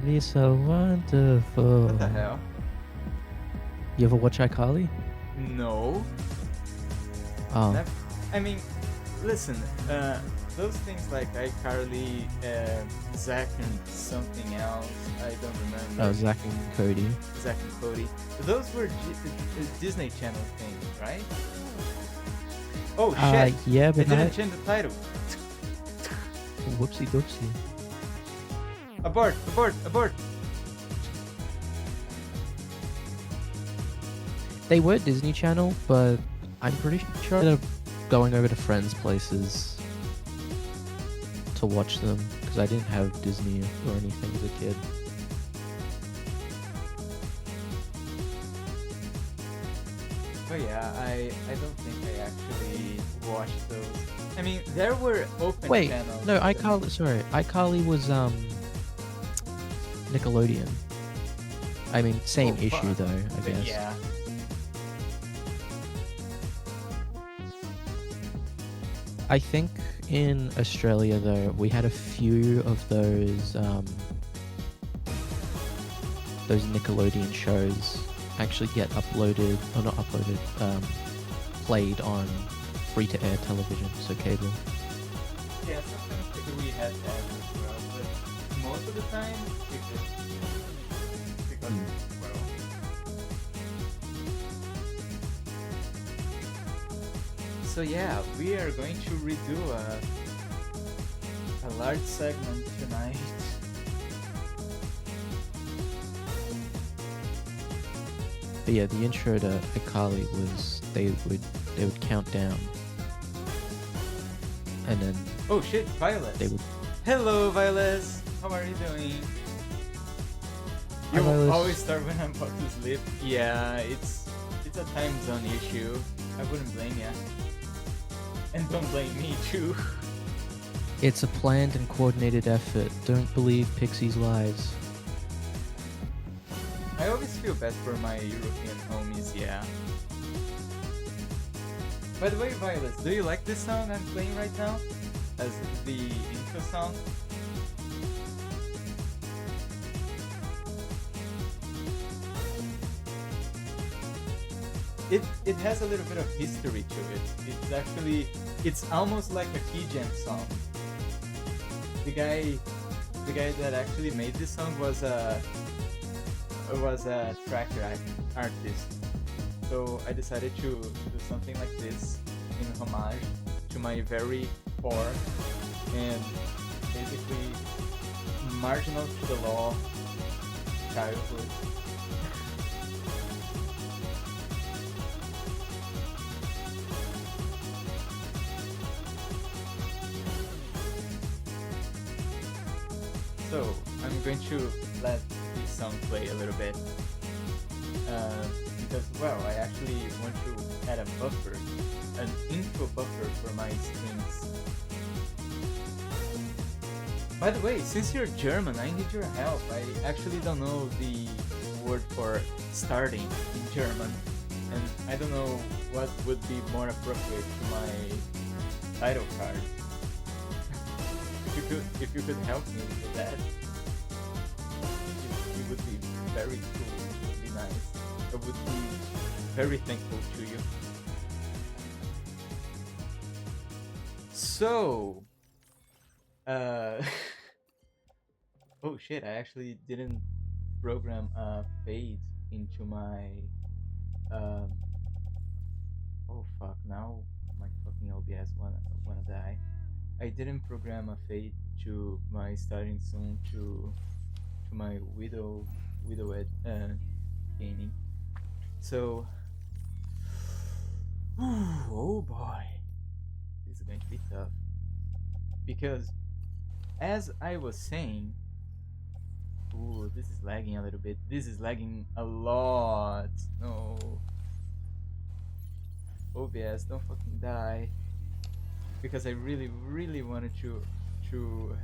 be so wonderful. What the hell? You ever watch iCarly? No. Oh, Never. I mean, listen. Those things like iCarly, Zack and something else. I don't remember. oh, Zack and Cody. Zack and Cody. Those were Disney Channel things, right? Oh shit! Yeah, I but didn't change the title. Whoopsie doopsie. Abort! Abort! Abort! They were Disney Channel, but I'm pretty sure they're going over to friends' places to watch them because I didn't have Disney or anything as a kid. Oh yeah, I don't think I actually watched those. I mean, there were open Wait, channels. no, that- iCarly. Sorry, iCarly was Nickelodeon. I mean, same Oh, issue fuck. though, I But guess. yeah. I think in Australia though, we had a few of those Nickelodeon shows actually get uploaded, or not uploaded, played on free-to-air television, so cable. Yeah, sometimes we had that as well, but most of the time, because well. So yeah, we are going to redo a large segment tonight. But yeah, the intro to iCarly was they would count down, and then Oh shit, Violet. they would. Hello, Violet. How are you doing? Hi, You Violet. always start when I'm about to sleep. Yeah, it's a time zone issue. I wouldn't blame ya. And don't blame me too. It's a planned and coordinated effort. Don't believe Pixie's lies. I always feel bad for my European homies, yeah. By the way, Violet, do you like this song I'm playing right now? As the intro song? It has a little bit of history to it. It's almost like a key jam song. The guy that actually made this song was a tracker artist. So I decided to do something like this in homage to my very poor and basically marginal to the law childhood. So I'm going to let this song play a little bit because, well, I actually want to add a buffer, an intro buffer for my strings. By the way, since you're German, I need your help. I actually don't know the word for starting in German, and I don't know what would be more appropriate to my title card. If you could help me with that, it would be very cool. It would be nice. I would be very thankful to you. So, oh shit! I actually didn't program a fade into my. Oh fuck! Now my fucking OBS wanna die. I didn't program a fade to my starting soon to my widowed gaming. So oh boy, this is going to be tough because as I was saying, ooh, this is lagging a little bit. This is lagging a lot. No, OBS, don't fucking die. Because I really wanted to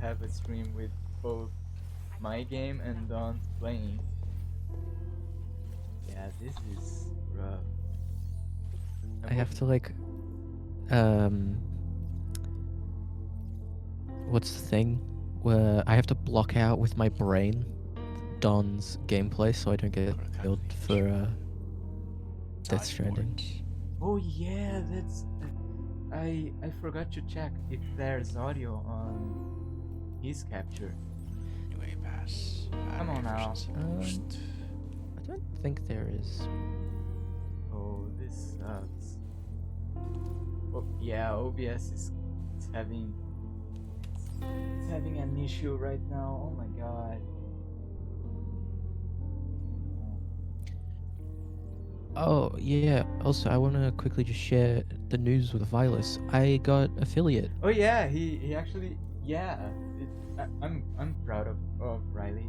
have a stream with both my game and Don playing. Yeah, this is rough. I have to like, what's the thing? Where I have to block out with my brain Don's gameplay so I don't get killed for Death Stranding. Oh yeah, that's. I forgot to check if there's audio on his capture. Come on now. I don't think there is. Oh, this sucks. Oh yeah, OBS is having an issue right now. Oh my god. Oh yeah. Also, I want to quickly just share the news with Vilas. I got affiliate. Oh yeah, he actually I'm proud of Riley.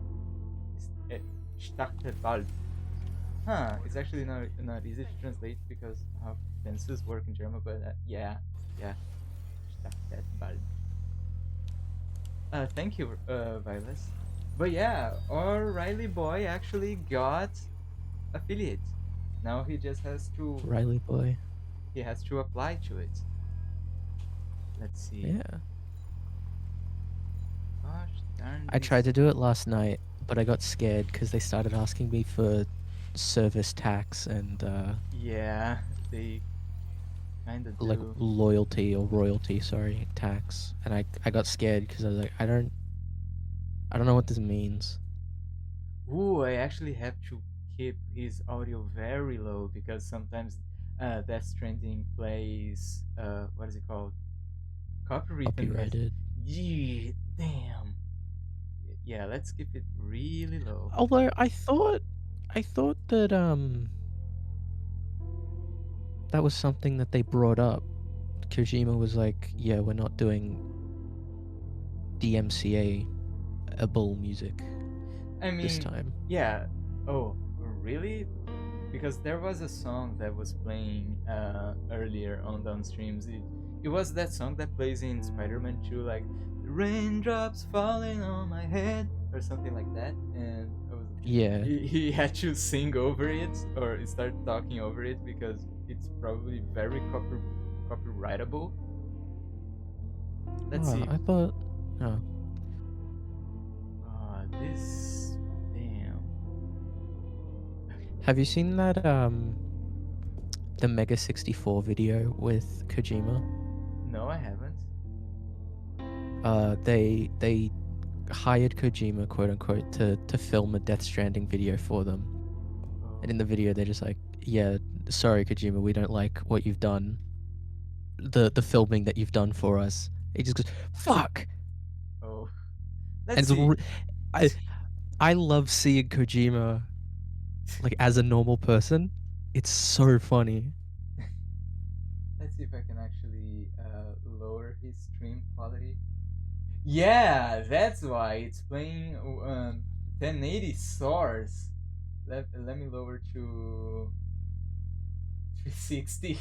Started bald. Huh? It's actually not easy to translate because how tenses work in German, but yeah. Started bald. Thank you, Vilas. But yeah, our Riley boy actually got affiliate. Now he just has to Riley boy. he has to apply to it. Let's see. Yeah. Gosh darn I this. tried to do it last night, but I got scared because they started asking me for service tax and Yeah, they kind of like do. loyalty or royalty, sorry, tax. And I got scared because I was like, I don't know what this means. Ooh, I actually have to keep his audio very low because sometimes Death Stranding plays what is it called? Copywritten music. Copyrighted. Yeah, damn. Yeah, let's keep it really low. Although I thought that that was something that they brought up. Kojima was like, yeah, we're not doing DMCA-able music I mean, this time. yeah. Oh, really? Because there was a song that was playing earlier on downstreams. It was that song that plays in Spider-Man 2, like raindrops falling on my head or something like that, and Yeah. he had to sing over it or start talking over it because it's probably very copyrightable. Let's see. I thought. Oh. This damn. Have you seen that the Mega 64 video with Kojima? No, I haven't. They hired Kojima, quote unquote, to film a Death Stranding video for them. And in the video, they're just like, yeah, sorry, Kojima, we don't like what you've done. The filming that you've done for us. He just goes, fuck. Oh, And let's see. I love seeing Kojima like as a normal person. It's so funny. Let's see if I can actually lower his stream quality. Yeah, that's why it's playing 1080 source. Let me lower to 360.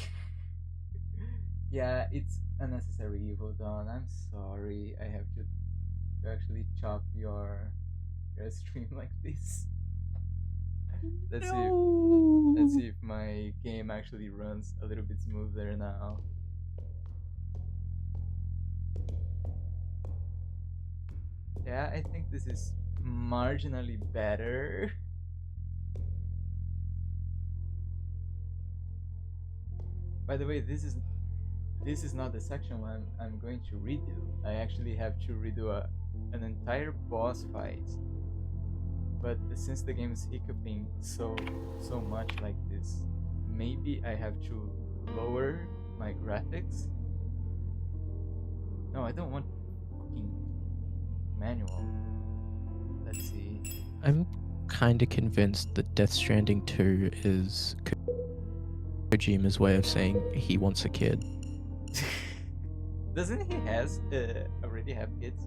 Yeah, it's unnecessary evil, Don. I'm sorry. I have to actually chop your stream like this. Let's see if my game actually runs a little bit smoother now. Yeah, I think this is marginally better. By the way, this is not the section I'm going to redo. I actually have to redo an entire boss fight. But since the game is hiccuping so much like this, maybe I have to lower my graphics. No, I don't want fucking manual. Let's see. I'm kind of convinced that Death Stranding 2 is Kojima's way of saying he wants a kid. Doesn't he already have kids?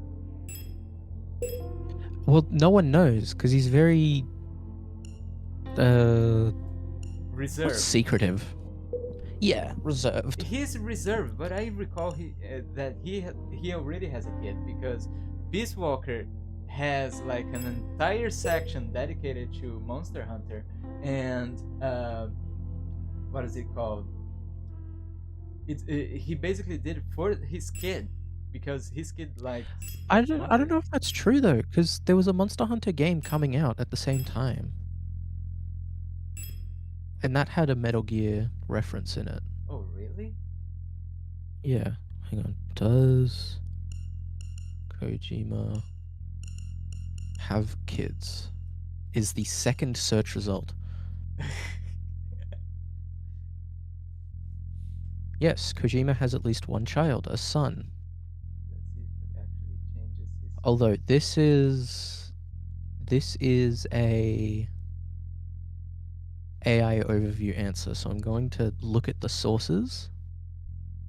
Well, no one knows because he's very reserved. Secretive. Yeah, reserved. He's reserved, but I recall that he already has a kid because Peace Walker has like an entire section dedicated to Monster Hunter, and what is it called? He basically did it for his kid, because his kid likes I Monster don't Hunter. know if that's true though, because there was a Monster Hunter game coming out at the same time, and that had a Metal Gear reference in it. Oh, really? Yeah, hang on. Does Kojima have kids? Is the second search result. Yes, Kojima has at least one child, a son. Let's see if it actually changes his. Although this is a AI overview answer, so I'm going to look at the sources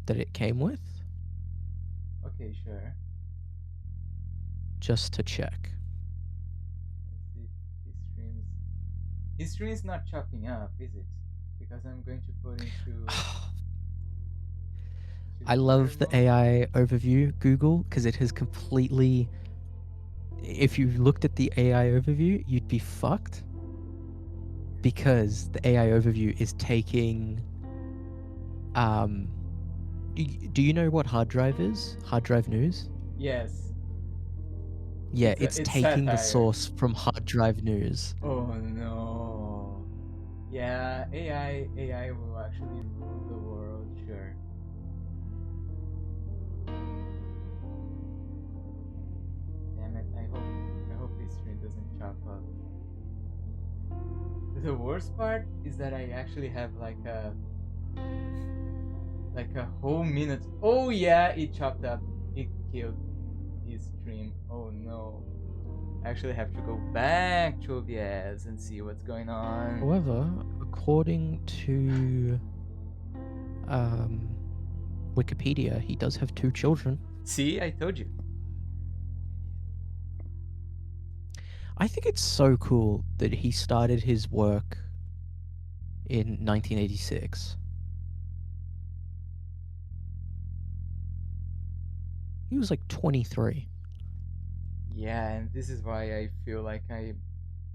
that it came with Okay, sure. just to check. Let's see if his streams. His stream is not chopping up, is it? Because I'm going to put into I killer love the mode. AI overview Google because it has completely. If you looked at the AI overview, you'd be fucked because the AI overview is taking. Um, do you know what hard drive is? Hard drive news? Yes, Yeah, it's it's taking the satire. source from hard drive news. Oh no. Yeah, AI will actually rule the world, sure. Damn it, I hope this stream doesn't chop up. The worst part is that I actually have like a whole minute. Oh yeah, it chopped up. It killed his stream. Oh no. I actually have to go back to OBS and see what's going on. However, according to Wikipedia, he does have 2 children. See, I told you. I think it's so cool that he started his work in 1986. He was like 23. Yeah, and this is why I feel like I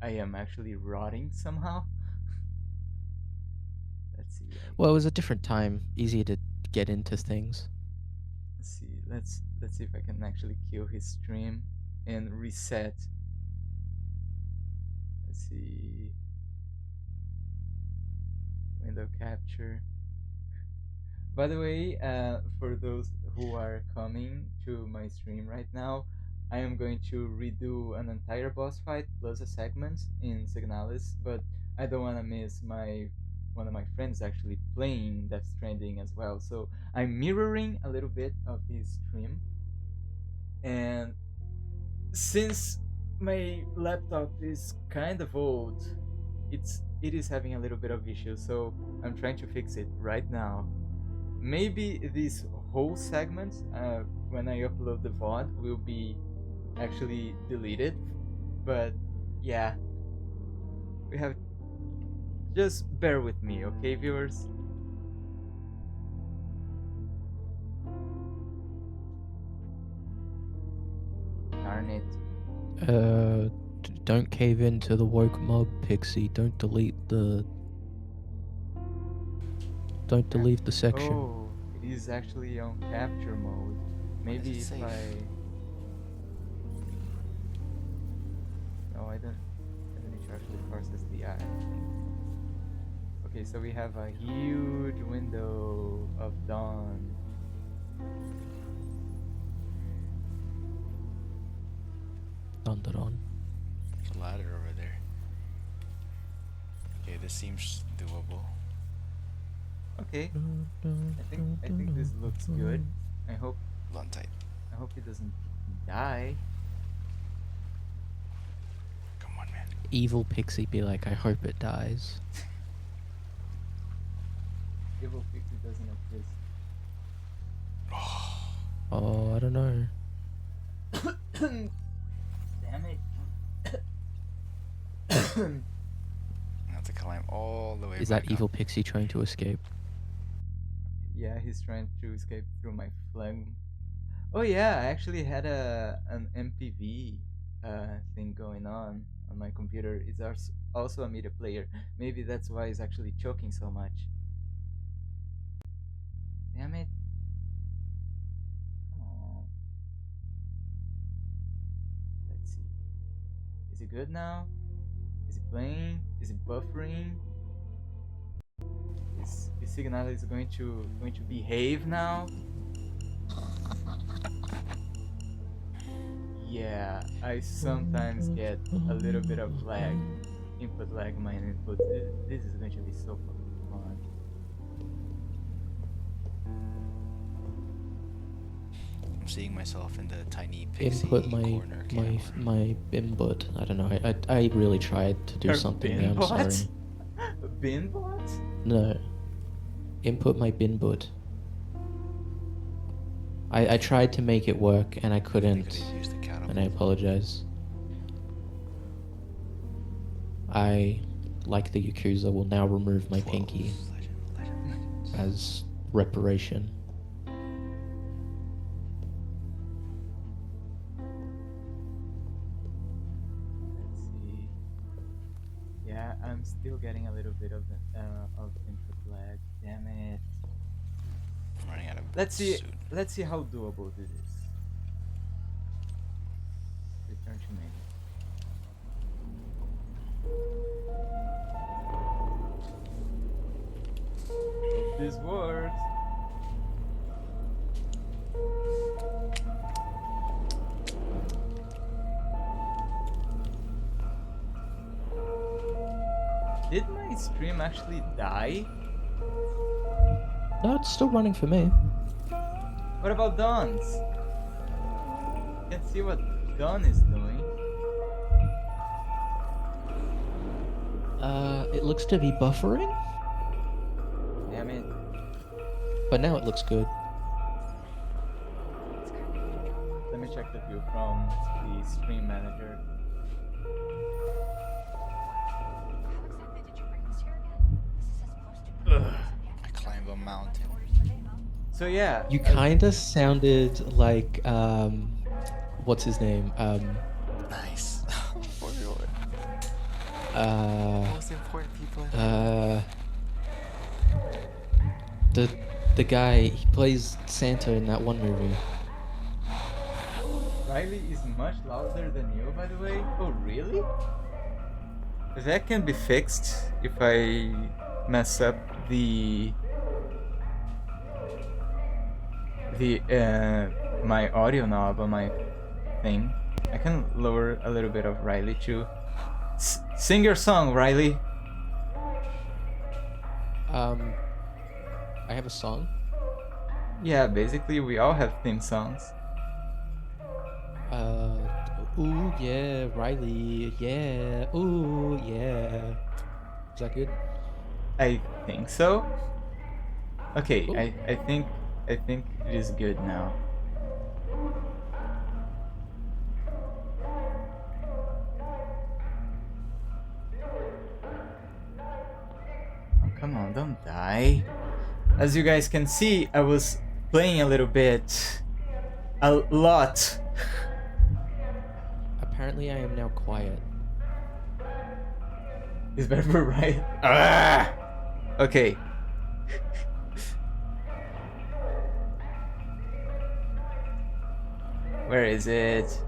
am actually rotting somehow. Let's see. Well, it was a different time, easier to get into things. Let's see. Let's see if I can actually kill his stream and reset. Let's see. Window capture. By the way, for those who are coming to my stream right now, I am going to redo an entire boss fight plus a segment in Signalis, but I don't want to miss one of my friends actually playing Death Stranding as well. So I'm mirroring a little bit of his stream, and since my laptop is kind of old, it is having a little bit of issues, so I'm trying to fix it right now. Maybe this whole segment, when I upload the VOD, will be actually deleted. But yeah, we have. Just bear with me, okay, viewers? Darn it. Don't cave into the woke mob, Pixie. Don't delete the section. Oh, it is actually on capture mode. Maybe if safe? No, I don't need to actually process the eye. Okay, so we have a huge window of dawn. Dun. There's a ladder over there. Okay, this seems doable. Okay, I think this looks good. I hope Hold on tight. he doesn't die. Come on, man. Evil Pixie be like, I hope it dies. Evil Pixie doesn't exist. Oh, I don't know. Damn it. I have to climb all the way Is back that Evil up. Pixie trying to escape? Yeah, he's trying to escape through my phlegm. Oh yeah, I actually had an MPV thing going on my computer. It's also a media player. Maybe that's why it's actually choking so much. Damn it. Come on. good now? Is it playing? Is it buffering? Is Signalis going to behave now? Yeah, I sometimes get a little bit of lag, input lag in my input. This is going to be so fucking fun. I'm seeing myself in the tiny pixie Input corner camera. my input. I don't know. I really tried to do Your something bin there. I'm bot? sorry. Bin bot? No. Input my binbot. I tried to make it work and I They couldn't, could've used the catapult. and I apologize. I, like the Yakuza, will now remove my Whoa, pinky legend. as reparation. Let's see. Yeah, I'm still getting a little bit of input lag. Damn it. I'm running out of Let's see. suit. Let's see how doable this is. Return to menu. Hope this works. Did my stream actually die? No, it's still running for me. What about Don's? Can't see what Don is doing. It looks to be buffering, Damn it. but now it looks good. Let me check the view from the stream manager. I climb a mountain. So yeah. You kinda sounded like, what's his name? Nice. Most important people. The guy, he plays Santa in that one movie. Riley is much louder than you, by the way. Oh, really? That can be fixed if I mess up the my audio knob on my thing. I can lower a little bit of Riley too. Sing your song, Riley. I have a song. Yeah, basically we all have theme songs. Ooh yeah, Riley, yeah, ooh yeah. Is that good? I think so. Okay, Ooh. I think it is good now. Oh, come on, don't die. As you guys can see, I was playing a little bit. A lot. Apparently I am now quiet. Is better right? Ah! Okay. Where is it?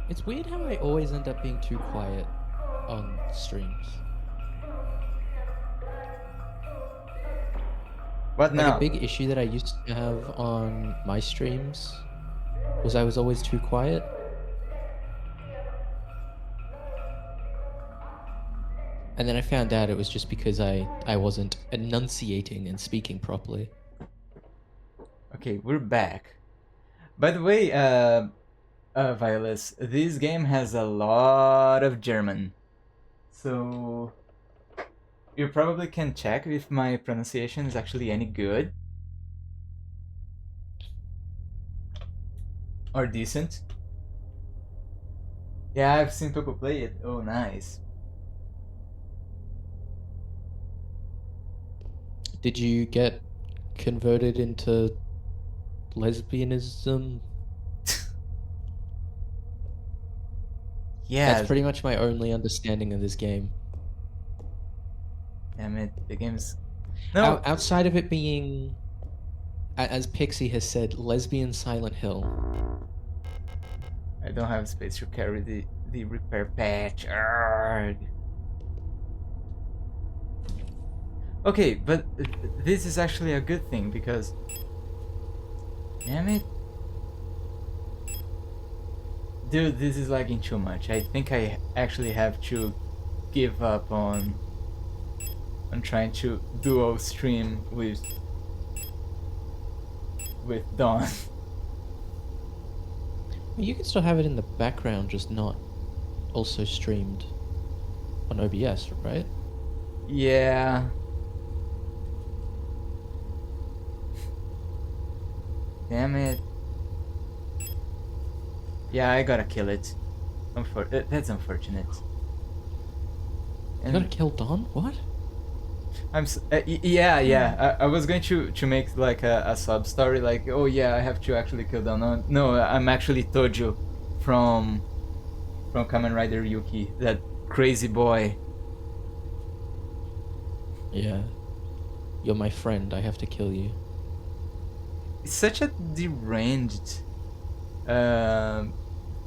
It's weird how I always end up being too quiet on streams. What Like now? a big issue that I used to have on my streams was I was always too quiet. And then I found out it was just because I wasn't enunciating and speaking properly. Okay, we're back. By the way, Violet, this game has a lot of German. So you probably can check if my pronunciation is actually any good. Or decent. Yeah, I've seen people play it. Oh, nice. Did you get converted into lesbianism? Yeah. That's pretty much my only understanding of this game. Damn it, the game's... No! Outside of it being, as Pixie has said, lesbian Silent Hill. I don't have space to carry the repair patch. Arrgh. Okay, but this is actually a good thing because, damn it, dude, this is lagging too much. I think I actually have to give up on trying to dual stream with Dawn. You can still have it in the background, just not also streamed on OBS, right? Yeah. Damn it. Yeah, I gotta kill it. That's unfortunate. You gotta kill Don? What? Yeah. I was going to make like a sub story, like, oh yeah, I have to actually kill Don. No, I'm actually Tojo from Kamen Rider Yuki, that crazy boy. Yeah. You're my friend, I have to kill you. It's such a deranged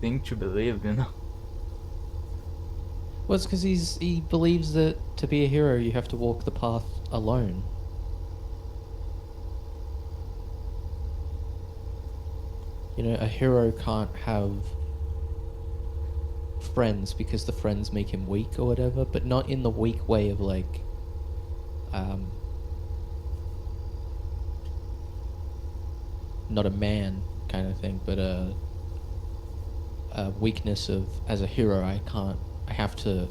thing to believe, you know. Well, it's because he believes that to be a hero, you have to walk the path alone. You know, a hero can't have friends because the friends make him weak or whatever, but not in the weak way of like, not a man kind of thing, but a weakness of, as a hero, I have to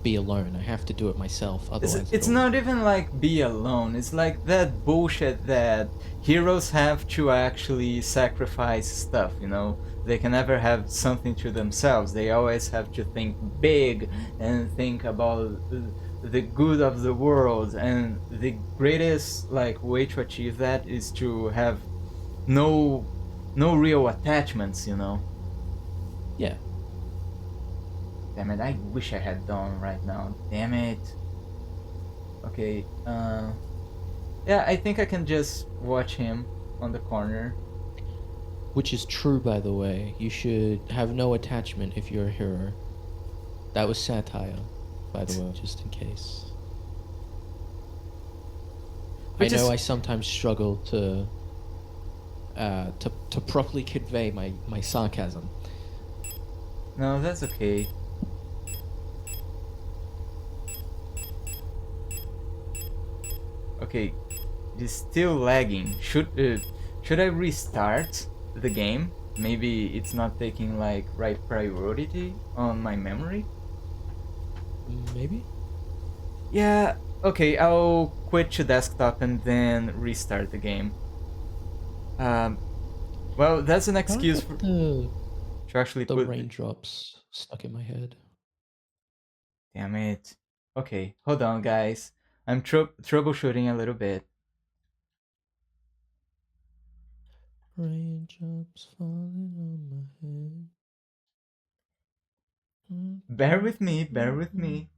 be alone. I have to do it myself. Otherwise, It's not even like be alone. It's like that bullshit that heroes have to actually sacrifice stuff, you know? They can never have something to themselves. They always have to think big and think about the good of the world. And the greatest like way to achieve that is to have no real attachments, you know? Yeah. Damn it, I wish I had Dawn right now. Damn it. Okay, yeah, I think I can just watch him on the corner. Which is true, by the way. You should have no attachment if you're a hero. That was satire, by the way, just in case. Which I know is... I sometimes struggle to properly convey my sarcasm. No, that's okay. Okay, it is still lagging. Should I restart the game? Maybe it's not taking like right priority on my memory. Maybe? Yeah, okay, I'll quit to desktop and then restart the game. Well, that's an excuse for to actually the put raindrops stuck in my head. Damn it. Okay, hold on, guys. I'm troubleshooting a little bit. Raindrops falling on my head. Bear with me, bear with me.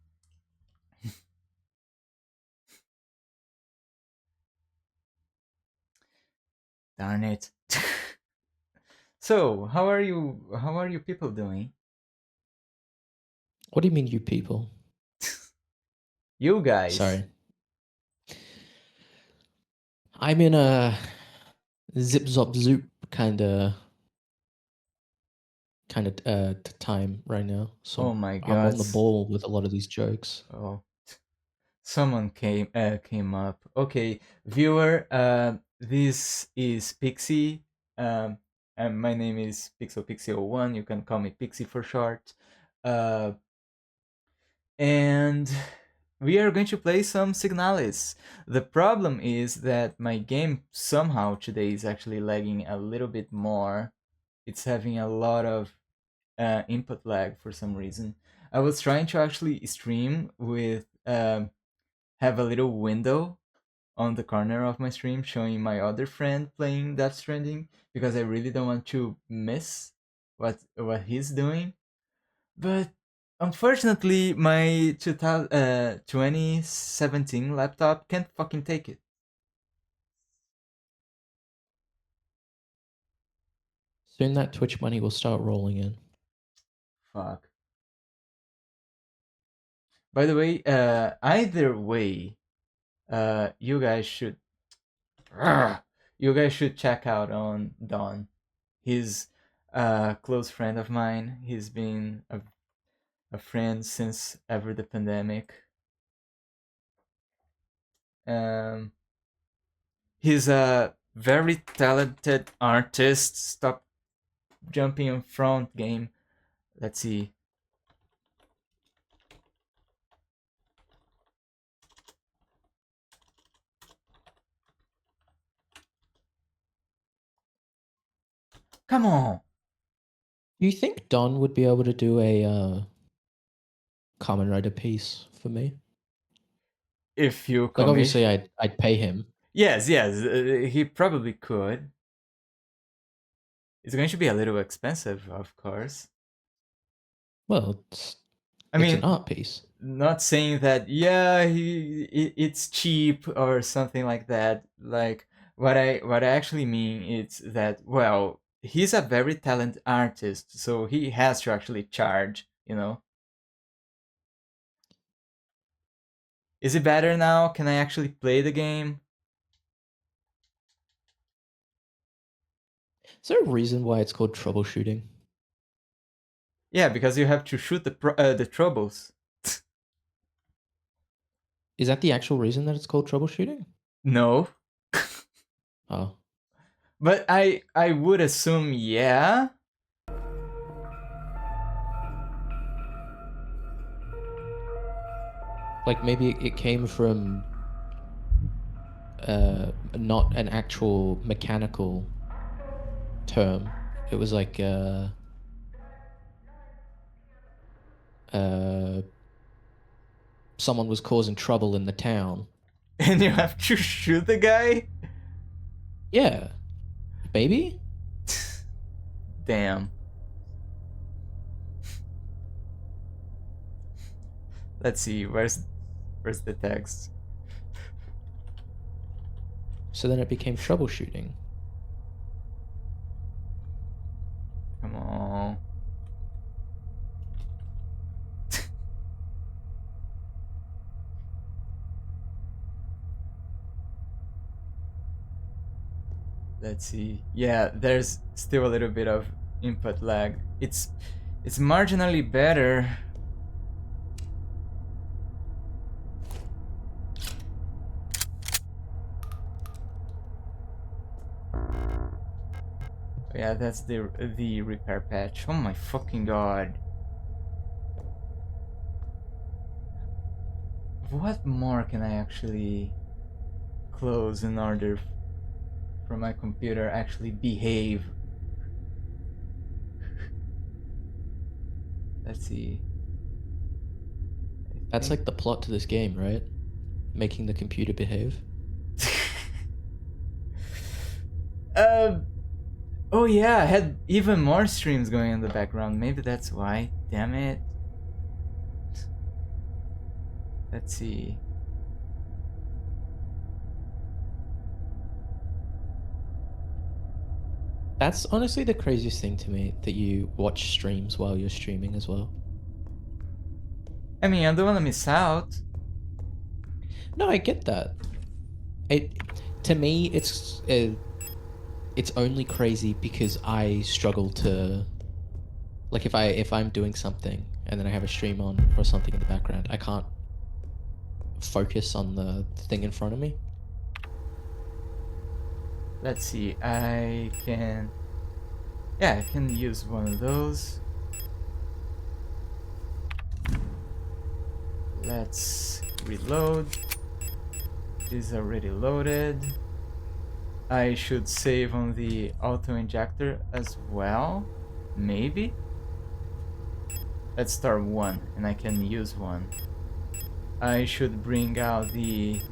Darn it. So, how are you people doing? What do you mean, you people? You guys. Sorry. I'm in a zip zop zoop kind of time right now, so Oh my I'm god. on the ball with a lot of these jokes. Oh, someone came up. Okay, viewer, this is Pixie. And my name is Pixie01. You can call me Pixie for short. And we are going to play some Signalis. The problem is that my game somehow today is actually lagging a little bit more. It's having a lot of input lag for some reason. I was trying to actually stream with have a little window on the corner of my stream showing my other friend playing Death Stranding because I really don't want to miss what he's doing. But unfortunately, my 2017 laptop can't fucking take it. Soon that Twitch money will start rolling in. Fuck. By the way, either way, you guys should check out on Don. He's a close friend of mine. He's been a friend since ever the pandemic. He's a very talented artist. Stop jumping in front, game. Let's see. Come on. Do you think Don would be able to do a Kamen Rider piece for me? If you Like, obviously, I'd pay him. Yes, he probably could. It's going to be a little expensive, of course. Well, it's an art piece. Not saying that, yeah, it's cheap or something like that. Like, what I actually mean is that, well, he's a very talented artist, so he has to actually charge, you know? Is it better now? Can I actually play the game? Is there a reason why it's called troubleshooting? Yeah, because you have to shoot the troubles. Is that the actual reason that it's called troubleshooting? No. Oh. But I would assume, yeah. Like, maybe it came from not an actual mechanical term. It was like someone was causing trouble in the town. And you have to shoot the guy? Yeah. Baby? Damn. Let's see, where's the text? So then it became troubleshooting. Come on. Let's see. Yeah, there's still a little bit of input lag. It's marginally better. Yeah, that's the repair patch. Oh my fucking god. What more can I actually close in order for my computer actually behave? Let's see. That's like the plot to this game, right? Making the computer behave. Oh yeah, I had even more streams going in the background. Maybe that's why. Damn it. Let's see. That's honestly the craziest thing to me, that you watch streams while you're streaming as well. I mean, I don't want to miss out. No, I get that. To me, it's only crazy because I struggle to, like, if I'm doing something and then I have a stream on or something in the background, I can't focus on the thing in front of me. Let's see, I can use one of those. Let's reload. It is already loaded. I should save on the auto injector as well, maybe. Let's start one, and I can use one. I should bring out the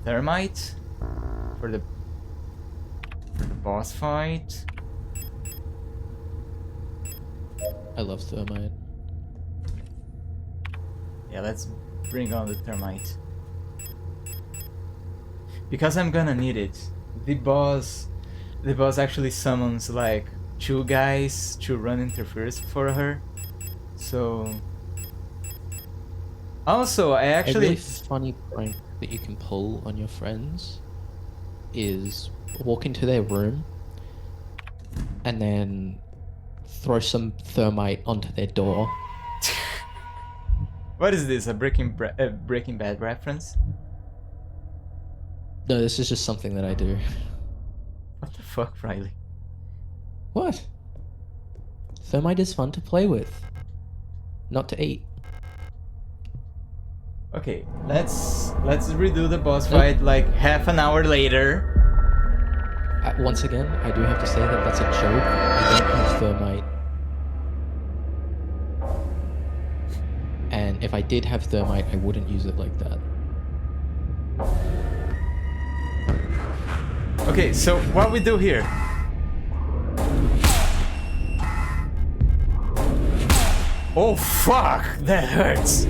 thermite for the boss fight. I love thermite. Yeah, let's bring on the thermite. Because I'm gonna need it. The boss the boss actually summons like 2 guys to run interference for her. So also I A actually really funny prank that you can pull on your friends is walk into their room and then throw some thermite onto their door. What is this? A Breaking Bad reference? No, this is just something that I do. What the fuck, Riley? What? Thermite is fun to play with, not to eat. Okay, let's redo the boss Nope. fight like half an hour later. Once again, I do have to say that that's a joke. I don't have thermite. And if I did have thermite, I wouldn't use it like that. Okay, so what we do here? Oh fuck, that hurts.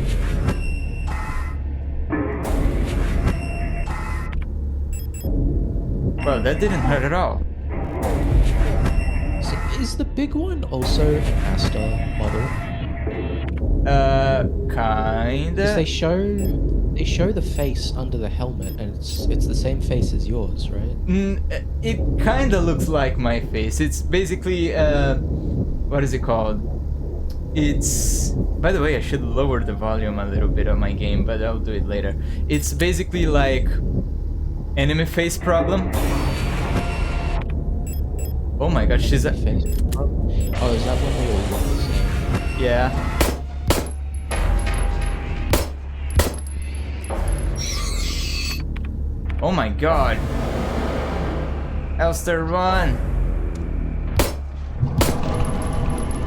Well, that didn't hurt at all. So is the big one also an Asta model? Kinda. Because they show the face under the helmet, and it's the same face as yours, right? It kinda looks like my face. It's basically, what is it called? It's... By the way, I should lower the volume a little bit on my game, but I'll do it later. It's basically like anime face problem. Oh my god, she's a... Face. Oh, is that when they all look the same? Yeah. Oh my god. Elster, run!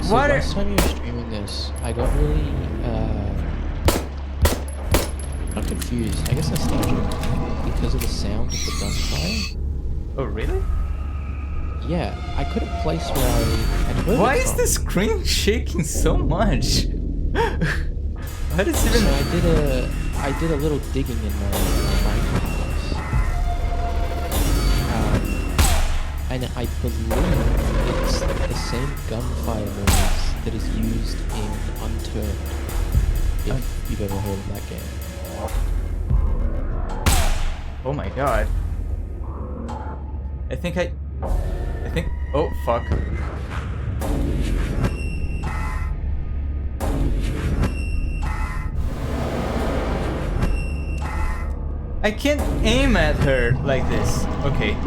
So What? last time you were streaming this, I got really I'm confused. I guess I started because of the sound of the gunfire. Oh really? Yeah, I couldn't place where I had heard Why it is from. the screen shaking so much? What is even... So I did a little digging in my Minecraft. And I believe it's the same gunfire noise that is used in Unturned, if you've ever heard of that game. Oh my god. I think... Oh, fuck. I can't aim at her like this. Okay.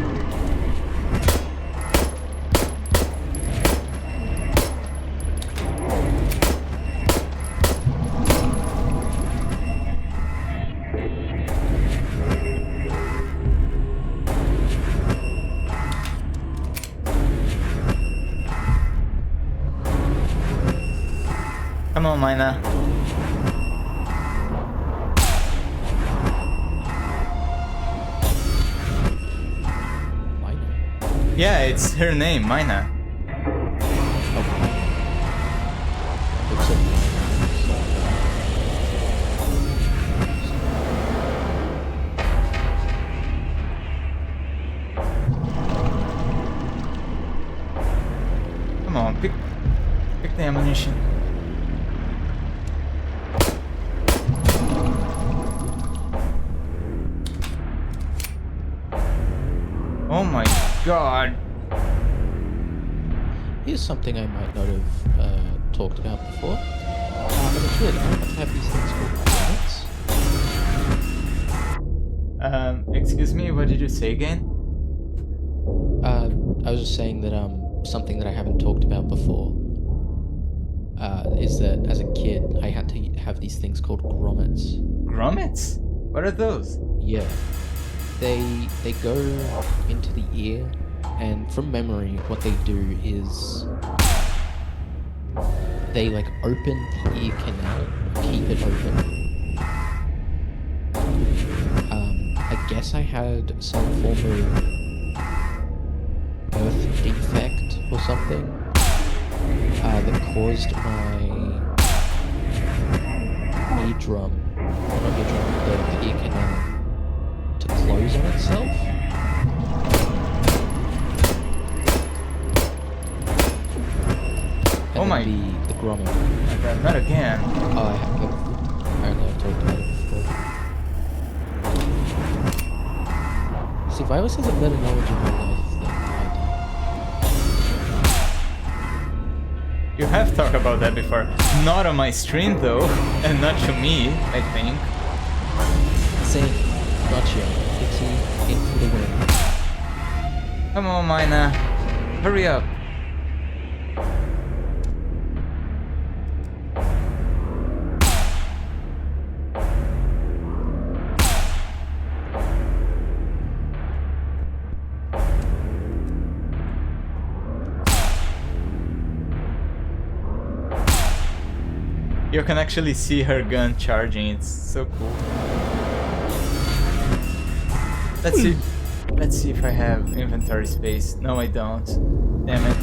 Come on, Mina. Minor. Yeah, it's her name, Mina. Looks like Come on, pick the ammunition. Oh my god. Here's something I might not have talked about before. As a kid, I used to have these things called grommets. Excuse me, what did you say again? I was just saying that something that I haven't talked about before is that as a kid I had to have these things called grommets. Grommets? What are those? Yeah, they go into the ear, and from memory, what they do is they like open the ear canal, keep it open. I guess I had some form of birth defect or something that caused my eardrum, not eardrum, the ear canal to close on itself. Oh my- the grommet. Oh my god, not again. Oh, I have apparently I've talked about it before. See, Violus has a better knowledge of real life than I You have talked about that before. Not on my stream though, and not to me, I think. do. Same. Gotcha. Pixie in for the win. Come on, Mina. Hurry up. You can actually see her gun charging, it's so cool. Let's see. Let's see if I have inventory space. No, I don't. Damn it.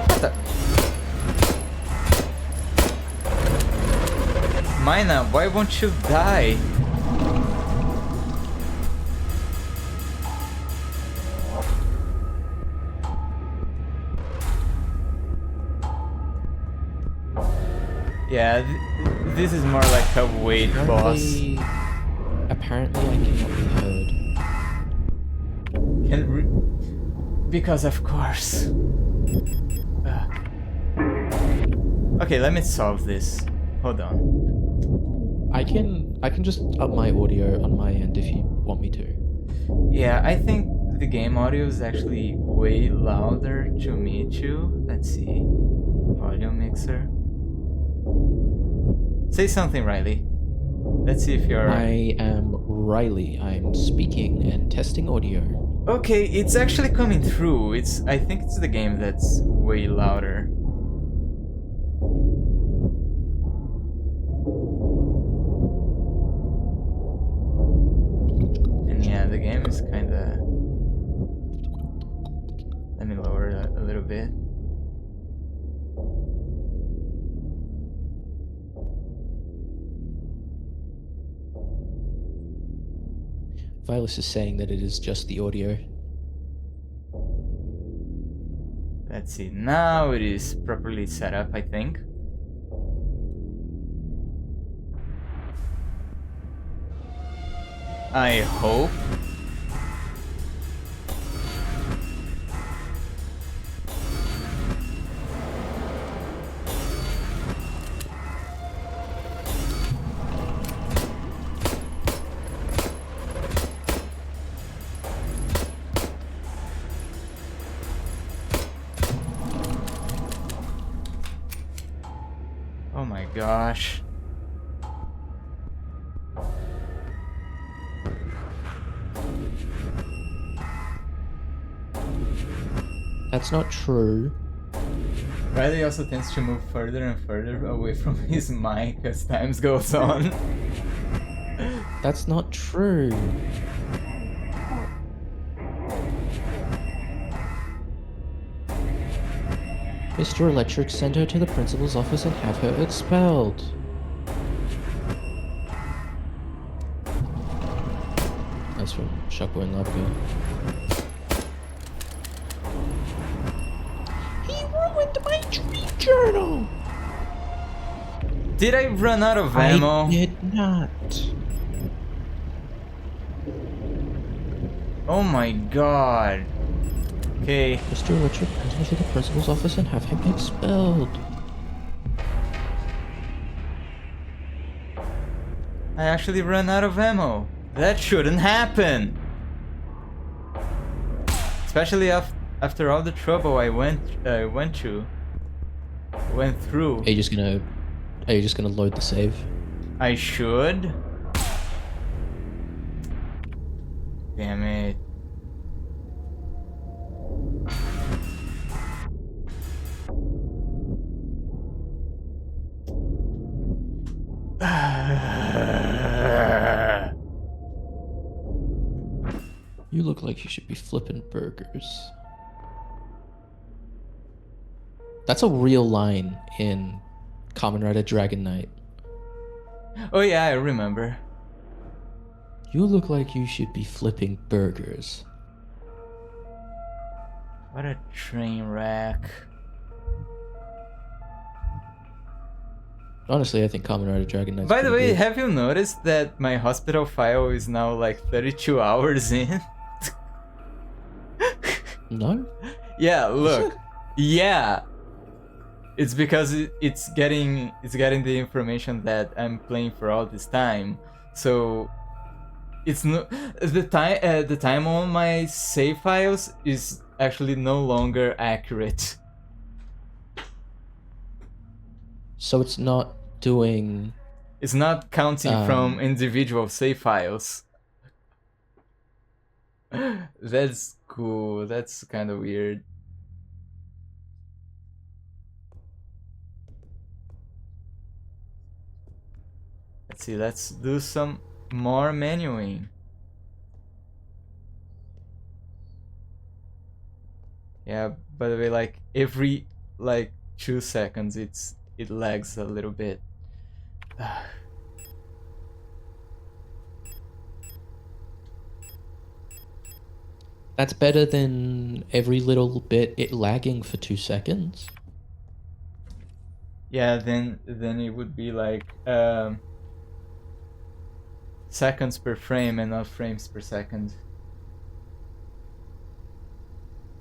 What the? Mina, why won't you die? Yeah, this is more like a weight boss. Apparently I cannot be heard. Because of course. Okay, let me solve this. Hold on. I can just up my audio on my end if you want me to. Yeah, I think the game audio is actually way louder to me too. Let's see. Volume mixer. Say something, Riley. Let's see if you're... I am Riley. I'm speaking and testing audio. Okay, it's actually coming through. I think it's the game that's way louder. And yeah, the game is kinda... Let me lower it a little bit. Violus is saying that it is just the audio. Let's see, now it is properly set up, I think. I hope. Oh my gosh. That's not true. Riley also tends to move further and further away from his mic as time goes on. That's not true. Mr. Electric, send her to the principal's office and have her expelled. That's from Shockwave and Lava Girl. He ruined my dream journal! Did I run out of ammo? I did not. Oh my god. Okay. Mr. Electric, send her to the principal's office and have him expelled. I actually ran out of ammo. That shouldn't happen. Especially after all the trouble I went through. Are you just gonna load the save? I should. Damn it. You look like you should be flipping burgers. That's a real line in Kamen Rider Dragon Knight. Oh yeah, I remember. You look like you should be flipping burgers. What a train wreck. Honestly, I think Kamen Rider Dragon Knight's By the pretty way, good. have you noticed that my hospital file is now like 32 hours in? No? Yeah, look. Yeah. It's because it's getting the information that I'm playing for all this time. So it's no the time on my save files is actually no longer accurate. So it's not doing... It's not counting from individual save files. That's cool. That's kind of weird. Let's see. Let's do some more menuing. Yeah, by the way, like every like 2 seconds it lags a little bit. That's better than every little bit it lagging for 2 seconds. Yeah, then it would be like seconds per frame and not frames per second.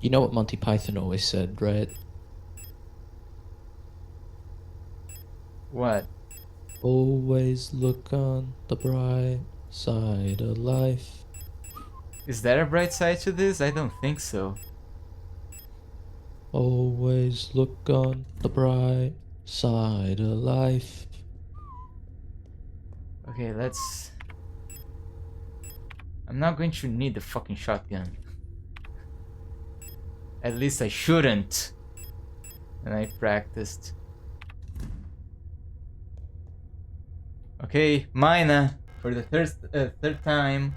You know what Monty Python always said, right? What? Always look on the bright side of life. Is there a bright side to this? I don't think so. Always look on the bright side of life. Okay, I'm not going to need the fucking shotgun. At least I shouldn't. And I practiced. Okay, Mina, for the third time.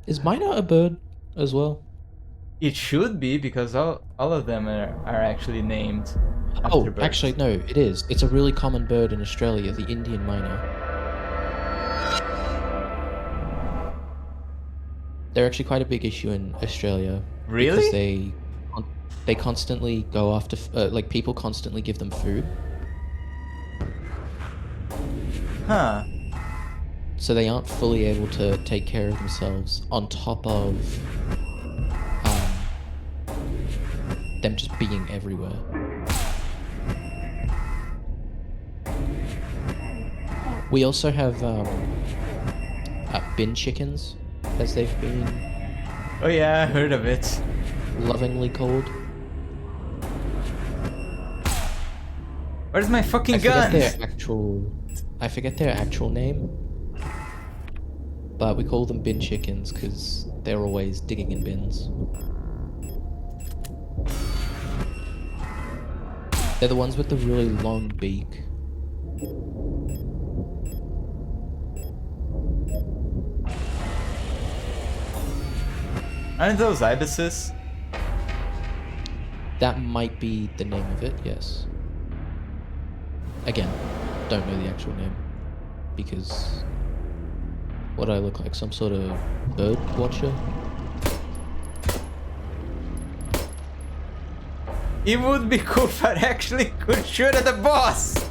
Is Mina a bird as well? It should be, because all of them are actually named after Oh, birds. actually no, it is. It's a really common bird in Australia, the Indian myna. They're actually quite a big issue in Australia. Really? Because they constantly go after, like people constantly give them food. Huh. So they aren't fully able to take care of themselves on top of them just being everywhere. We also have bin chickens, as they've been Oh yeah, I heard of it. lovingly called. Where's my fucking I gun? I forget their actual name, but we call them bin chickens because they're always digging in bins. They're the ones with the really long beak. Aren't those ibises? That might be the name of it, yes. Again, don't know the actual name because what do I look like? Some sort of bird watcher? It would be cool if I actually could shoot at the boss!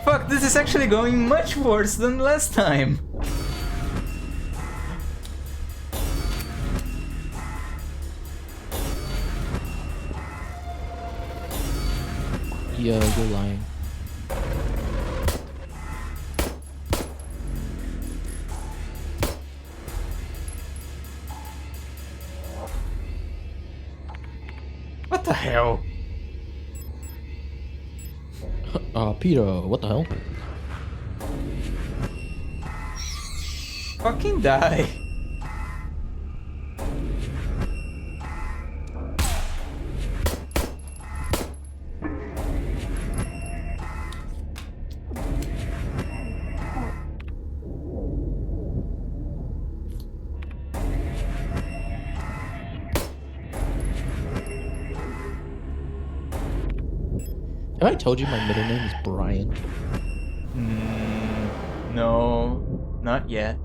Fuck, this is actually going much worse than last time. Yeah, you're lying. What the hell? Peter, what the hell? Fucking die. Have I told you my middle name is Brian? No, not yet.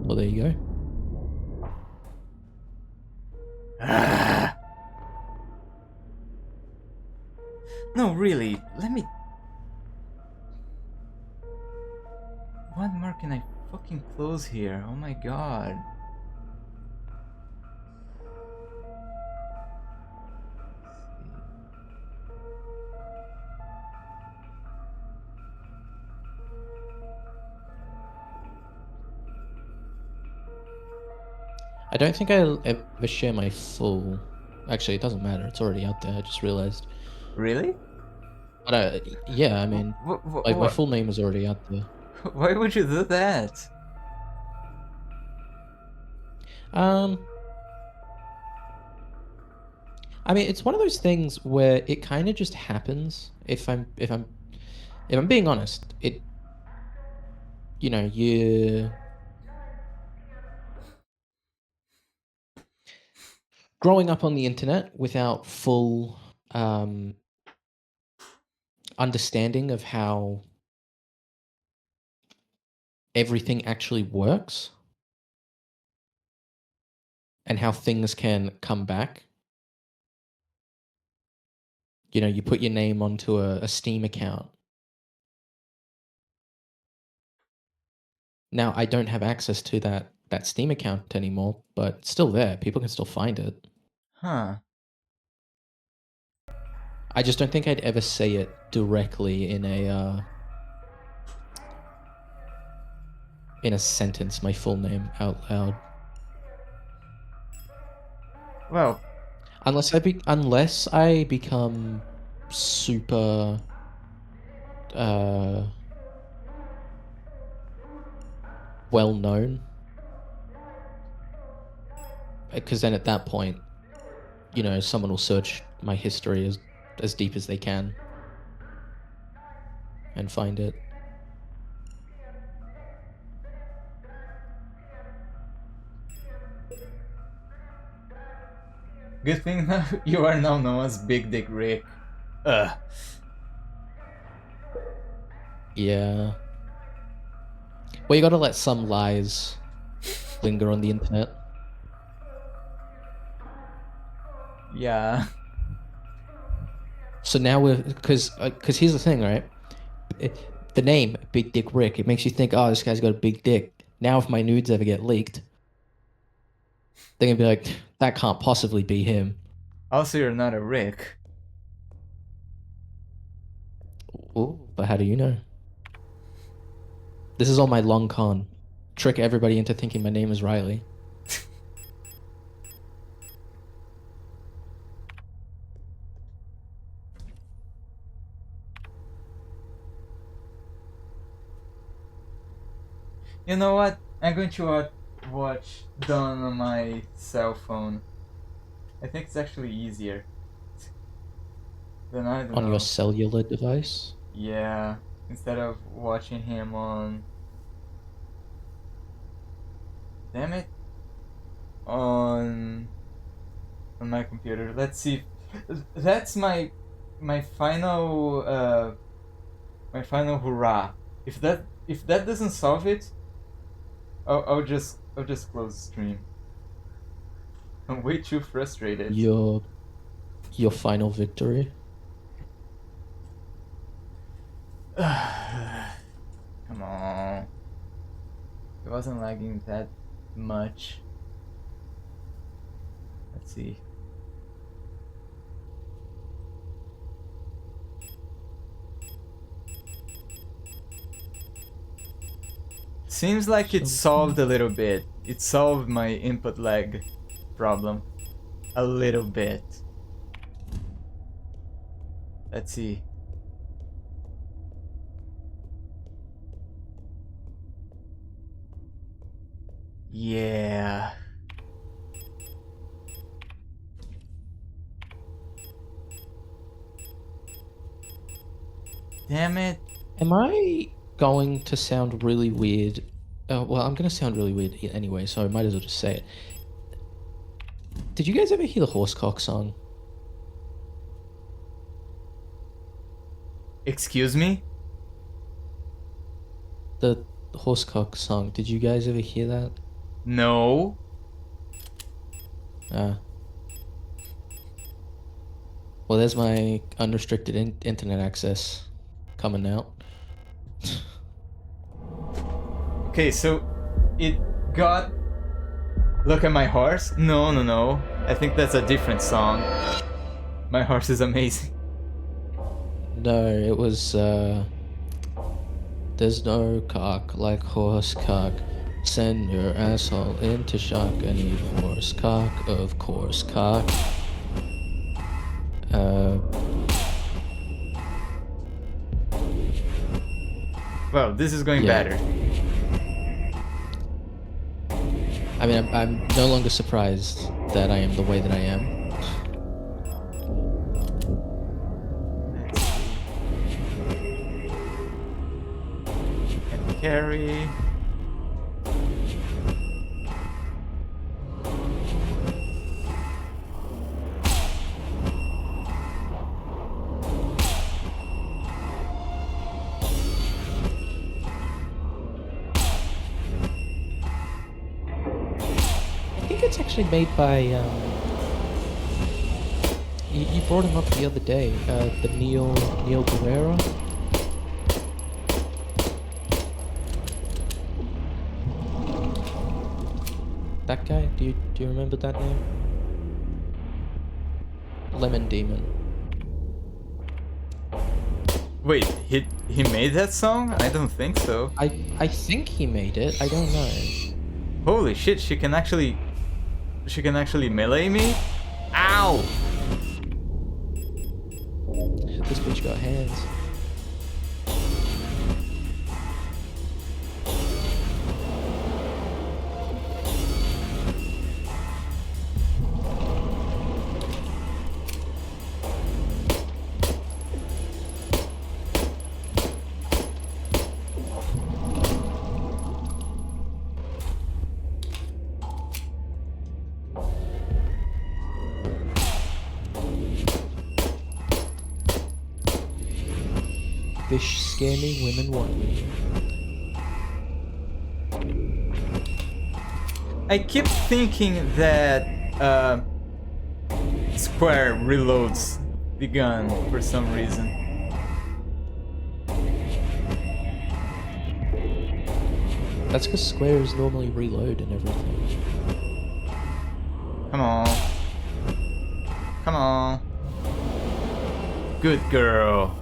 Well, there you go. No, really, let me... What more can I fucking close here? Oh my god. I don't think I'll ever share my full... Actually, it doesn't matter. It's already out there. I just realized. Really? But yeah, I mean, my full name is already out there. Why would you do that? I mean, it's one of those things where it kind of just happens. If I'm being honest, you growing up on the internet without full understanding of how everything actually works and how things can come back. You put your name onto a Steam account. Now, I don't have access to that Steam account anymore, but it's still there. People can still find it. Huh. I just don't think I'd ever say it directly in a sentence, my full name out loud. Well, Unless I become super well known, because then at that point, someone will search my history as deep as they can and find it. good thing you are now known as Big Dick Rick. Yeah. Well, you gotta let some lies linger on the internet. Yeah. So now because here's the thing, right? The name Big Dick Rick, it makes you think, oh, this guy's got a big dick. Now, if my nudes ever get leaked, they're gonna be like, that can't possibly be him. Also, you're not a Rick. Ooh, but how do you know? This is all my long con. Trick everybody into thinking my name is Riley. You know what? I'm going to watch Dawn on my cell phone. I think it's actually easier. Then I don't On know. your cellular device? Yeah, instead of watching him on... Damn it. On my computer. Let's see. That's my final hurrah. If that doesn't solve it, I'll just close the stream. I'm way too frustrated. Your final victory? Come on. It wasn't lagging that much. Let's see. Seems like it solved a little bit. It solved my input lag problem. A little bit. Let's see. Yeah. Damn it. Am I going to sound really weird? Well, I'm going to sound really weird anyway, so I might as well just say it. Did you guys ever hear the Horsecock song? Excuse me? The Horsecock song, did you guys ever hear that? No. Well, there's my unrestricted internet access coming out. Okay, so it got... Look at my horse? No, no, no. I think that's a different song. My horse is amazing. No, it was, there's no cock like horse cock. Send your asshole into shock. I need horse cock, of course, cock. Well, this is going Yeah. better. I mean, I'm no longer surprised that I am the way that I am. Let's see. And carry. I think it's actually made by, you brought him up the other day, the Neil Guerrero. That guy, do you remember that name? Lemon Demon. Wait, he made that song? I don't think so. I think he made it. I don't know. Holy shit, she can actually melee me? Ow! This bitch got hands. Fish scare me, women want me. I keep thinking that Square reloads the gun for some reason. That's because squares normally reload and everything. Come on. Come on. Good girl.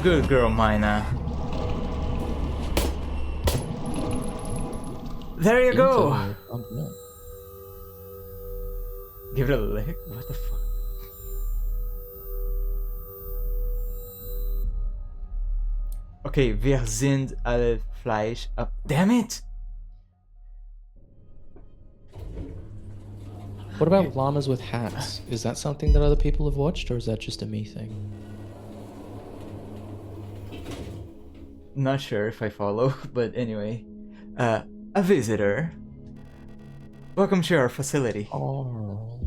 Good girl, Mina. There you go! I'm done. Give it a lick? What the fuck? Okay, wir sind alle Fleisch ab. Damn it! What about llamas with hats? Is that something that other people have watched, or is that just a me thing? Not sure if I follow, but anyway. A visitor. Welcome to our facility. Oh.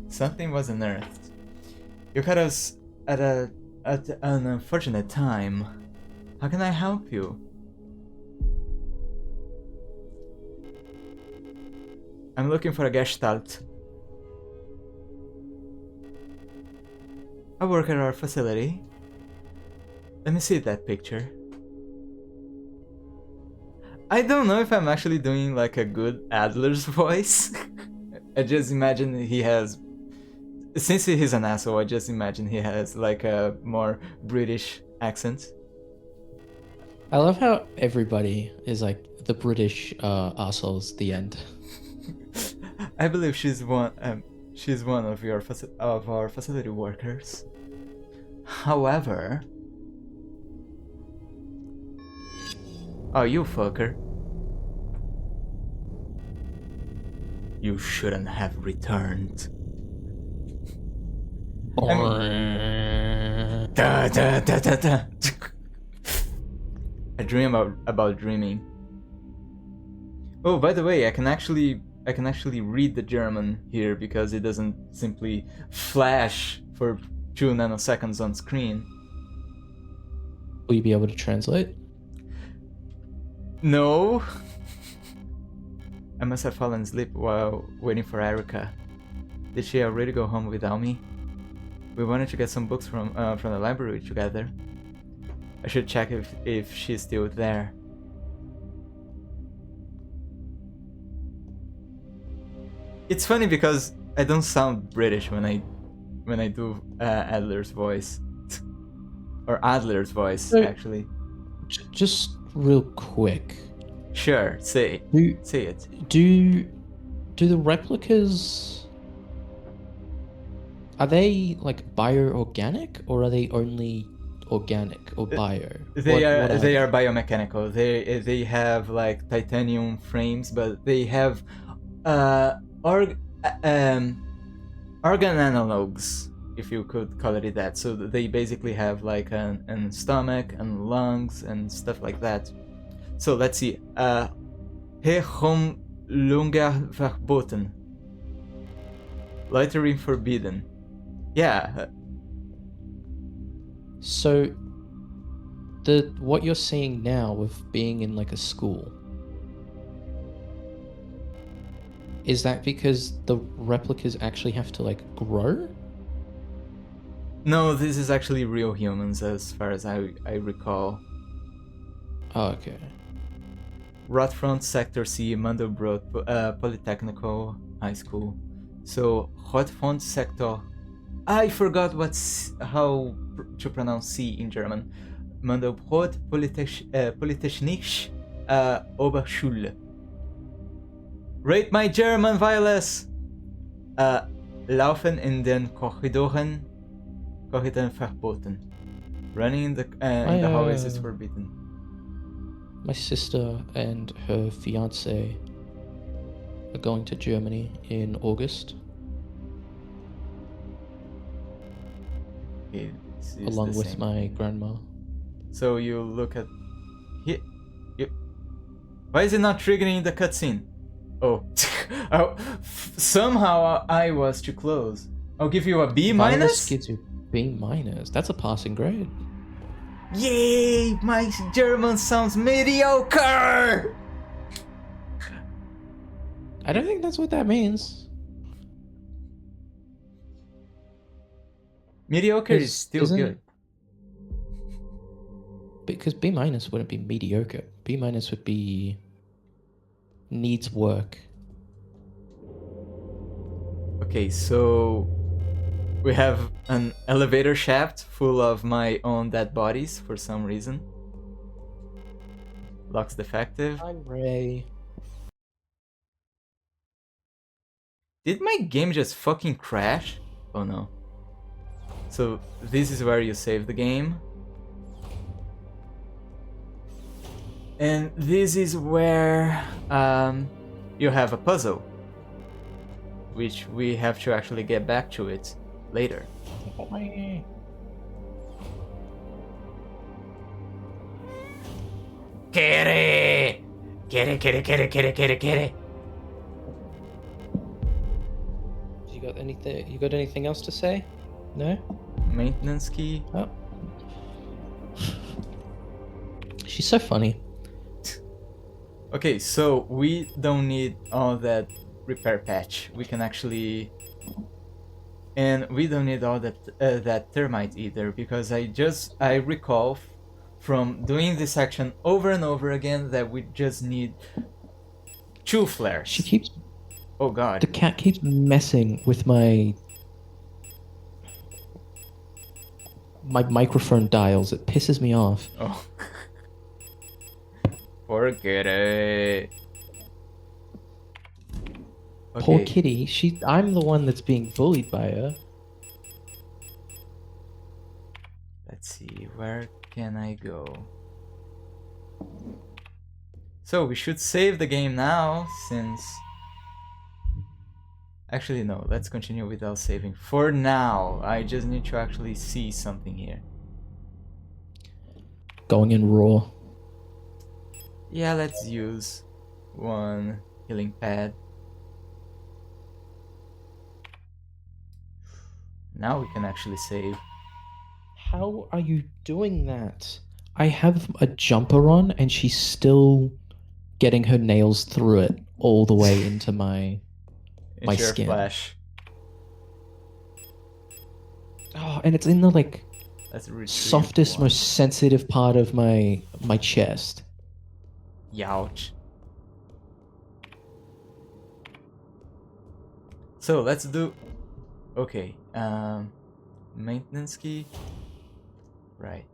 Something was unearthed. You caught us at an unfortunate time. How can I help you? I'm looking for a gestalt. I work at our facility. Let me see that picture. I don't know if I'm actually doing like a good Adler's voice. I just imagine he has... Since he's an asshole, I just imagine he has like a more British accent. I love how everybody is like the British assholes. The end. I believe she's one of our facility workers. However, oh, you fucker! You shouldn't have returned. Da, da, da, da, da. I dream about dreaming. Oh, by the way, I can actually read the German here because it doesn't simply flash for 2 nanoseconds on screen. Will you be able to translate? No. I must have fallen asleep while waiting for Erica. Did she already go home without me? We wanted to get some books from the library together. I should check if she's still there. It's funny because I don't sound British when I do Adler's voice, or Adler's voice So- actually. Just real quick. Sure, say Do it. do the replicas, are they like bio-organic or are they only organic or bio? They What are biomechanical. They have like titanium frames, but they have organ analogs, if you could call it that. So they basically have like an stomach and lungs and stuff like that. So let's see. Hechom Lunga verboten. Loitering forbidden. Yeah. So what you're seeing now with being in like a school, is that because the replicas actually have to like grow? No, this is actually real humans as far as I recall. Oh, okay. Rotfront Sector C, Mandelbrot Polytechnical High School. So Rotfront Sector. I forgot how to pronounce C in German. Mandelbrot Polytechnische Oberschule. Rate my German, Violes! Laufen in den Korridoren verboten. Running in the hallways is forbidden. My sister and her fiance are going to Germany in August, Okay, this is along the with same my thing. grandma. So you look at here. Why is it not triggering the cutscene? Oh, somehow I was too close. I'll give you a B Violet minus. gives you B minus. That's a passing grade. Yay! My German sounds mediocre. I don't think that's what that means. Mediocre is Is- still isn't- good. Because B minus wouldn't be mediocre. B minus would be needs work. Okay, so we have an elevator shaft full of my own dead bodies for some reason. Locks defective. I'm Ray. Did my game just fucking crash? Oh no. So this is where you save the game. And this is where you have a puzzle. Which we have to actually get back to it later. Kitty! Kitty, kitty, kitty, kitty, kitty, kitty. You got anything? You got anything else to say? No. Maintenance key. Oh. She's so funny. Okay, so we don't need all that repair patch. We can actually, and we don't need all that termite either, because I recall from doing this action over and over again that we just need 2 flares. She keeps. Oh god. The cat keeps messing with my microphone dials. It pisses me off. Oh. Forget it. Poor Okay. kitty. I'm the one that's being bullied by her. Let's see, where can I go? So we should save the game now, since... Actually no, let's continue without saving. For now, I just need to actually see something here. Going in raw. Yeah, let's use one healing pad. Now we can actually save. How are you doing that? I have a jumper on and she's still getting her nails through it all the way into my Into your skin. flesh. Oh, and it's in the like Let's retrieve softest, one. most sensitive part of my chest. Youch. So let's do. Okay. Maintenance key. Right.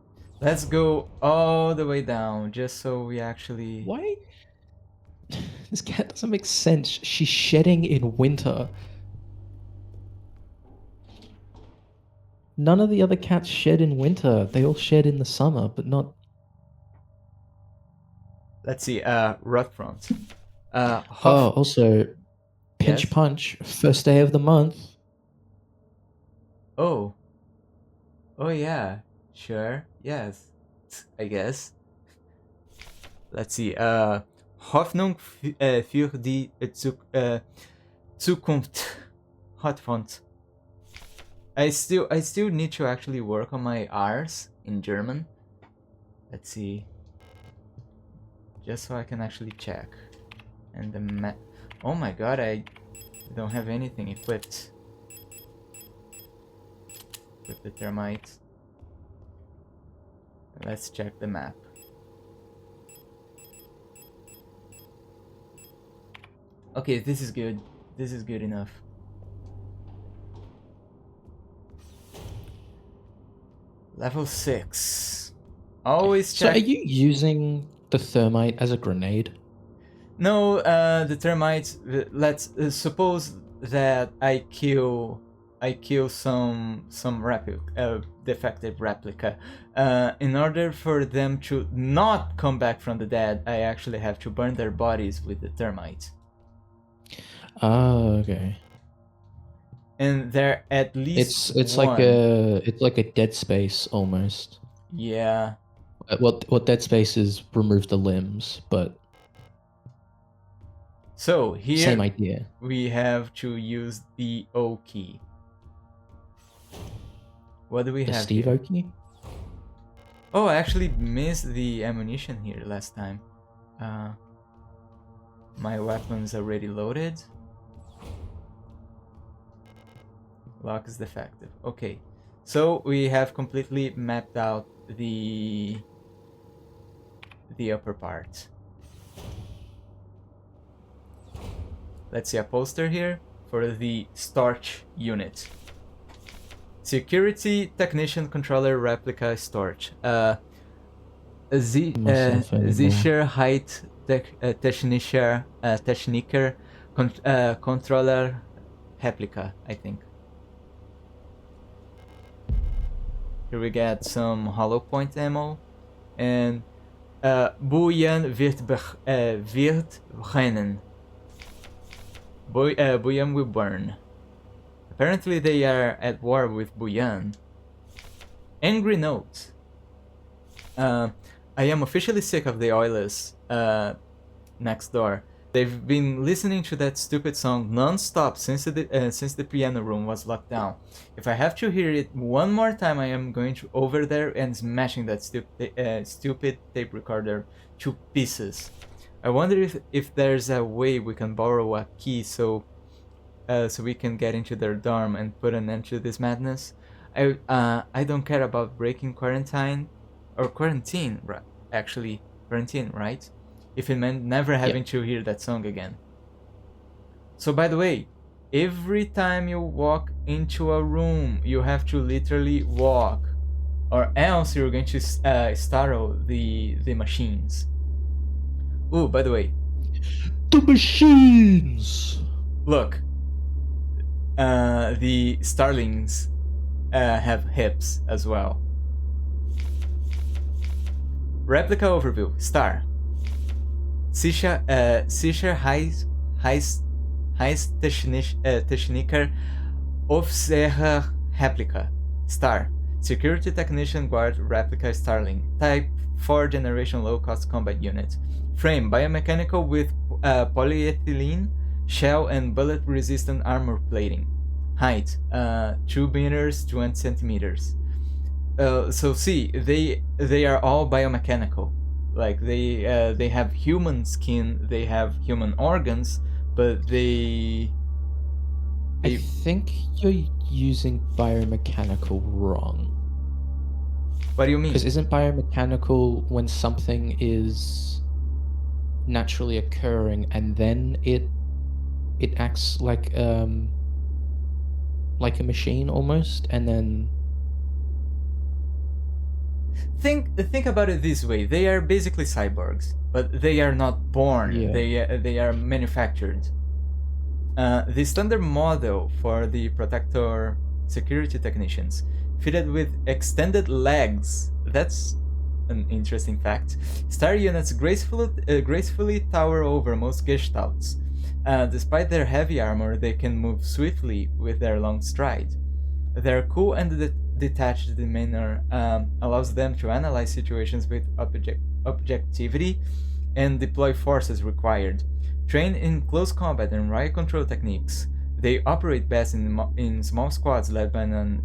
Let's go all the way down, just so we actually. Why? This cat doesn't make sense. She's shedding in winter. None of the other cats shed in winter. They all shed in the summer, but not. Let's see. Rut front. Oh, also, pinch Yes? punch. First day of the month. Oh. Oh yeah. Sure. Yes. I guess. Let's see. Hoffnung für die Zukunft. Hot font. I still need to actually work on my R's in German. Let's see. Just so I can actually check. And the oh my god, I don't have anything equipped. With the termite. Let's check the map. Okay, this is good. This is good enough. Level 6. Always check. So, are you using the thermite as a grenade? No, the termites. Let's suppose that I kill some defective replica. In order for them to not come back from the dead, I actually have to burn their bodies with the termite. Oh, okay. And there at least It's one. like a Dead Space almost. Yeah. What Dead Space is remove the limbs, but So here same idea. we have to use the O key. What do we The have Steve here? Aoki? Oh, I actually missed the ammunition here last time. My weapon's already loaded. Lock is defective. Okay, so we have completely mapped out the upper part. Let's see a poster here for the storage unit. Security Technician Controller Replica Storage. Sicherheit Techniker Controller Replica, I think. Here we get some hollow point ammo and Bujan wird brennen. Bujan will burn. Apparently they are at war with Bujan. Angry note. I am officially sick of the Oilers next door. They've been listening to that stupid song non-stop since the piano room was locked down. If I have to hear it one more time, I am going to over there and smashing that stupid tape recorder to pieces. I wonder if there's a way we can borrow a key so we can get into their dorm and put an end to this madness. I don't care about breaking quarantine, right? If it meant never having to hear that song again. So by the way, every time you walk into a room, you have to literally walk, or else you're going to startle the machines. Ooh, by the way, The machines. look, the starlings have hips as well. Replica overview. Star. Techniker Officer Replica. Star. Security Technician Guard Replica Starling. Type 4 generation low cost combat unit. Frame biomechanical with polyethylene, shell and bullet resistant armor plating. Height 2 meters 20 centimeters. So see, they are all biomechanical. Like they have human skin, they have human organs, but I think you're using biomechanical wrong. What do you mean? Because isn't biomechanical when something is naturally occurring and then it acts like a machine almost, and then Think about it this way: they are basically cyborgs, but they are not born. Yeah. They are manufactured. The standard model for the Protektor security technicians, fitted with extended legs. That's an interesting fact. Star units gracefully tower over most gestalts. Despite their heavy armor, they can move swiftly with their long stride. Their cool and detached demeanor allows them to analyze situations with objectivity and deploy forces required. Trained in close combat and riot control techniques, they operate best in small squads led by an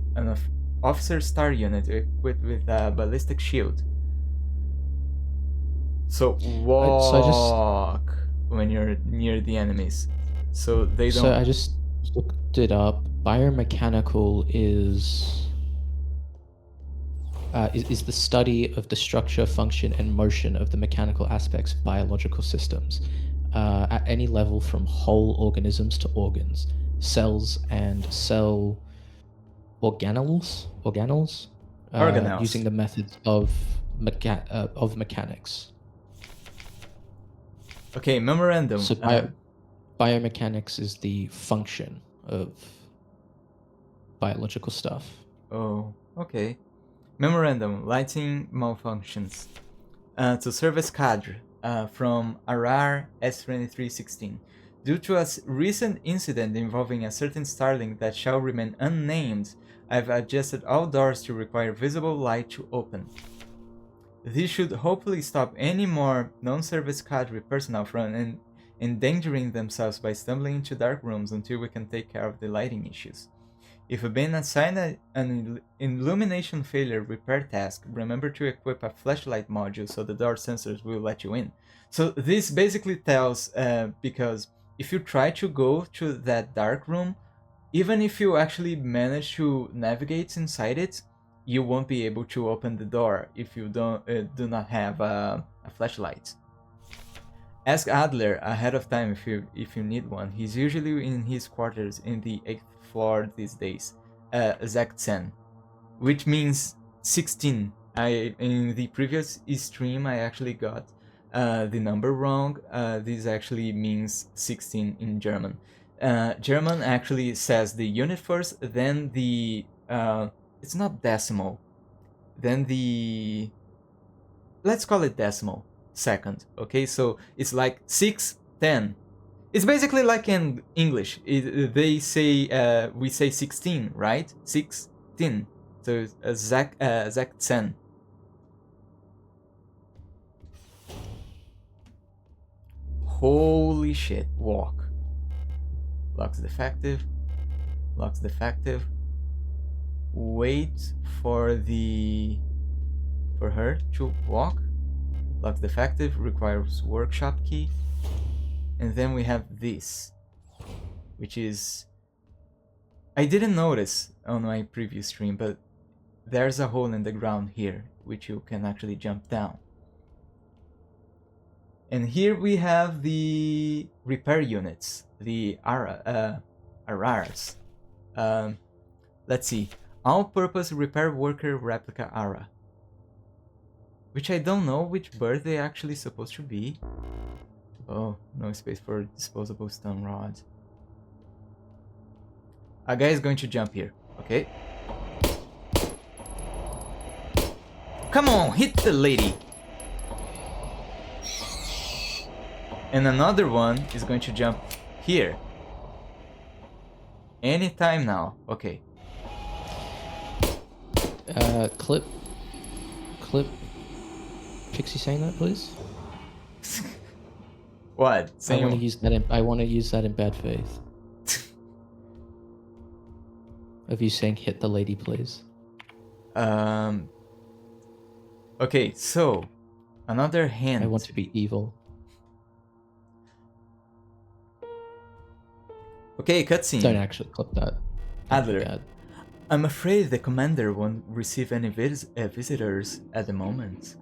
officer star unit equipped with a ballistic shield. So walk when you're near the enemies, so they don't. So I just looked it up. Biomechanical is the study of the structure, function, and motion of the mechanical aspects of biological systems at any level, from whole organisms to organs, cells, and cell organelles, Organelles. using the methods of mechanics. Okay, memorandum. So biomechanics is the function of biological stuff. Oh, okay. Memorandum: lighting malfunctions. To service cadre from RR S2316. Due to a recent incident involving a certain starling that shall remain unnamed, I've adjusted all doors to require visible light to open. This should hopefully stop any more non-service cadre personnel from endangering themselves by stumbling into dark rooms until we can take care of the lighting issues. If you've been assigned an illumination failure repair task, remember to equip a flashlight module so the door sensors will let you in. So this basically tells, because if you try to go to that dark room, even if you actually manage to navigate inside it, you won't be able to open the door if you do not have a flashlight. Ask Adler ahead of time if you need one. He's usually in his quarters in the 8th floor these days. Zach 10, which means 16. In the previous stream I actually got the number wrong. This actually means 16 in German. German actually says the unit first, then the it's not decimal, then the, let's call it decimal second. Okay, so it's like 6, 10. It's basically like in English. They say we say 16, right? 16. So Zach 10. Holy shit! Walk. Locks defective. Locks defective. Wait for her to walk. Locks defective. Requires workshop key. And then we have this, which is, I didn't notice on my previous stream, but there's a hole in the ground here, which you can actually jump down. And here we have the repair units, the ARAs. Let's see, all-purpose repair worker replica ARA, which I don't know which bird they actually supposed to be. Oh, no space for disposable stun rod. A guy is going to jump here, okay? Come on, hit the lady! And another one is going to jump here. Anytime now, okay. Clip. Pixie saying that, please. What? I want to use that. I want to use that in bad faith. Of you saying "hit the lady, please." Okay, so Another hint. I want to be evil. Okay, cutscene. Don't actually clip that. Adler. God. I'm afraid the commander won't receive any visitors at the moment.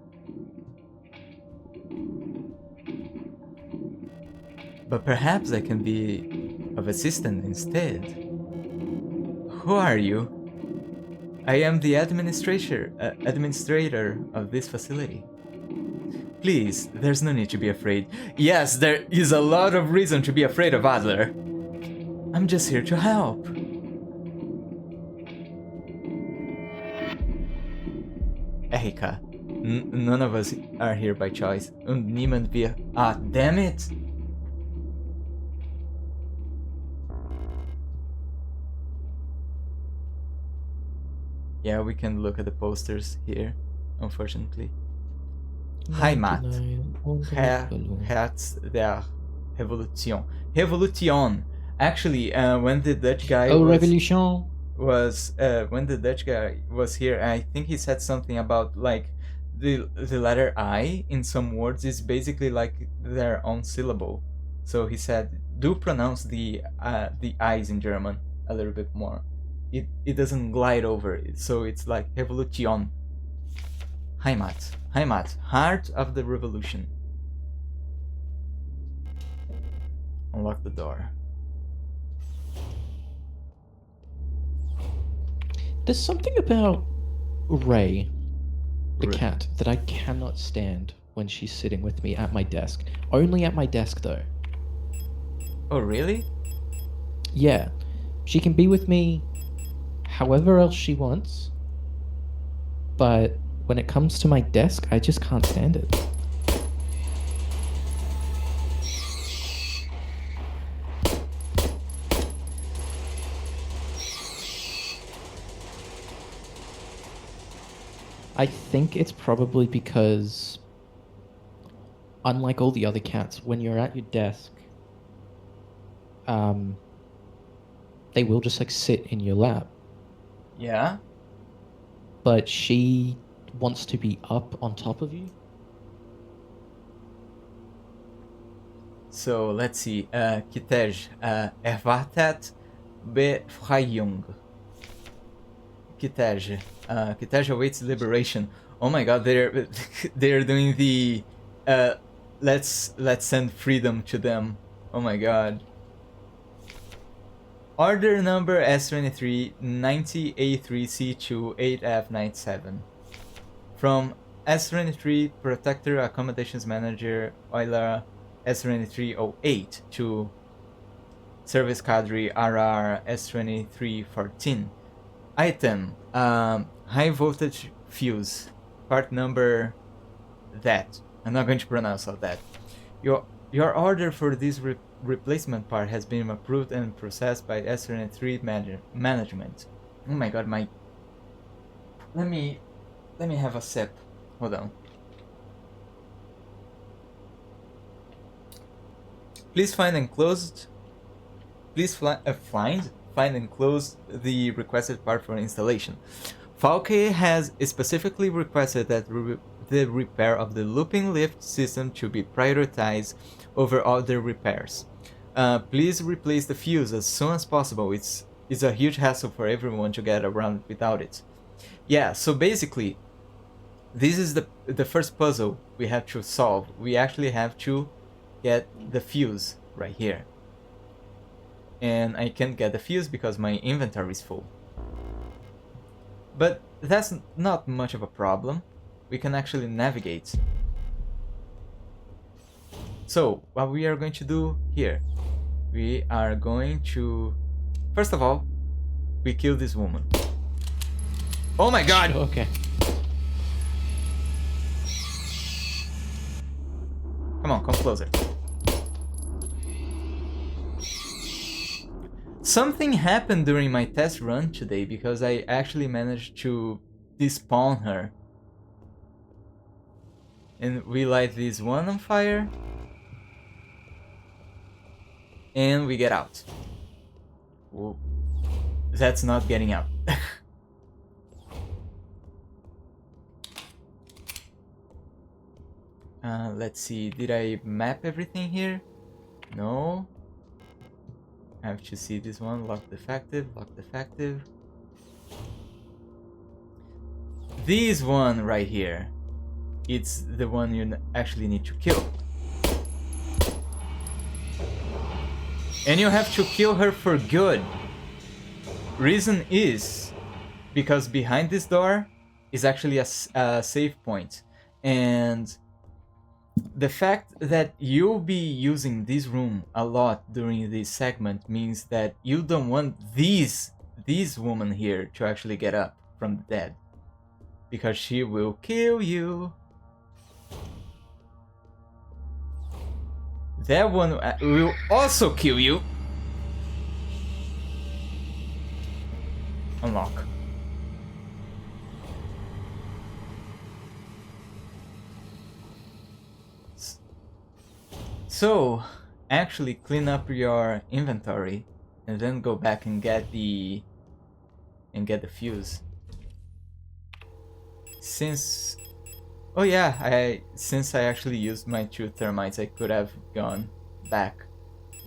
But perhaps I can be of assistance instead. Who are you? I am the administrator of this facility. Please, there's no need to be afraid. Yes, there is a lot of reason to be afraid of Adler. I'm just here to help. Erika, none of us are here by choice. Und niemand wir. Ah, damn it! Yeah, we can look at the posters here, unfortunately. Heimat. Herz der Revolution. Revolution. Actually, when the Dutch guy Revolution. when the Dutch guy was here, I think he said something about like the letter I in some words is basically like their own syllable. So he said, do pronounce the I's in German a little bit more. It doesn't glide over it, so it's like Revolution. Heimat. Heimat. Heart of the revolution. Unlock the door. There's something about Ray, the Ray. cat, that I cannot stand when she's sitting with me at my desk. Only at my desk, though. Oh, really? Yeah. She can be with me however else she wants, but when it comes to my desk, I just can't stand it. I think it's probably because, unlike all the other cats, when you're at your desk, they will just like sit in your lap. Yeah. But she wants to be up on top of you. So let's see. Kitej. Erwartet Befreiung. Kitej. Kitej awaits liberation. Oh my god, they're doing the let's send freedom to them. Oh my god. Order number S23 90A3C2 8F97. From S23 Protektor Accommodations Manager Euler S2308 to Service Cadre RR S2314. Item high voltage fuse. Part number that. I'm not going to pronounce all that. Your order for this replacement part has been approved and processed by S23 management. Oh my god, my. Let me have a sip. Hold on. Please find and close the requested part for installation. Falke has specifically requested that the repair of the looping lift system to be prioritized over other repairs. Please replace the fuse as soon as possible. It's a huge hassle for everyone to get around without it. Yeah, so basically, this is the first puzzle we have to solve. We actually have to get the fuse right here. And I can't get the fuse because my inventory is full. But that's not much of a problem. We can actually navigate. So, what we are going to do here, we are going to, first of all, we kill this woman. Oh my god! Okay. Come on, come closer. Something happened during my test run today because I actually managed to despawn her. And we light this one on fire. And we get out. Whoa. That's not getting out. Let's see, did I map everything here? No. I have to see this one, lock defective, lock defective. This one right here, it's the one you actually need to kill. And you have to kill her for good. Reason is because behind this door is actually a save point. And the fact that you'll be using this room a lot during this segment means that you don't want this woman here to actually get up from the dead. Because she will kill you. That one will also kill you. Unlock. So, actually clean up your inventory and then go back and get the fuse. Since since I actually used my 2 thermites, I could have gone back.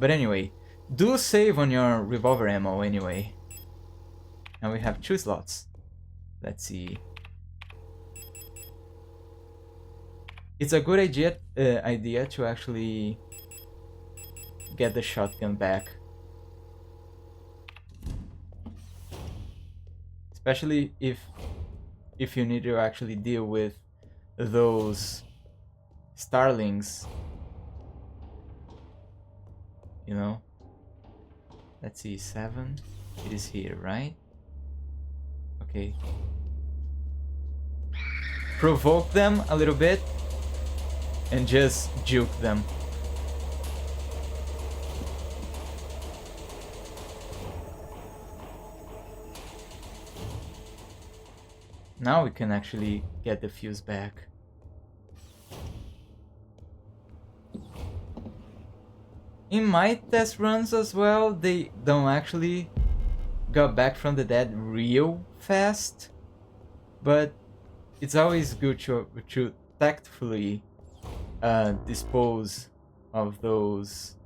But anyway, do save on your revolver ammo anyway. And we have 2 slots. Let's see. It's a good idea to actually get the shotgun back. Especially if you need to actually deal with those starlings. You know? Let's see, 7. It is here, right? Okay. Provoke them a little bit and just juke them. Now we can actually get the fuse back. In my test runs as well, they don't actually go back from the dead real fast, but it's always good to tactfully dispose of those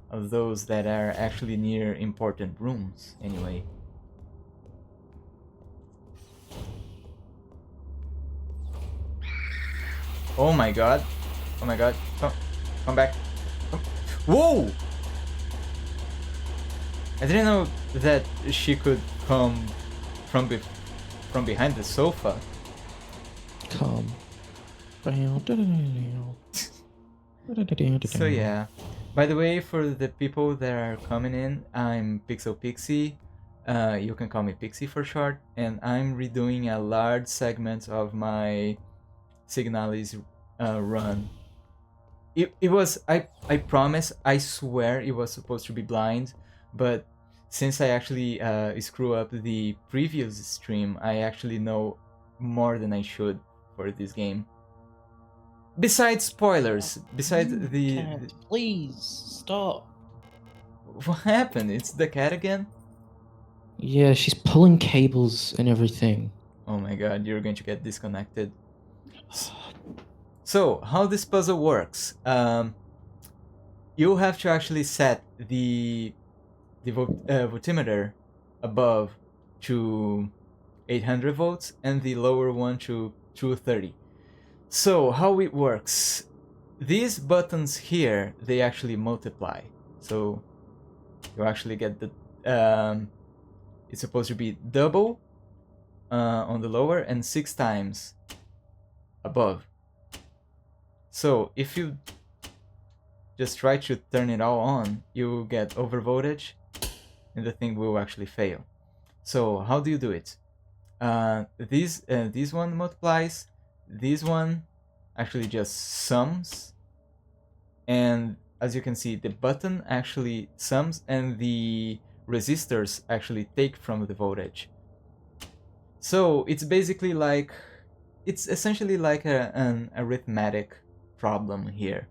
that are actually near important rooms anyway. Oh my god. Oh my god. Come back. Whoa! I didn't know that she could come from behind the sofa. Come. So yeah. By the way, for the people that are coming in, I'm Pixel Pixie. You can call me Pixie for short, and I'm redoing a large segment of my Signalis run. It was, I promise, I swear it was supposed to be blind, but since I actually screw up the previous stream, I actually know more than I should for this game. Besides spoilers, besides the... Please stop. What happened? It's the cat again? Yeah, she's pulling cables and everything. Oh my god, you're going to get disconnected. So, how this puzzle works? You have to actually set the voltmeter above to 800 volts and the lower one to 230. So, how it works? These buttons here, they actually multiply. So, you actually get the... it's supposed to be double on the lower and 6 times above. So if you just try to turn it all on, you will get over voltage and the thing will actually fail. So how do you do it? This one multiplies, this one actually just sums, and as you can see, the button actually sums and the resistors actually take from the voltage. So it's basically like, it's essentially like an arithmetic problem here.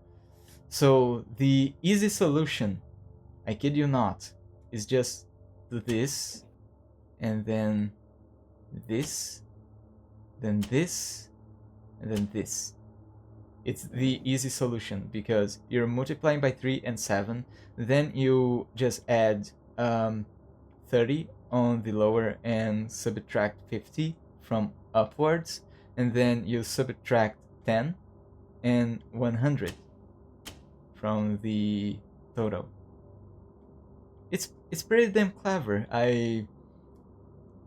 So the easy solution, I kid you not, is just do this, and then this, and then this. it's the easy solution because you're multiplying by 3 and 7, then you just add 30 on the lower and subtract 50 from upwards, and then you subtract 10 and 100 from the total. It's pretty damn clever.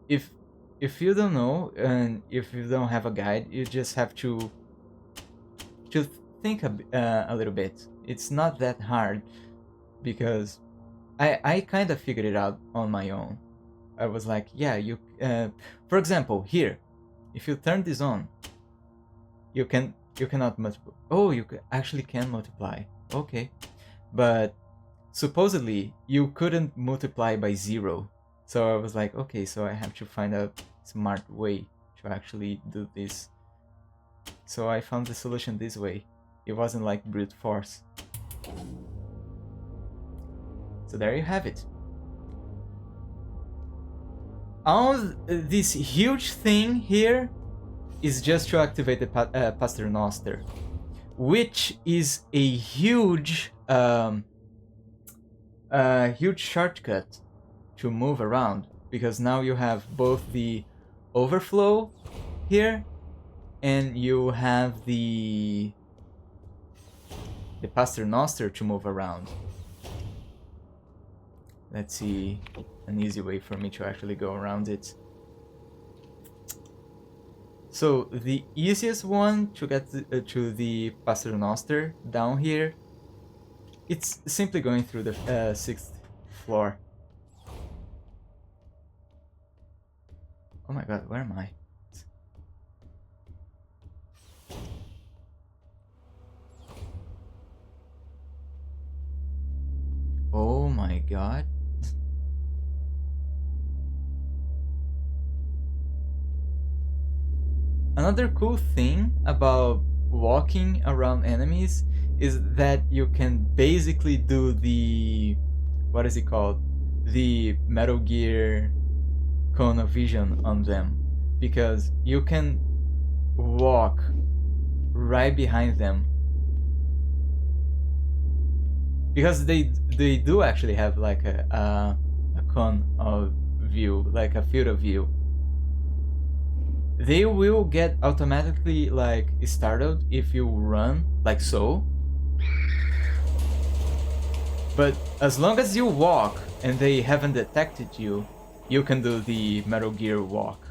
If you don't know, and if you don't have a guide, you just have to think a little bit. It's not that hard because I kind of figured it out on my own. I was like, yeah, you. For example, here, if you turn this on, you cannot multiply. Oh, you actually can multiply. Okay, but supposedly you couldn't multiply by 0. So I was like, okay, so I have to find a smart way to actually do this. So I found the solution this way. It wasn't like brute force. So there you have it. All this huge thing here is just to activate the Paternoster, which is a huge shortcut to move around, because now you have both the overflow here and you have the Paternoster to move around. Let's see an easy way for me to actually go around it. So the easiest one to get to the Paternoster down here, it's simply going through the 6th floor. Oh my god, where am I? Oh my god. Another cool thing about walking around enemies is that you can basically do the, what is it called? The Metal Gear cone of vision on them, because you can walk right behind them, because they do actually have like a cone of view, like a field of view. They will get automatically like startled if you run like so, but as long as you walk and they haven't detected you, you can do the Metal Gear walk.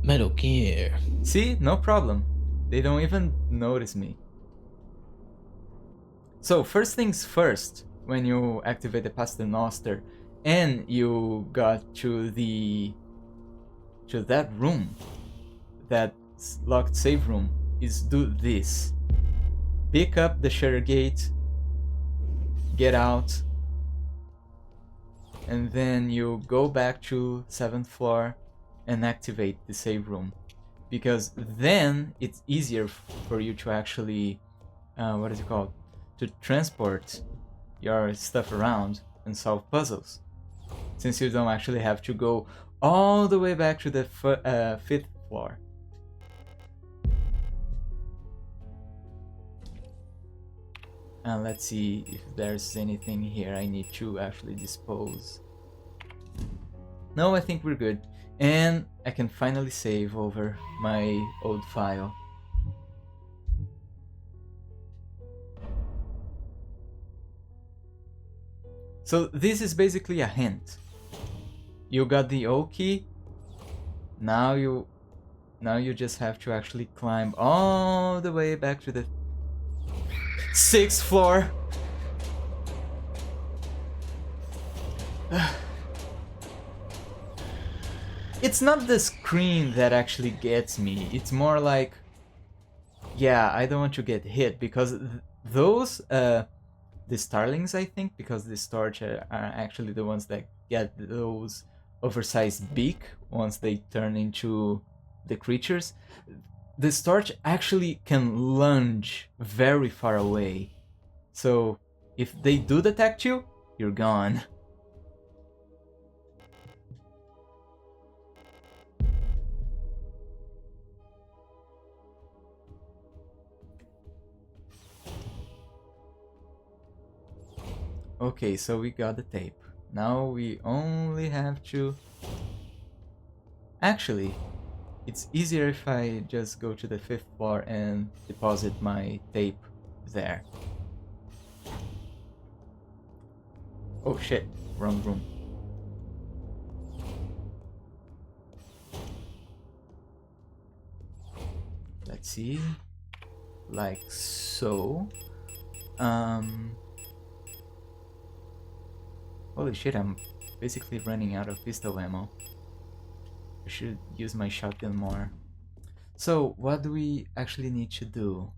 Metal Gear. See? No problem. They don't even notice me. So first things first, when you activate the Paternoster and you got to that room, that locked save room, is do this. Pick up the shutter gate, get out, and then you go back to 7th floor and activate the save room, because then it's easier for you to actually what is it called, to transport your stuff around and solve puzzles, since you don't actually have to go all the way back to the 5th floor. And let's see if there's anything here I need to actually dispose. No, I think we're good. And I can finally save over my old file. So this is basically a hint. You got the O key. Now you just have to actually climb all the way back to the 6th floor. It's not the screen that actually gets me. It's more like, yeah, I don't want to get hit, because those the starlings, I think, because the storage are actually the ones that get those oversized beak once they turn into the creatures. The storage actually can lunge very far away. So if they do detect you, you're gone. Okay, so we got the tape. Now we only have to... Actually, it's easier if I just go to the 5th floor and deposit my tape there. Oh shit, wrong room. Let's see. Like so. Holy shit, I'm basically running out of pistol ammo. I should use my shotgun more. So, what do we actually need to do?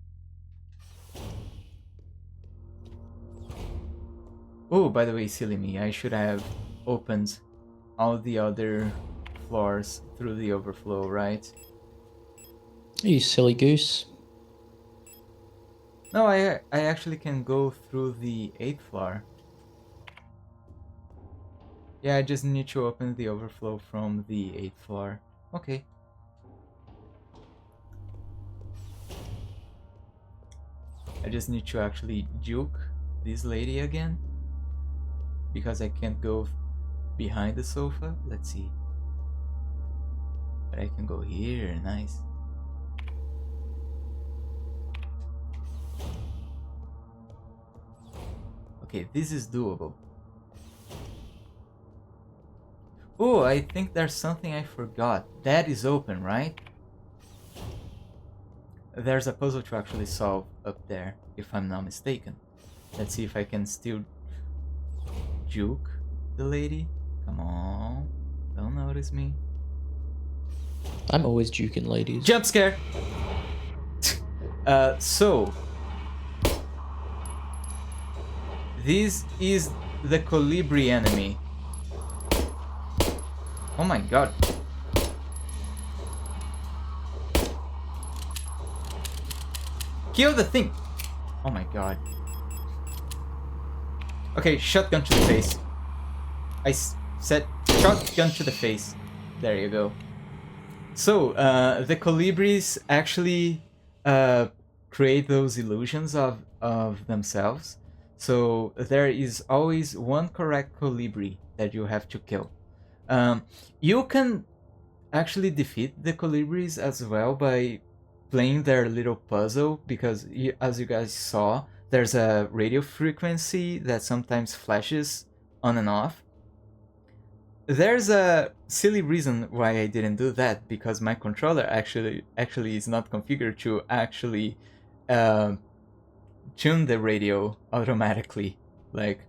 Oh, by the way, silly me, I should have opened all the other floors through the overflow, right? You silly goose. No, I actually can go through the 8th floor. Yeah, I just need to open the overflow from the 8th floor. Okay. I just need to actually juke this lady again. Because I can't go behind the sofa. Let's see. But I can go here, nice. Okay, this is doable. Oh, I think there's something I forgot. That is open, right? There's a puzzle to actually solve up there, if I'm not mistaken. Let's see if I can still juke the lady. Come on, don't notice me. I'm always juking ladies. Jump scare! So... This is the colibri enemy. Oh my god. Kill the thing! Oh my god. Okay, shotgun to the face. I said shotgun to the face. There you go. So, the colibris actually create those illusions of themselves. So, there is always one correct colibri that you have to kill. You can actually defeat the colibris as well by playing their little puzzle, because as you guys saw, there's a radio frequency that sometimes flashes on and off. There's a silly reason why I didn't do that, because my controller actually is not configured to actually tune the radio automatically. Like,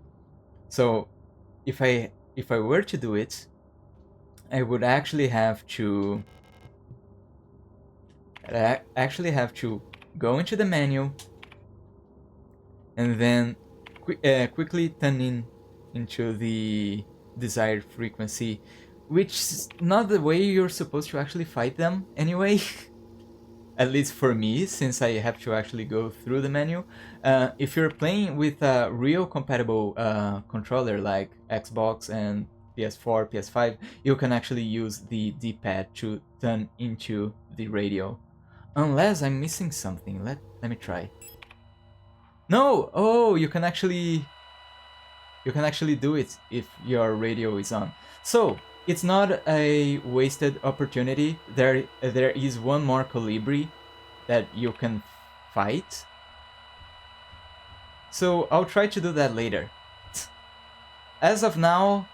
so if I were to do it, I would actually have to go into the menu and then quickly turn into the desired frequency, which is not the way you're supposed to actually fight them anyway. At least for me, since I have to actually go through the menu. If you're playing with a real compatible controller like Xbox and PS4, PS5, you can actually use the D-pad to turn into the radio. Unless I'm missing something. Let me try. No! Oh, you can actually do it if your radio is on. So, it's not a wasted opportunity. There is one more colibri that you can fight. So, I'll try to do that later. As of now,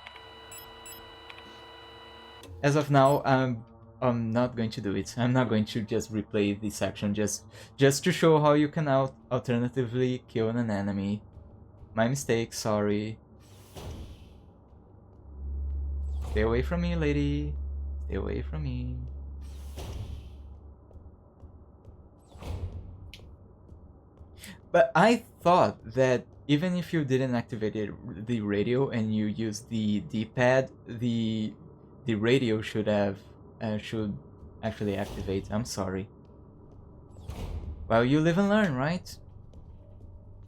I'm not going to do it. I'm not going to just replay this section just to show how you can alternatively kill an enemy. My mistake, sorry. Stay away from me, lady. Stay away from me. But I thought that even if you didn't activate the radio and you use the D-pad, the radio should actually activate. I'm sorry. Well, you live and learn, right?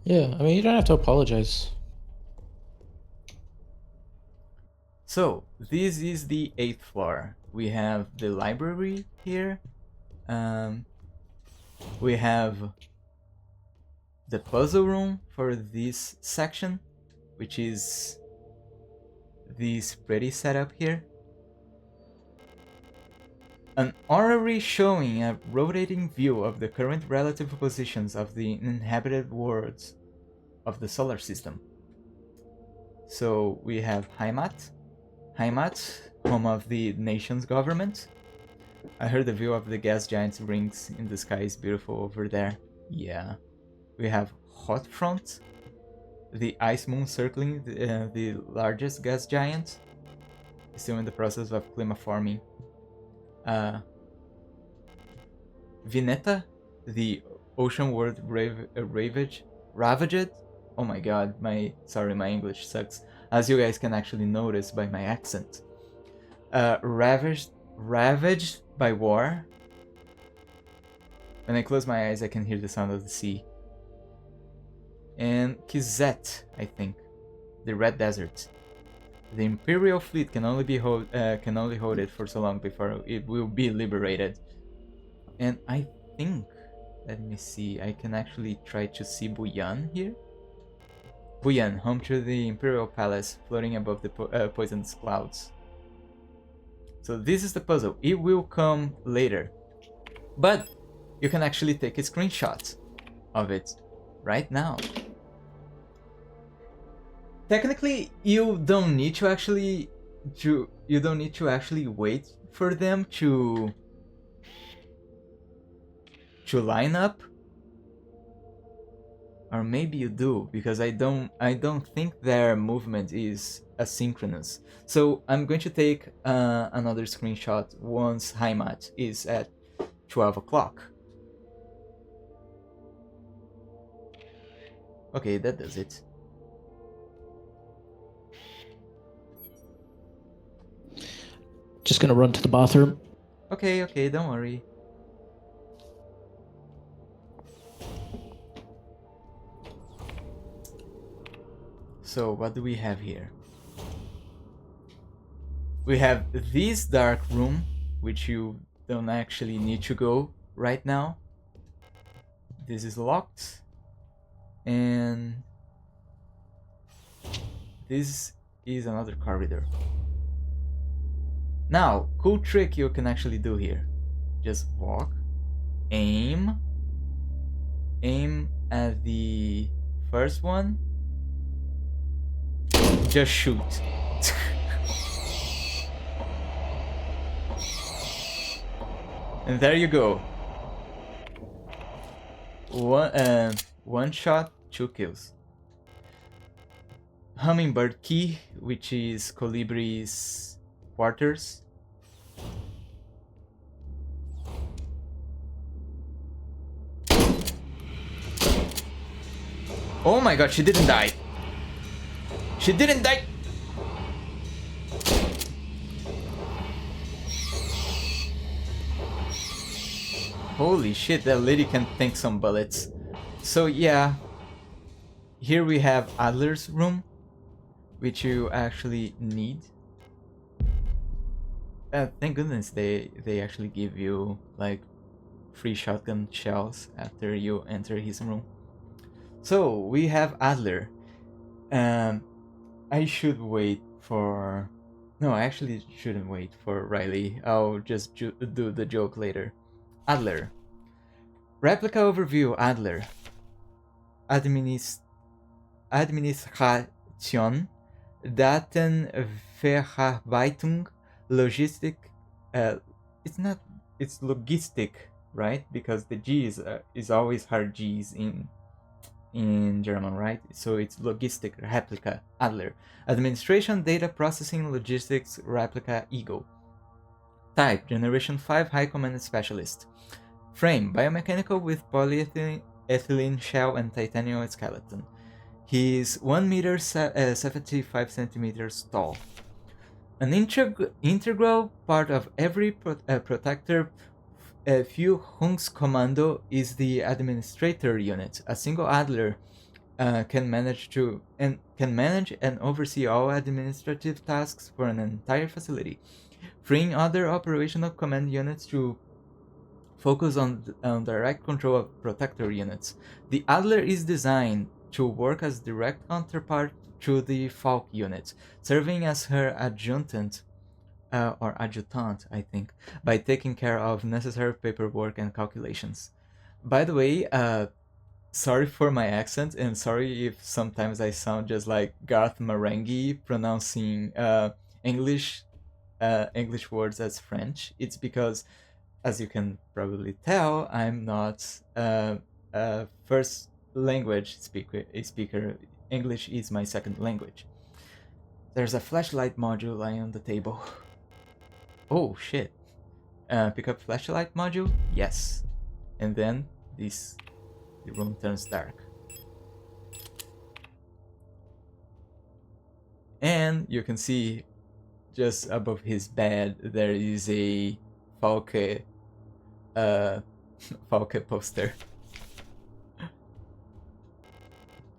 Yeah, I mean, you don't have to apologize. So, this is the 8th floor. We have the library here. We have the puzzle room for this section. which is this pretty setup here. An orrery showing a rotating view of the current relative positions of the inhabited worlds of the solar system. So we have Heimat, home of the nation's government. I heard the view of the gas giant's rings in the sky is beautiful over there. Yeah. We have Hot Front, the ice moon circling the largest gas giant, still in the process of climaforming. Vineta, the ocean world ravaged. Oh my god, my English sucks. As you guys can actually notice by my accent. Ravaged by war. When I close my eyes, I can hear the sound of the sea. And Kizet, I think, the Red Desert. The Imperial fleet can only hold it for so long before it will be liberated. And I think, let me see, I can actually try to see Buyan here. Buyan, home to the Imperial Palace, floating above the poisonous clouds. So this is the puzzle. It will come later. But you can actually take a screenshot of it right now. Technically, you don't need to actually wait for them to line up. Or maybe you do, because I don't think their movement is asynchronous. So I'm going to take another screenshot once Heimat is at 12 o'clock. Okay, that does it. Just gonna run to the bathroom. Okay, don't worry. So what do we have here? We have this dark room, which you don't actually need to go right now. This is locked. And this is another corridor. Now, cool trick you can actually do here. Just walk, aim at the first one, just shoot. And there you go. One shot, 2 kills. Hummingbird key, which is Colibri's quarters. Oh my god, she didn't die. She didn't die. Holy shit, that lady can tank some bullets. So yeah, here we have Adler's room, which you actually need. Thank goodness they actually give you like free shotgun shells after you enter his room. So we have Adler. I should wait for... No, I actually shouldn't wait for Riley. I'll just do the joke later. Adler. Replica overview. Adler. Administration, Datenverarbeitung, Logistik. It's logistic, right? Because the G is always hard G's in German, right? So it's logistic replica. Adler. Administration, data processing, logistics replica. Ego. Type: Generation 5 High Command Specialist. Frame: biomechanical with polyethylene shell and titanium skeleton. He is 1 meter 75 centimeters tall. An integral part of every Protektor Führungskommando is the administrator unit. A single Adler can manage and oversee all administrative tasks for an entire facility, freeing other operational command units to focus on direct control of Protektor units. The Adler is designed to work as direct counterpart to the Falk unit, serving as her adjutant, I think, by taking care of necessary paperwork and calculations. By the way, sorry for my accent, and sorry if sometimes I sound just like Garth Marenghi pronouncing English words as French. It's because, as you can probably tell, I'm not a first language speaker. English is my second language. There's a flashlight module lying on the table. Oh shit. Pick up flashlight module? Yes. And then the room turns dark. And you can see just above his bed there is a Falke poster.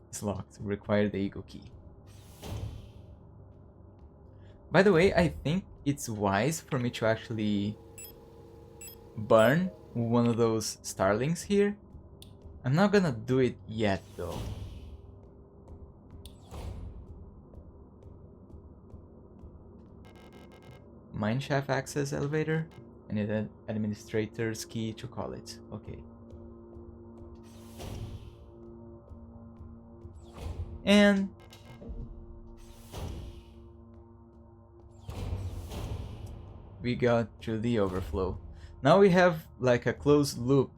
It's locked. Require the eagle key. By the way, I think it's wise for me to actually burn one of those starlings here. I'm not gonna do it yet though. Mineshaft access elevator. I need an administrator's key to call it. Okay. And we got to the overflow. Now we have like a closed loop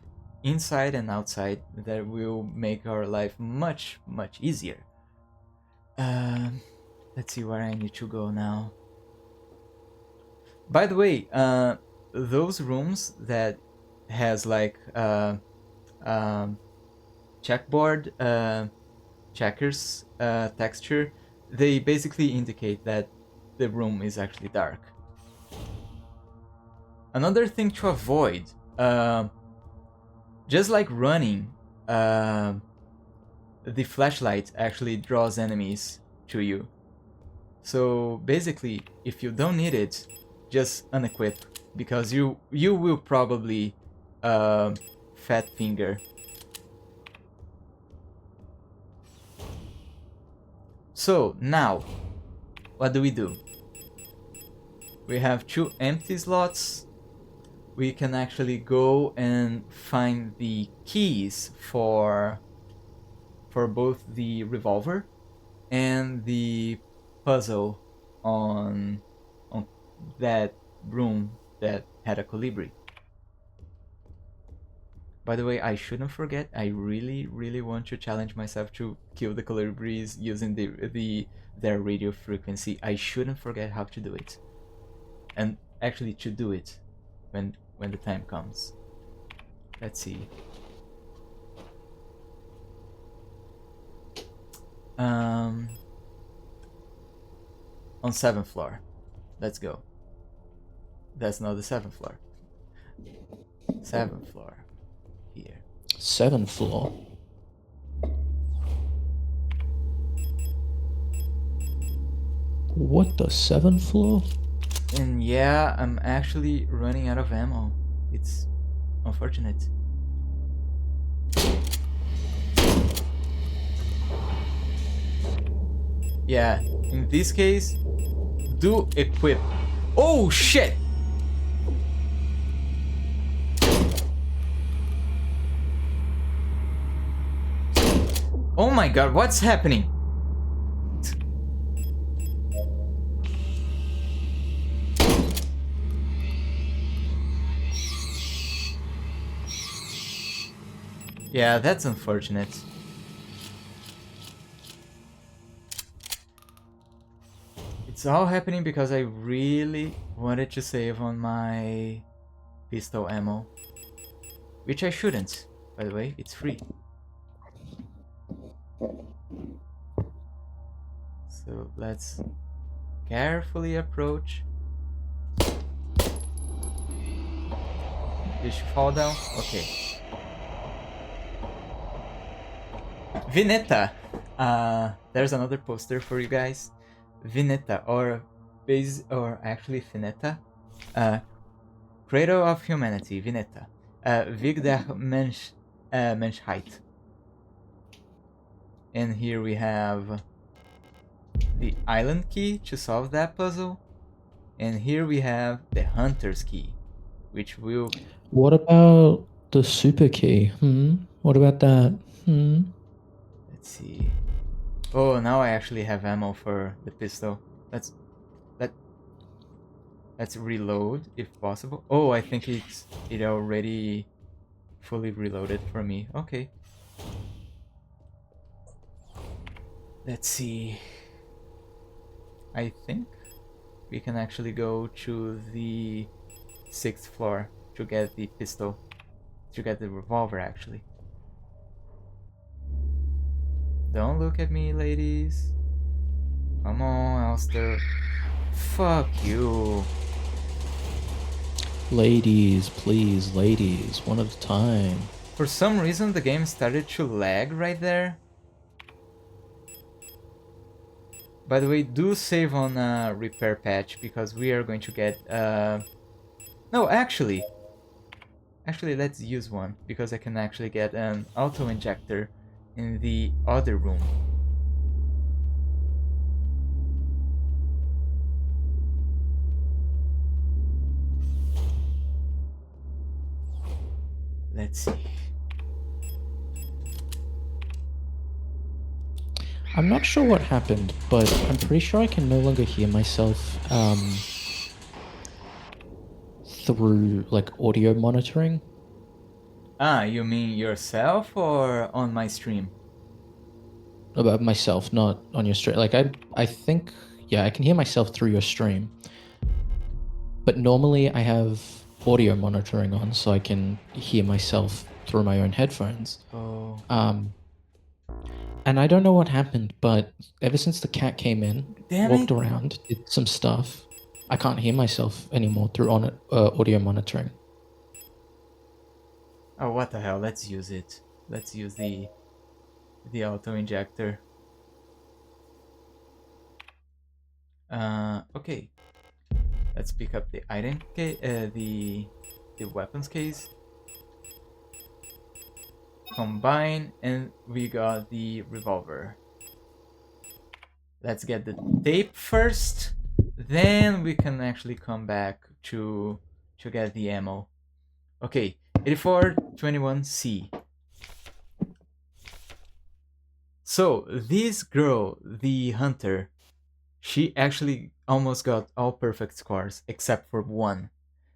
inside and outside that will make our life much easier. Let's see where I need to go now. By the way, those rooms that has like checkboard checkers texture, they basically indicate that the room is actually dark. Another thing to avoid, just like running, the flashlight actually draws enemies to you. So basically, if you don't need it, just unequip, because you will probably fat finger. So now, what do? We have 2 empty slots. We can actually go and find the keys for both the revolver and the puzzle on that room that had a colibri. By the way, I shouldn't forget, I really want to challenge myself to kill the colibris using their radio frequency. I shouldn't forget how to do it. And actually to do it when the time comes. Let's see. On 7th floor. Let's go. That's not the 7th floor. 7th floor. Here. 7th floor. What, the 7th floor? And yeah, I'm actually running out of ammo. It's unfortunate. Yeah, in this case, do equip. Oh shit! Oh my god, what's happening? Yeah, that's unfortunate. It's all happening because I really wanted to save on my pistol ammo. Which I shouldn't, by the way, it's free. So let's carefully approach. Did she fall down? Okay. Vineta! There's another poster for you guys. Vineta, or actually Fineta. Cradle of Humanity, Vineta. Weg der Menschheit. And here we have the island key to solve that puzzle. And here we have the hunter's key, which will... What about the super key? What about that? Let's see. Oh, now I actually have ammo for the pistol. Let's reload if possible. Oh, I think it already fully reloaded for me. Okay. Let's see. I think we can actually go to the 6th floor to get the pistol, to get the revolver actually. Don't look at me, ladies. Come on, Alistair. Fuck you. Ladies, please, ladies, one at a time. For some reason the game started to lag right there. By the way, do save on a repair patch because we are going to get no, actually let's use one because I can actually get an auto injector in the other room. Let's see. I'm not sure what happened, but I'm pretty sure I can no longer hear myself through like audio monitoring. Ah, you mean yourself or on my stream? About myself, not on your stream. Like I think, yeah, I can hear myself through your stream. But normally I have audio monitoring on, so I can hear myself through my own headphones. Oh. And I don't know what happened, but ever since the cat came in, Damn walked it. around, did some stuff, I can't hear myself anymore through audio monitoring. Oh, what the hell? Let's use it. Let's use the auto injector. Okay. Let's pick up the item case, the weapons case. Combine, and we got the revolver. Let's get the tape first, then we can actually come back to get the ammo. Okay, 8421C. So this girl, the hunter, she actually almost got all perfect scores except for one.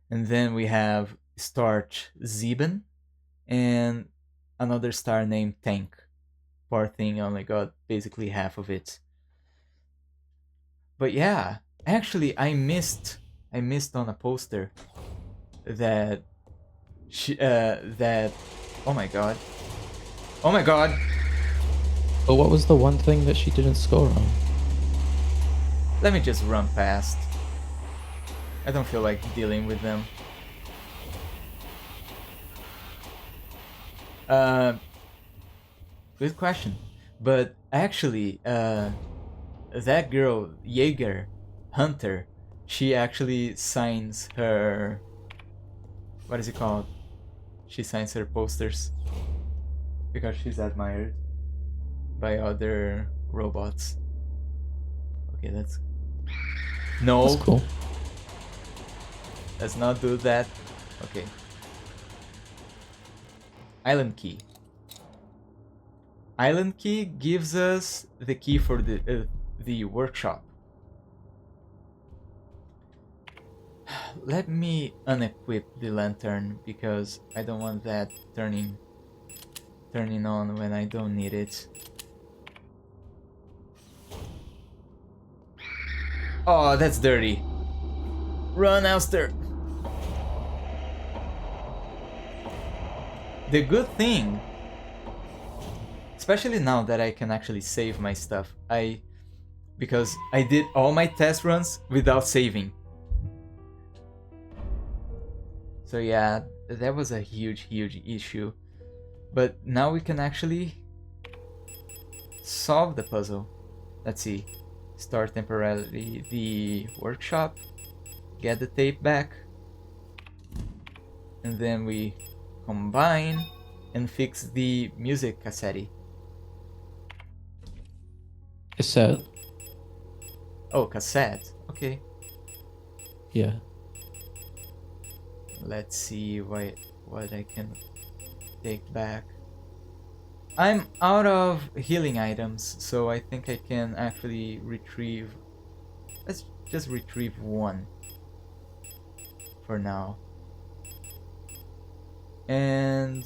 And then we have Starch Zeben and another star named Tank. Poor thing only got basically half of it. But yeah, actually I missed on a poster that oh my god. Oh my god. But what was the one thing that she didn't score on? Let me just run past. I don't feel like dealing with them. Good question. But actually, that girl, Jaeger, Hunter, she actually signs her... What is it called? She signs her posters. Because she's admired by other robots. Okay, that's... No! That's cool. Let's not do that. Okay. Island key. Island key gives us the key for the workshop. Let me unequip the lantern because I don't want that turning on when I don't need it. Oh, that's dirty. Run, Elster. The good thing, especially now that I can actually save my stuff, because I did all my test runs without saving. So yeah, that was a huge issue. But now we can actually solve the puzzle. Let's see. Start temporarily the workshop, get the tape back, and then we combine and fix the music cassette. Cassette. Oh, cassette. Okay. Yeah. Let's see what I can take back. I'm out of healing items, so I think I can actually retrieve. Let's just retrieve one for now. And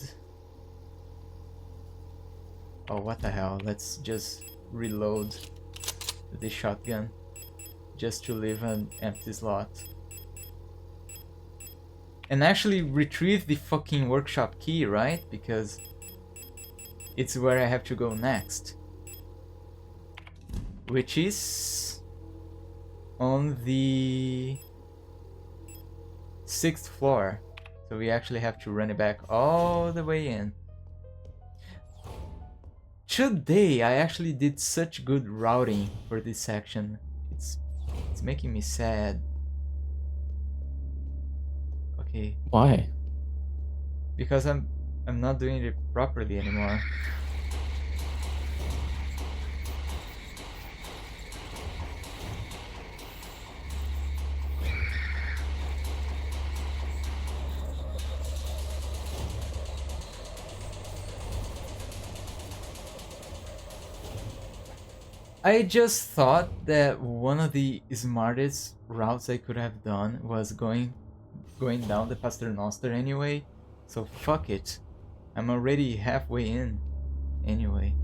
oh, what the hell? Let's just reload the shotgun just to leave an empty slot. And actually retrieve the fucking workshop key, right? Because it's where I have to go next. Which is on the 6th floor. So we actually have to run it back all the way in. Today I actually did such good routing for this section. It's making me sad. Okay. Why? Because I'm not doing it properly anymore. I just thought that one of the smartest routes I could have done was going down the Paternoster anyway. So fuck it. I'm already halfway in anyway.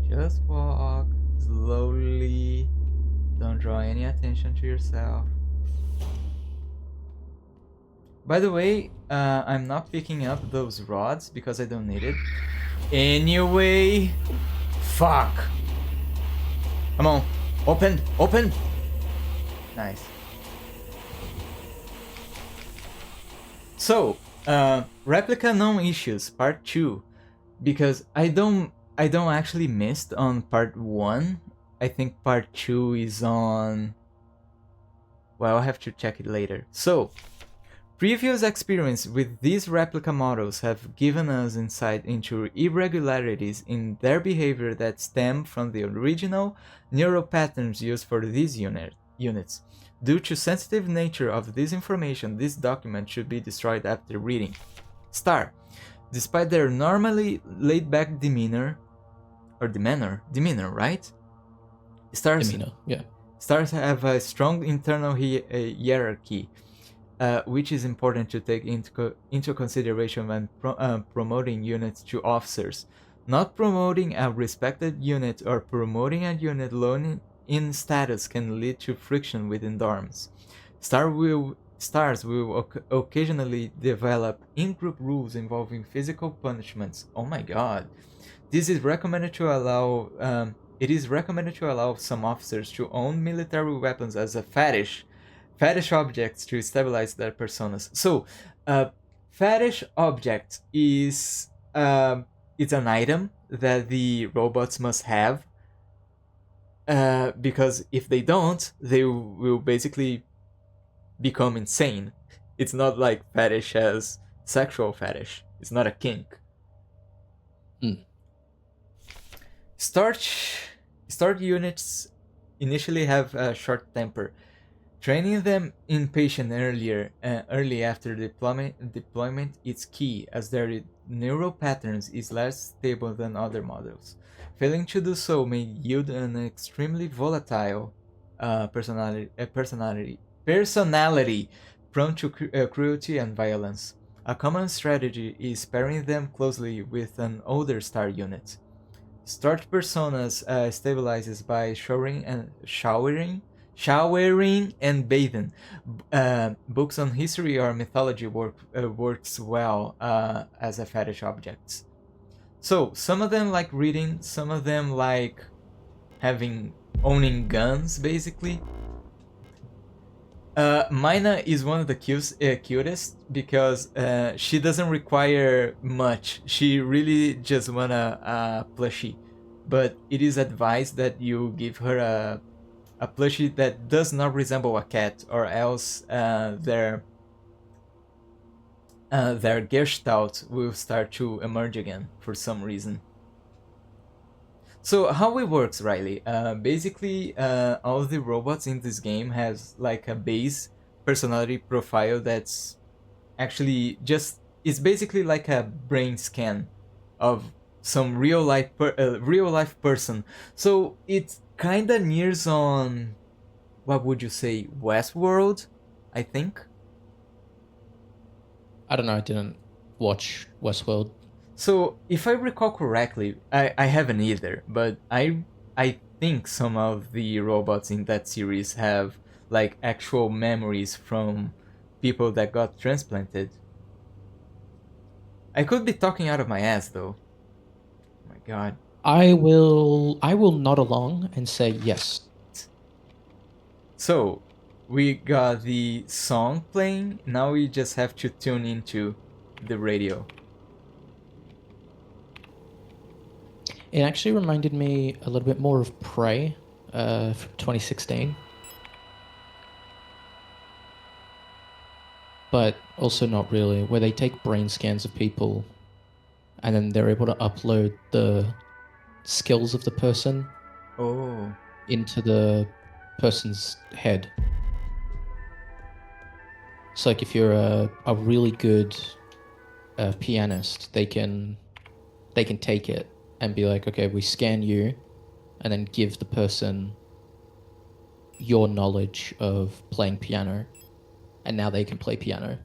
Just walk slowly. Don't draw any attention to yourself. By the way, I'm not picking up those rods because I don't need it. Anyway, fuck. Come on, open, open. Nice. So, replica known issues, part 2, because I don't actually missed on part 1. I think part 2 is on. Well, I'll have to check it later. So. Previous experience with these replica models have given us insight into irregularities in their behavior that stem from the original neural patterns used for these units. Due to sensitive nature of this information, this document should be destroyed after reading. Star. Despite their normally laid-back demeanor, right? Demeanor, yeah. Stars have a strong internal hierarchy. Which is important to take into consideration when promoting units to officers. Not promoting a respected unit or promoting a unit low in status can lead to friction within dorms. Stars will occasionally develop in-group rules involving physical punishments. Oh my god. This is recommended to allow. It is recommended to allow some officers to own military weapons as a fetish objects to stabilize their personas. So, fetish object is it's an item that the robots must have, because if they don't, they will basically become insane. It's not like fetish as sexual fetish. It's not a kink. Start units initially have a short temper. Training them impatient early after deployment is key, as their neural patterns is less stable than other models. Failing to do so may yield an extremely volatile personality prone to cruelty and violence. A common strategy is pairing them closely with an older star unit. Start personas stabilizes by showering and bathing. Books on history or mythology works well as a fetish objects. So some of them like reading, some of them like owning guns, basically. Mina is one of the cutest because she doesn't require much. She really just want a plushie, but it is advised that you give her a plushie that does not resemble a cat, or else their gestalt will start to emerge again for some reason. So how it works, Riley? Basically, all the robots in this game has like a base personality profile that's actually just it's basically like a brain scan of some real life person. So it kind of nears on what would you say, Westworld, I think. I don't know. I didn't watch Westworld. So if I recall correctly, I haven't either, but I think some of the robots in that series have like actual memories from people that got transplanted. I could be talking out of my ass though. Oh my god. I will nod along and say yes. So we got the song playing. Now we just have to tune into the radio. It actually reminded me a little bit more of Prey from 2016. But also not really, where they take brain scans of people and then they're able to upload the skills of the person Oh. into the person's head. So like if you're a really good pianist, they can take it and be like, okay, we scan you, and then give the person your knowledge of playing piano, and now they can play piano.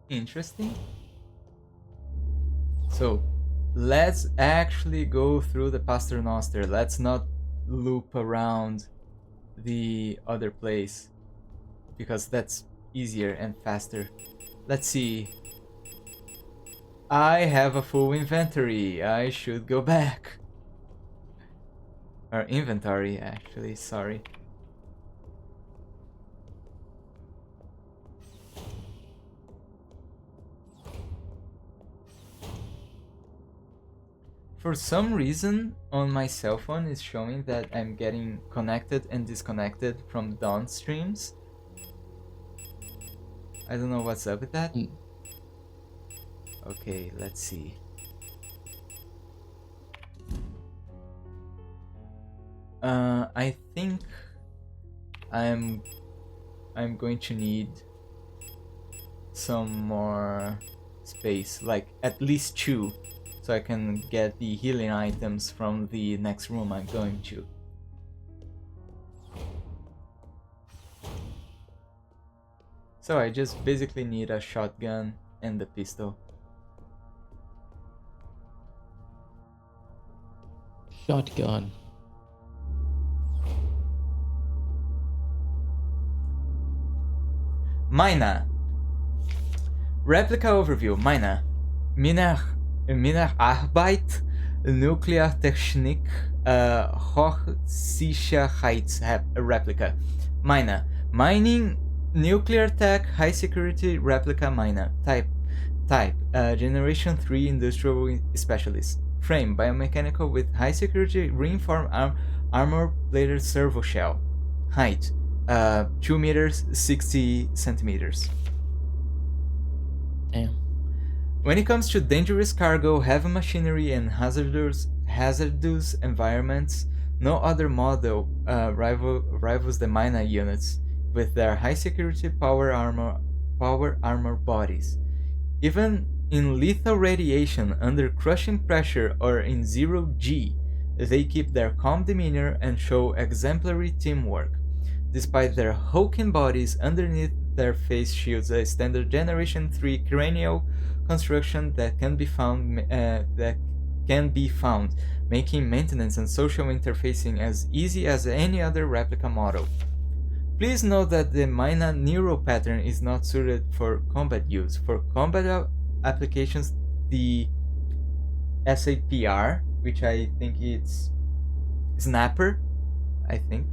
Interesting. So let's actually go through the Paternoster. Let's not loop around the other place, because that's easier and faster. Let's see. I have a full inventory. I should go back. Or inventory, actually, sorry. For some reason, on my cell phone is showing that I'm getting connected and disconnected from Dawn streams. I don't know what's up with that. Okay, let's see. I think I'm going to need some more space, like at least 2, so I can get the healing items from the next room I'm going to. So I just basically need a shotgun and a pistol. Shotgun. Mina. Replica overview. Mina. Minenarbeit, Nukleartechnik, Hochsicherheits replica. Mina. Mining, nuclear tech, high security replica mina. Type. Generation 3 industrial specialist. Frame, biomechanical with high security reinformed armor plated servo shell. Height, 2 meters, 60 centimeters. Damn. When it comes to dangerous cargo, heavy machinery, and hazardous environments, no other model rivals the Mina units with their high security power armor bodies. Even in lethal radiation, under crushing pressure, or in 0G, they keep their calm demeanor and show exemplary teamwork. Despite their hulking bodies, underneath their face shields a standard Generation 3 cranial construction that can be found, making maintenance and social interfacing as easy as any other replica model. Please note that the Mina neural pattern is not suited for combat use. For combat applications, the SAPR, which I think it's Snapper, I think.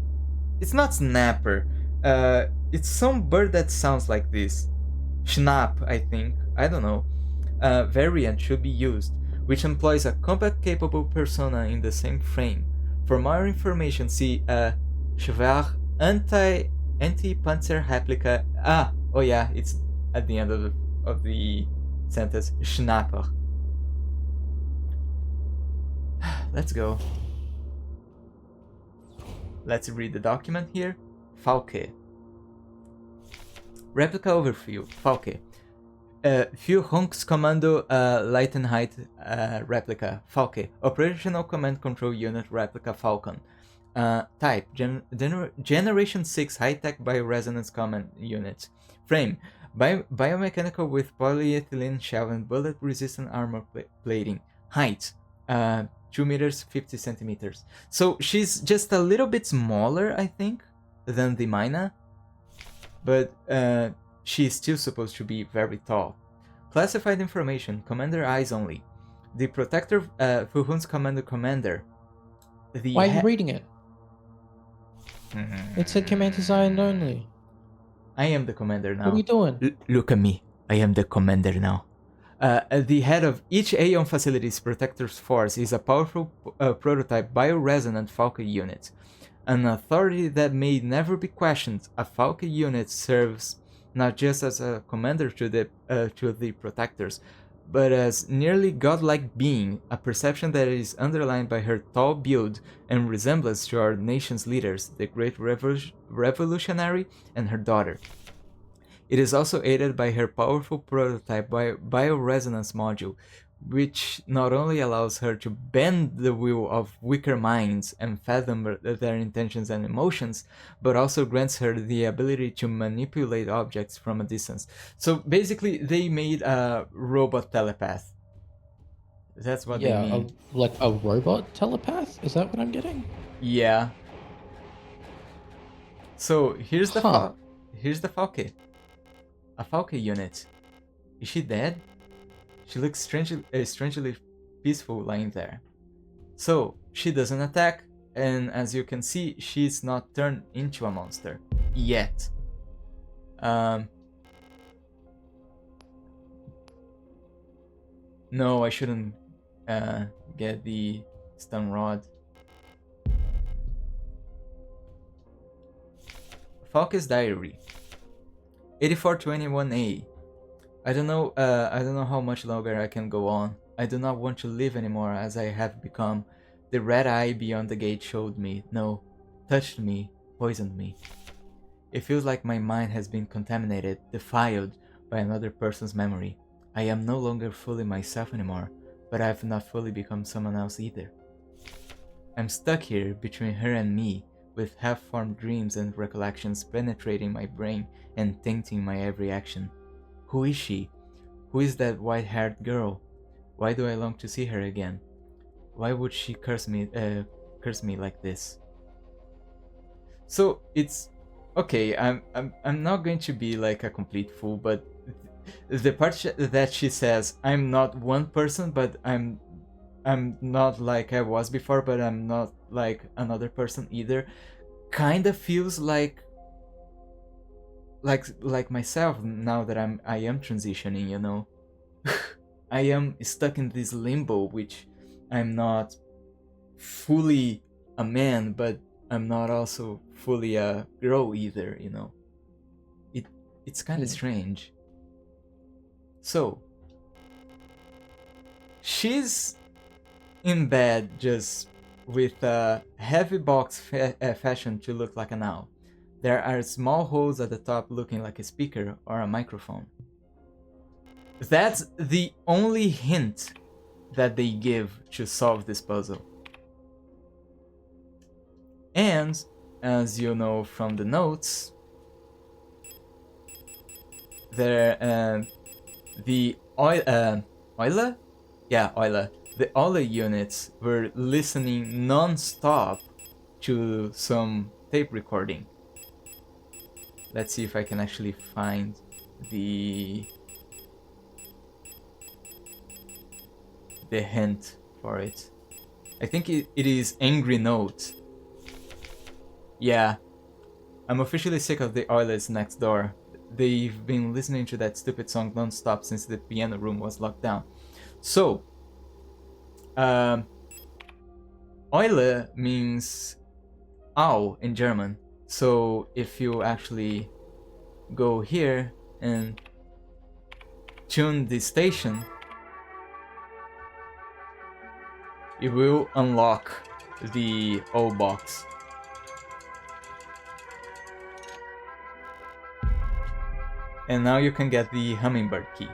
It's not Snapper. It's some bird that sounds like this. Schnapp, I think. I don't know. Variant should be used, which employs a combat-capable persona in the same frame. For more information, see Schwer Anti-Panzer Replica. Oh yeah, it's at the end of the sentence. Schnapper. let's go. Let's read the document here. Falke. Replica overview. Falke. Führungskommando Leitenheit Replica. Falke. Operational Command Control Unit Replica Falcon. Type. Generation 6 High-Tech Bioresonance Command Unit. Frame. Biomechanical with polyethylene shell and bullet-resistant armor plating. Height. 2 meters, 50 centimeters. So she's just a little bit smaller, I think, than the Mina. But she's still supposed to be very tall. Classified information. Commander eyes only. The Protektor Führungskommando Commander. Why are you reading it? It said Commander's eye and only. I am the commander now. What are you doing? Look at me. I am the commander now. The head of each Aeon Facilities Protector's Force is a powerful prototype bioresonant Falke unit. An authority that may never be questioned, a Falke unit serves not just as a commander to the Protectors, but as nearly godlike being, a perception that is underlined by her tall build and resemblance to our nation's leaders, the Great Revolutionary and her daughter. It is also aided by her powerful prototype bioresonance module, which not only allows her to bend the will of weaker minds and fathom their intentions and emotions, but also grants her the ability to manipulate objects from a distance. So basically, they made a robot telepath. That's what they mean. Like a robot telepath? Is that what I'm getting? Yeah. So here's the Falke. A Falke unit. Is she dead? She looks strangely peaceful lying there. So, she doesn't attack, and as you can see, she's not turned into a monster. Yet. No, I shouldn't get the stun rod. Falke's Diary. 8421A. I don't know how much longer I can go on. I do not want to live anymore as I have become. The red eye beyond the gate showed me, no, touched me, poisoned me. It feels like my mind has been contaminated, defiled by another person's memory. I am no longer fully myself anymore, but I have not fully become someone else either. I'm stuck here between her and me, with half-formed dreams and recollections penetrating my brain and tainting my every action. Who is she? Who is that white-haired girl? Why do I long to see her again? Why would she curse me like this? So it's okay. I'm not going to be like a complete fool, but the part that she says, "I'm not one person, but I'm not like I was before, but I'm not like another person either," kind of feels like myself now that I am transitioning, you know. I am stuck in this limbo, which I'm not fully a man, but I'm not also fully a girl either, you know. It's kind of strange. So she's in bed just with a heavy box fashioned to look like an owl. There are small holes at the top looking like a speaker or a microphone. That's the only hint that they give to solve this puzzle. And, as you know from the notes, there the Euler? Yeah, Euler. The Euler units were listening non-stop to some tape recording. Let's see if I can actually find the hint for it. I think it is Angry Note. Yeah. I'm officially sick of the Oilers next door. They've been listening to that stupid song non-stop since the piano room was locked down. So, Eule means owl in German. So if you actually go here and tune the station, it will unlock the O box. And now you can get the hummingbird key.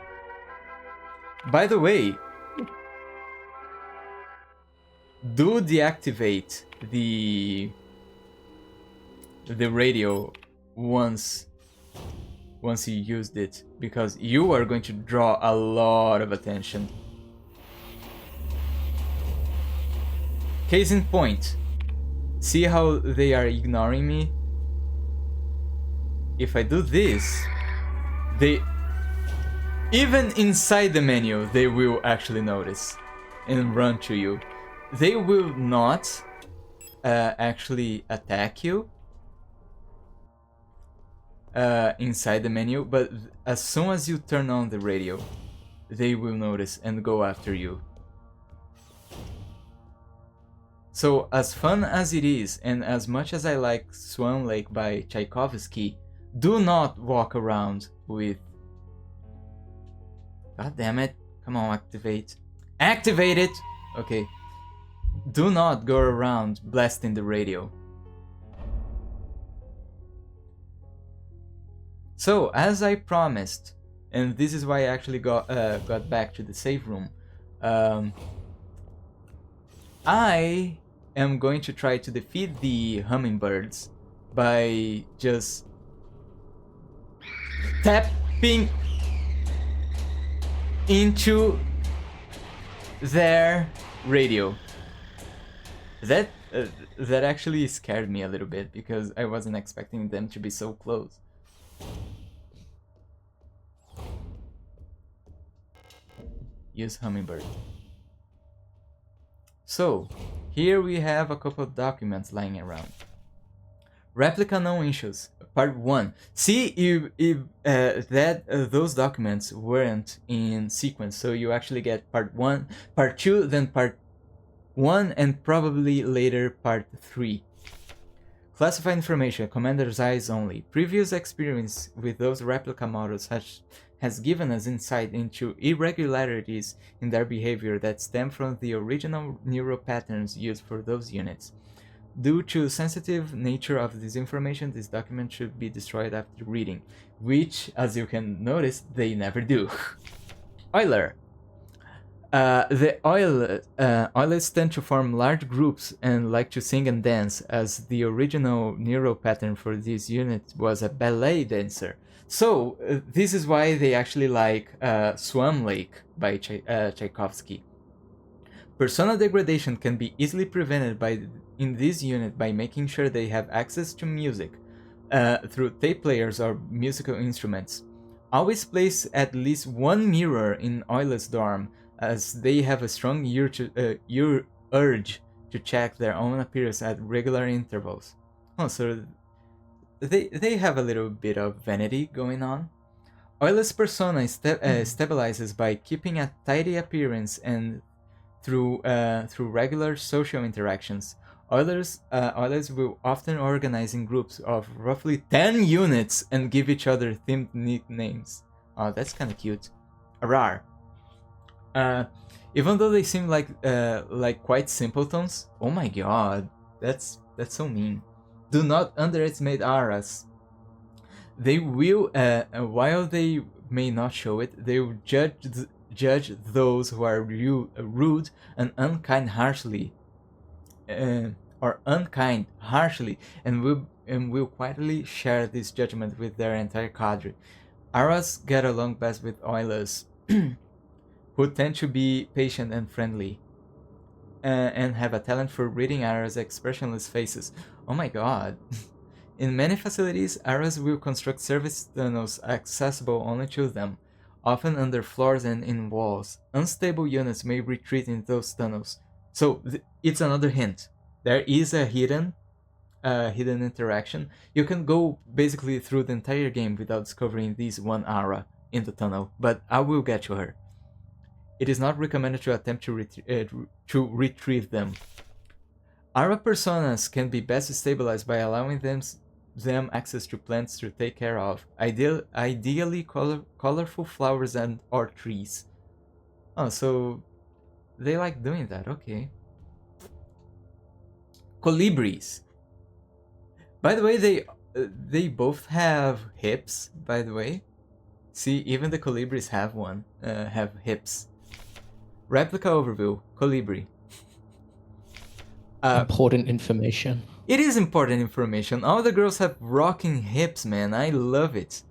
By the way, do deactivate the radio once you used it, because you are going to draw a lot of attention. Case in point, see how they are ignoring me? If I do this, they, even inside the menu, they will actually notice and run to you. They will not actually attack you inside the menu, but as soon as you turn on the radio, they will notice and go after you. So as fun as it is, and as much as I like Swan Lake by Tchaikovsky, do not walk around with... God damn it. Come on, activate. Activate it! Okay. Do not go around blasting the radio. So, as I promised, and this is why I actually got back to the save room, I am going to try to defeat the hummingbirds by just tapping into their radio. That actually scared me a little bit, because I wasn't expecting them to be so close. Use hummingbird. So, here we have a couple of documents lying around. Replica known issues, part 1. See if those documents weren't in sequence, so you actually get part 1, part 2, then part 1, and probably later part 3. Classified information, commander's eyes only. Previous experience with those replica models has given us insight into irregularities in their behavior that stem from the original neural patterns used for those units. Due to sensitive nature of this information, this document should be destroyed after reading, which, as you can notice, they never do. Euler. The Oilers tend to form large groups and like to sing and dance, as the original neural pattern for this unit was a ballet dancer. So, this is why they actually like Swan Lake by Tchaikovsky. Persona degradation can be easily prevented in this unit by making sure they have access to music through tape players or musical instruments. Always place at least one mirror in Euler's dorm, as they have a strong urge to check their own appearance at regular intervals. Oh, so they have a little bit of vanity going on. Euler's persona stabilizes by keeping a tidy appearance and through regular social interactions. Oilers will often organize in groups of roughly 10 units and give each other themed nicknames. Oh, that's kind of cute. Rar. Even though they seem like quite simpletons. Oh my god, that's so mean. Do not underestimate Aras. They will, while they may not show it, they will judge those who are rude and unkind harshly, and will quietly share this judgment with their entire cadre. Aras get along best with Oilers, who tend to be patient and friendly, and have a talent for reading Aras' expressionless faces. Oh my god. In many facilities, Aras will construct service tunnels accessible only to them, often under floors and in walls. Unstable units may retreat in those tunnels. So it's another hint. There is a hidden interaction. You can go basically through the entire game without discovering this one Ara in the tunnel, but I will get to her. It is not recommended to attempt to retrieve them. Ara personas can be best stabilized by allowing them access to plants to take care of, ideally colorful flowers and or trees. Oh, so they like doing that, okay. Colibris. By the way, they both have hips. By the way, see, even the colibris have have hips. Replica overview. Colibri. Important information. It is important information. All the girls have rocking hips, man. I love it.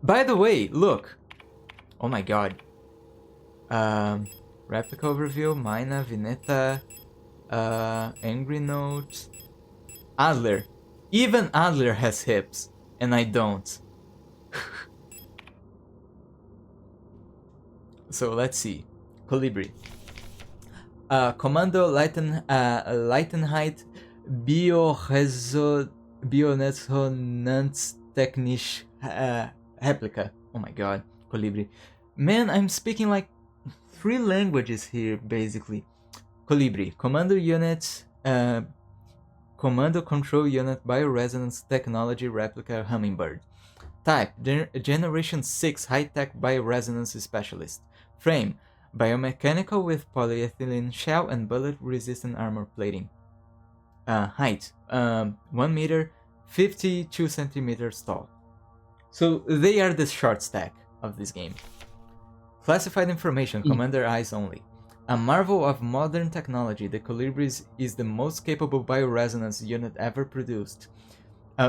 By the way, look. Oh my god. Replica overview. Mina, Vineta, Angry Note, Adler. Even Adler has hips, and I don't. So let's see. Colibri. Commando Leitenheit Bioresonanztechnisch Replica. Oh my god, Colibri. Man, I'm speaking like 3 languages here, basically. Colibri. Commando Unit, Commando Control Unit Bioresonance Technology Replica Hummingbird. Type, Generation 6 High-Tech Bioresonance Specialist. Frame, biomechanical with polyethylene shell and bullet-resistant armor plating. Height, 1 meter, 52 centimeters tall. So they are the short stack of this game. Classified information, Commander Eyes only. A marvel of modern technology, the Colibris is the most capable bioresonance unit ever produced.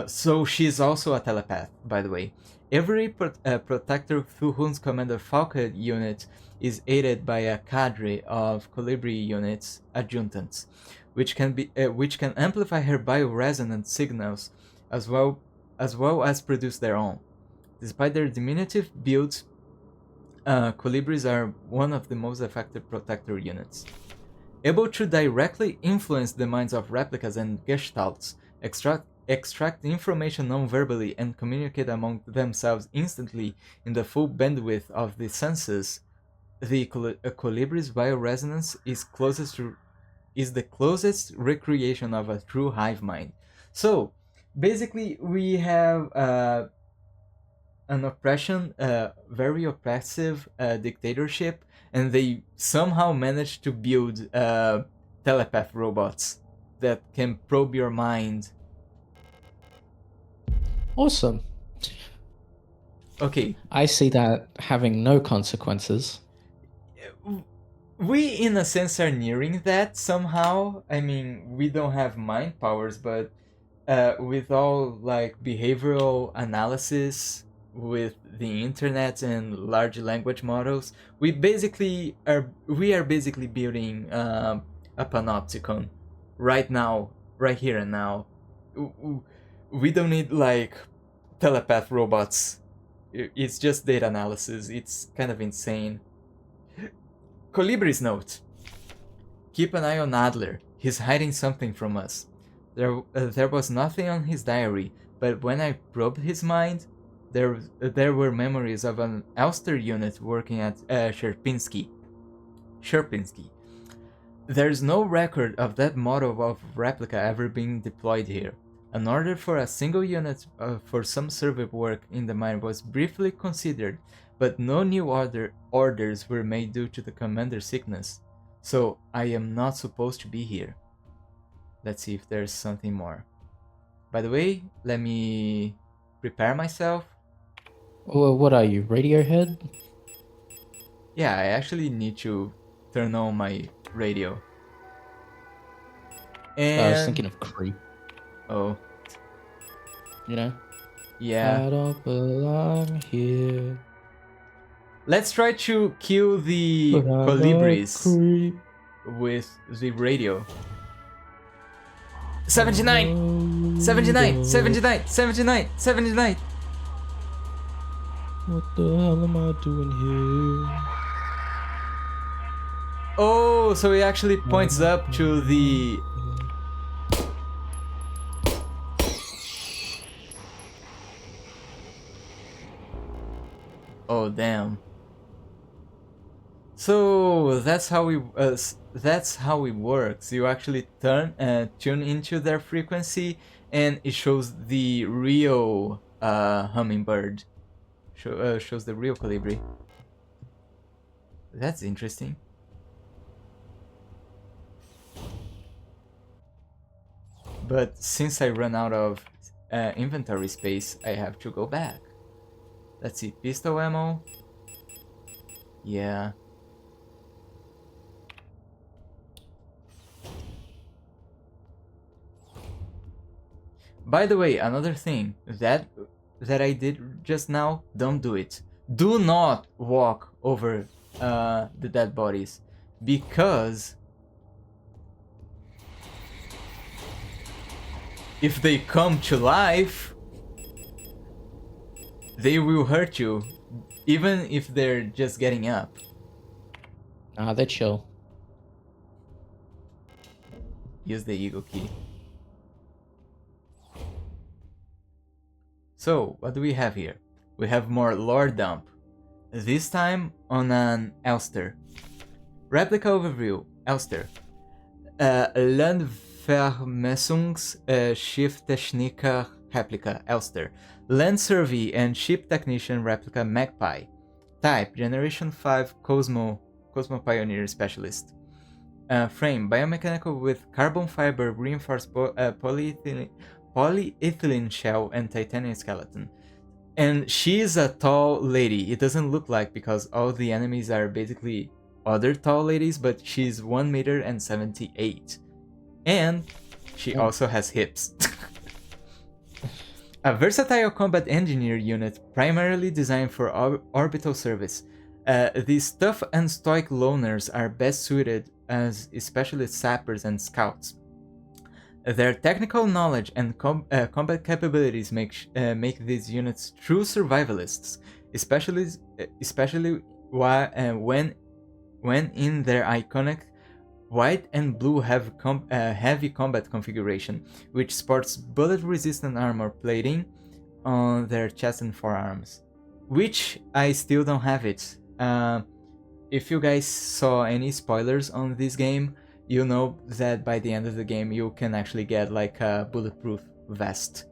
So she's also a telepath, by the way. Every Protector through whose Commander Falca unit is aided by a cadre of Colibri units, adjutants, which can amplify her bioresonant signals as well as produce their own. Despite their diminutive builds, Colibris are one of the most effective Protector units. Able to directly influence the minds of replicas and gestalts, extract information non-verbally, and communicate among themselves instantly in the full bandwidth of the senses, the Colibris bioresonance is the closest recreation of a true hive mind. So, basically, we have an oppression, very oppressive dictatorship, and they somehow managed to build telepath robots that can probe your mind. Awesome. Okay. I see that having no consequences. We, in a sense, are nearing that somehow. I mean, we don't have mind powers, but with all like behavioral analysis, with the internet and large language models, we are basically building a panopticon right now, right here and now. We don't need like telepath robots. It's just data analysis. It's kind of insane. Colibri's note. Keep an eye on Adler. He's hiding something from us. There was nothing on his diary, but when I probed his mind, there were memories of an Elster unit working at Sherpinsky. There's no record of that model of replica ever being deployed here. An order for a single unit for some survey work in the mine was briefly considered, but no new orders were made due to the commander's sickness. So I am not supposed to be here. Let's see if there's something more. By the way, let me prepare myself. Well, what are you, Radiohead? Yeah, I actually need to turn on my radio. And I was thinking of Creep. oh, You know? yeah. I don't belong here. Let's try to kill the But I love Colibris Creep. with the radio. 79! 79! 79! 79! 79! What the hell am I doing here? Oh, so it actually points up to the... Oh, damn. So that's how it works. You actually tune into their frequency, and it shows the real hummingbird. Shows the real colibri. That's interesting. But since I run out of inventory space, I have to go back. Let's see, pistol ammo. Yeah. By the way, another thing that I did just now, don't do it. Do not walk over the dead bodies, because if they come to life, they will hurt you, even if they're just getting up. Nah, they're chill. Use the eagle key. So, what do we have here? We have more lore dump. This time on an Elster. Replica overview. Elster. Landvermessungsschiff-Techniker Replica. Elster. Land Survey and Ship Technician Replica Magpie. Type. Generation 5 Cosmo Pioneer Specialist. Frame. Biomechanical with carbon fiber reinforced polyethylene shell and titanium skeleton. And she's a tall lady. It doesn't look like, because all the enemies are basically other tall ladies, but she's 1 meter and 78. And she also has hips. A versatile combat engineer unit primarily designed for orbital service. These tough and stoic loners are best suited as specialist sappers and scouts. Their technical knowledge and combat capabilities make these units true survivalists, especially when in their iconic white and blue heavy combat configuration, which sports bullet-resistant armor plating on their chest and forearms. Which I still don't have it. If you guys saw any spoilers on this game, you know that by the end of the game you can actually get like a bulletproof vest,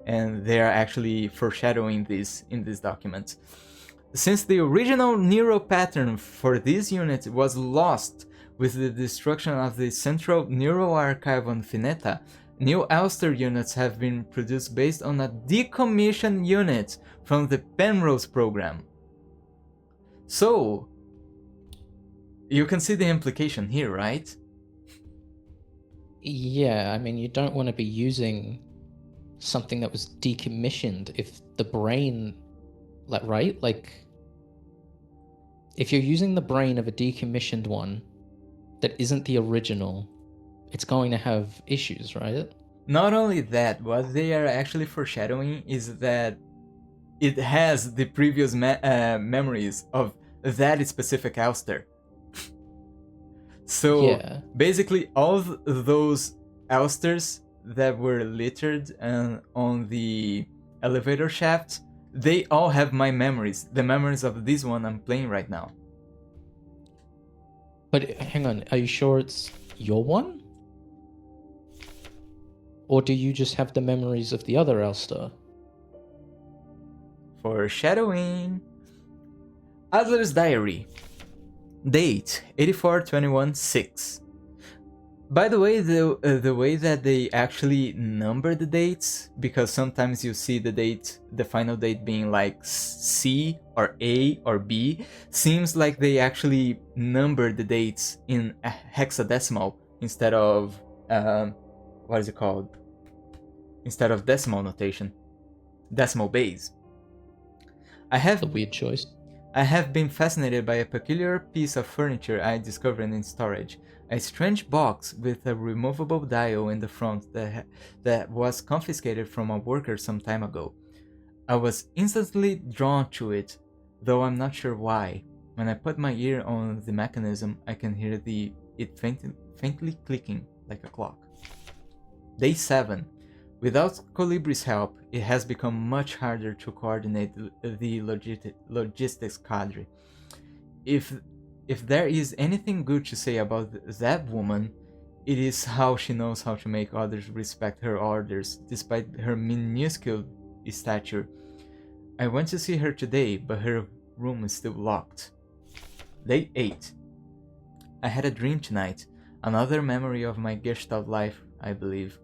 and they are actually foreshadowing this in this document. Since the original neural pattern for this unit was lost with the destruction of the central neural archive on Finetta, new Elster units have been produced based on a decommissioned unit from the Penrose program. So you can see the implication here, right? Yeah, I mean, you don't want to be using something that was decommissioned if the brain, right? Like, if you're using the brain of a decommissioned one that isn't the original, it's going to have issues, right? Not only that, what they are actually foreshadowing is that it has the previous memories of that specific Elster. So yeah. Basically all those Elsters that were littered on the elevator shaft, they all have my memories, the memories of this one I'm playing right now. But hang on, are you sure it's your one? Or do you just have the memories of the other Elster? Foreshadowing. Adler's Diary. Date 84/21/6. By the way, the way that they actually number the dates, because sometimes you see the date, the final date being like C or A or B, seems like they actually number the dates in a hexadecimal instead of what is it called? Instead of decimal notation, decimal base. A weird choice. I have been fascinated by a peculiar piece of furniture I discovered in storage. A strange box with a removable dial in the front that was confiscated from a worker some time ago. I was instantly drawn to it, though I'm not sure why. When I put my ear on the mechanism, I can hear it faintly clicking like a clock. Day 7. Without Colibri's help, it has become much harder to coordinate the logistics cadre. If there is anything good to say about that woman, it is how she knows how to make others respect her orders, despite her minuscule stature. I went to see her today, but her room is still locked. Day 8. I had a dream tonight, another memory of my Gestalt life, I believe.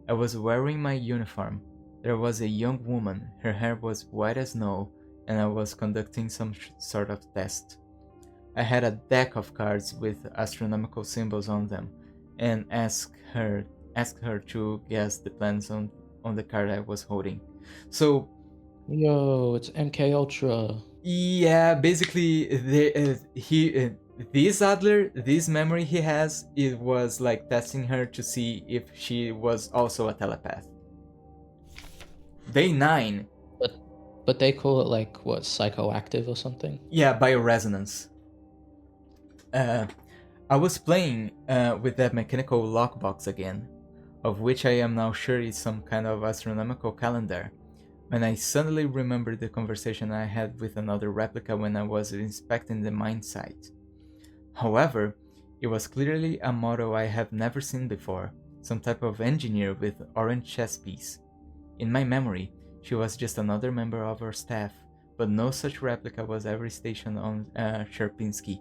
I was wearing my uniform. There was a young woman, her hair was white as snow, and I was conducting some sort of test. I had a deck of cards with astronomical symbols on them, and asked her to guess the planets on the card I was holding. So Yo, it's MK Ultra. yeah, basically this Adler, this memory he has, it was like testing her to see if she was also a telepath. Day 9. But they call it like what, psychoactive or something? Yeah, bioresonance. I was playing with that mechanical lockbox again, of which I am now sure is some kind of astronomical calendar, when I suddenly remembered the conversation I had with another replica when I was inspecting the mine site. However, it was clearly a model I have never seen before, some type of engineer with orange chest piece. In my memory, she was just another member of our staff, but no such replica was ever stationed on Sherpinsky.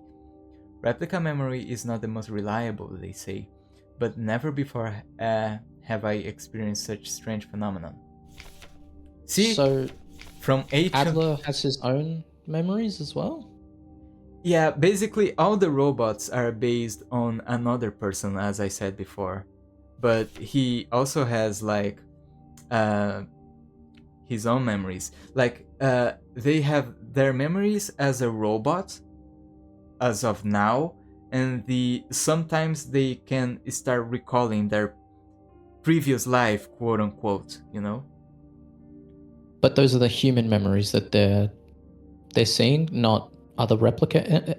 Replica memory is not the most reliable, they say, but never before have I experienced such strange phenomenon. See, So from H. Adler has his own memories as well? Yeah, basically all the robots are based on another person, as I said before. But he also has like his own memories. Like they have their memories as a robot as of now, and sometimes they can start recalling their previous life, quote unquote, you know? But those are the human memories that they're seeing, not other replica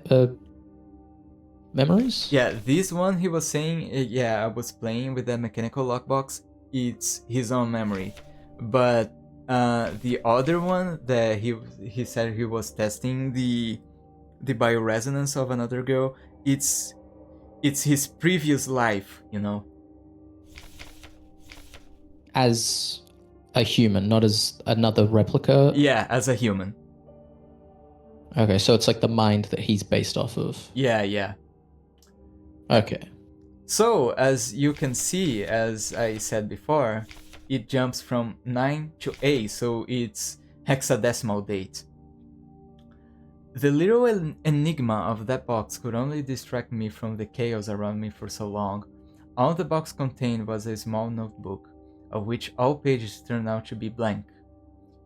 memories? Yeah, this one he was saying, yeah, I was playing with that mechanical lockbox, it's his own memory. But the other one that he said he was testing the bioresonance of another girl, it's his previous life, you know? As a human, not as another replica? Yeah, as a human. Okay, so it's like the mind that he's based off of. Yeah. Okay. So, as you can see, as I said before, it jumps from 9 to A, so it's hexadecimal date. The little enigma of that box could only distract me from the chaos around me for so long. All the box contained was a small notebook, of which all pages turned out to be blank.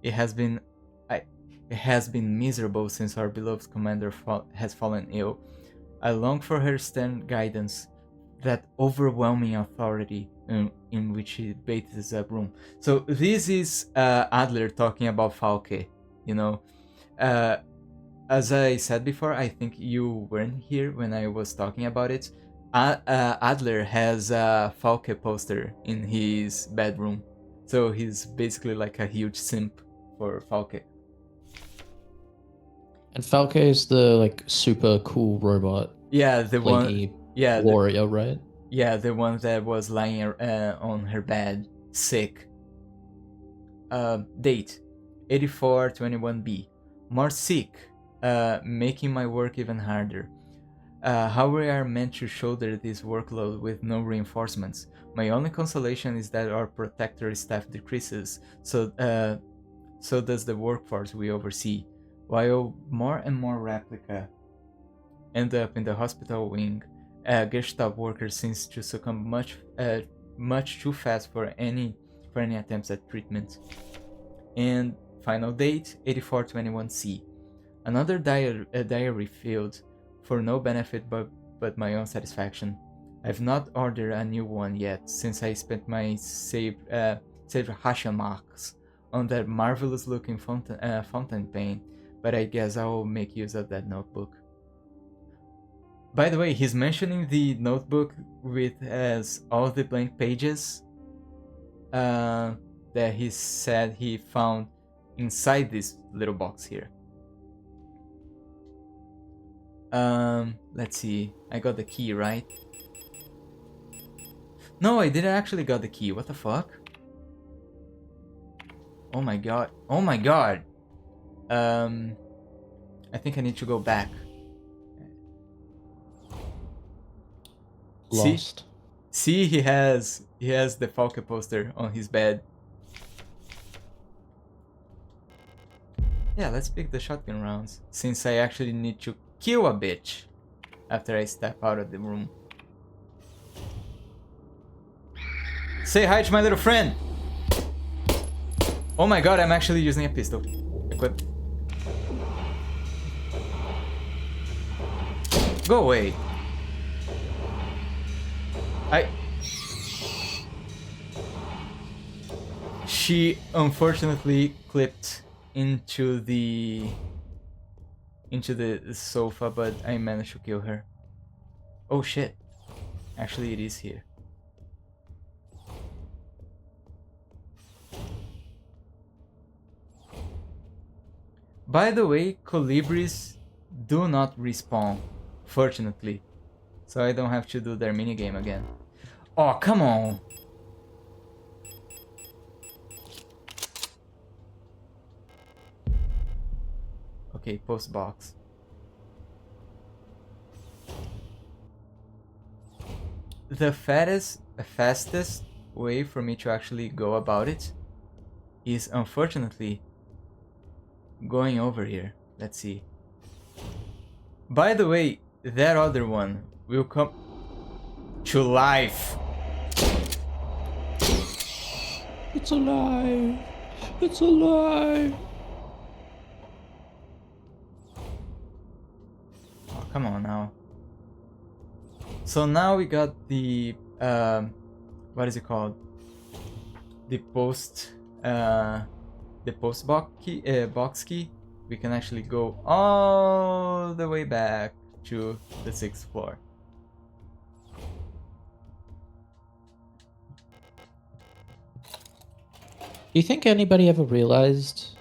It has been miserable since our beloved commander has fallen ill. I long for her stern guidance, that overwhelming authority in which he bathes that room. So this is Adler talking about Falke, you know. As I said before, I think you weren't here when I was talking about it. Adler has a Falke poster in his bedroom, so he's basically like a huge simp for Falke. And Falke is the like super cool robot. Yeah, the lady one. Yeah, warrior, right? Yeah, the one that was lying on her bed, sick. Date 8421B. More sick, making my work even harder. How we are meant to shoulder this workload with no reinforcements. My only consolation is that our Protektor staff decreases, so does the workforce we oversee, while more and more replica end up in the hospital wing. Gestalt workers seems to succumb much too fast for any attempts at treatment. And final date 8421C. Another diary filled for no benefit but my own satisfaction. I've not ordered a new one yet since I spent my saved Hashan marks on that marvelous looking fountain pen, but I guess I will make use of that notebook. By the way, he's mentioning the notebook with as all the blank pages that he said he found inside this little box here. Let's see. I got the key, right? No, I didn't actually got the key. What the fuck? Oh my god. Oh my god. I think I need to go back. Lost. See, he has the Falke poster on his bed. Yeah, let's pick the shotgun rounds, since I actually need to kill a bitch after I step out of the room. Say hi to my little friend! Oh my god, I'm actually using a pistol. Equip. Go away. She unfortunately clipped into the sofa, but I managed to kill her. Oh shit. Actually, it is here. By the way, colibris do not respawn, fortunately. So I don't have to do their minigame again. Oh, come on! Okay, post box. The fastest way for me to actually go about it is, unfortunately, going over here. Let's see. By the way, that other one will come to life. It's alive! It's alive! Oh, come on now. So now we got the what is it called? The post box key. We can actually go all the way back to the 6th floor. Do you think anybody ever realized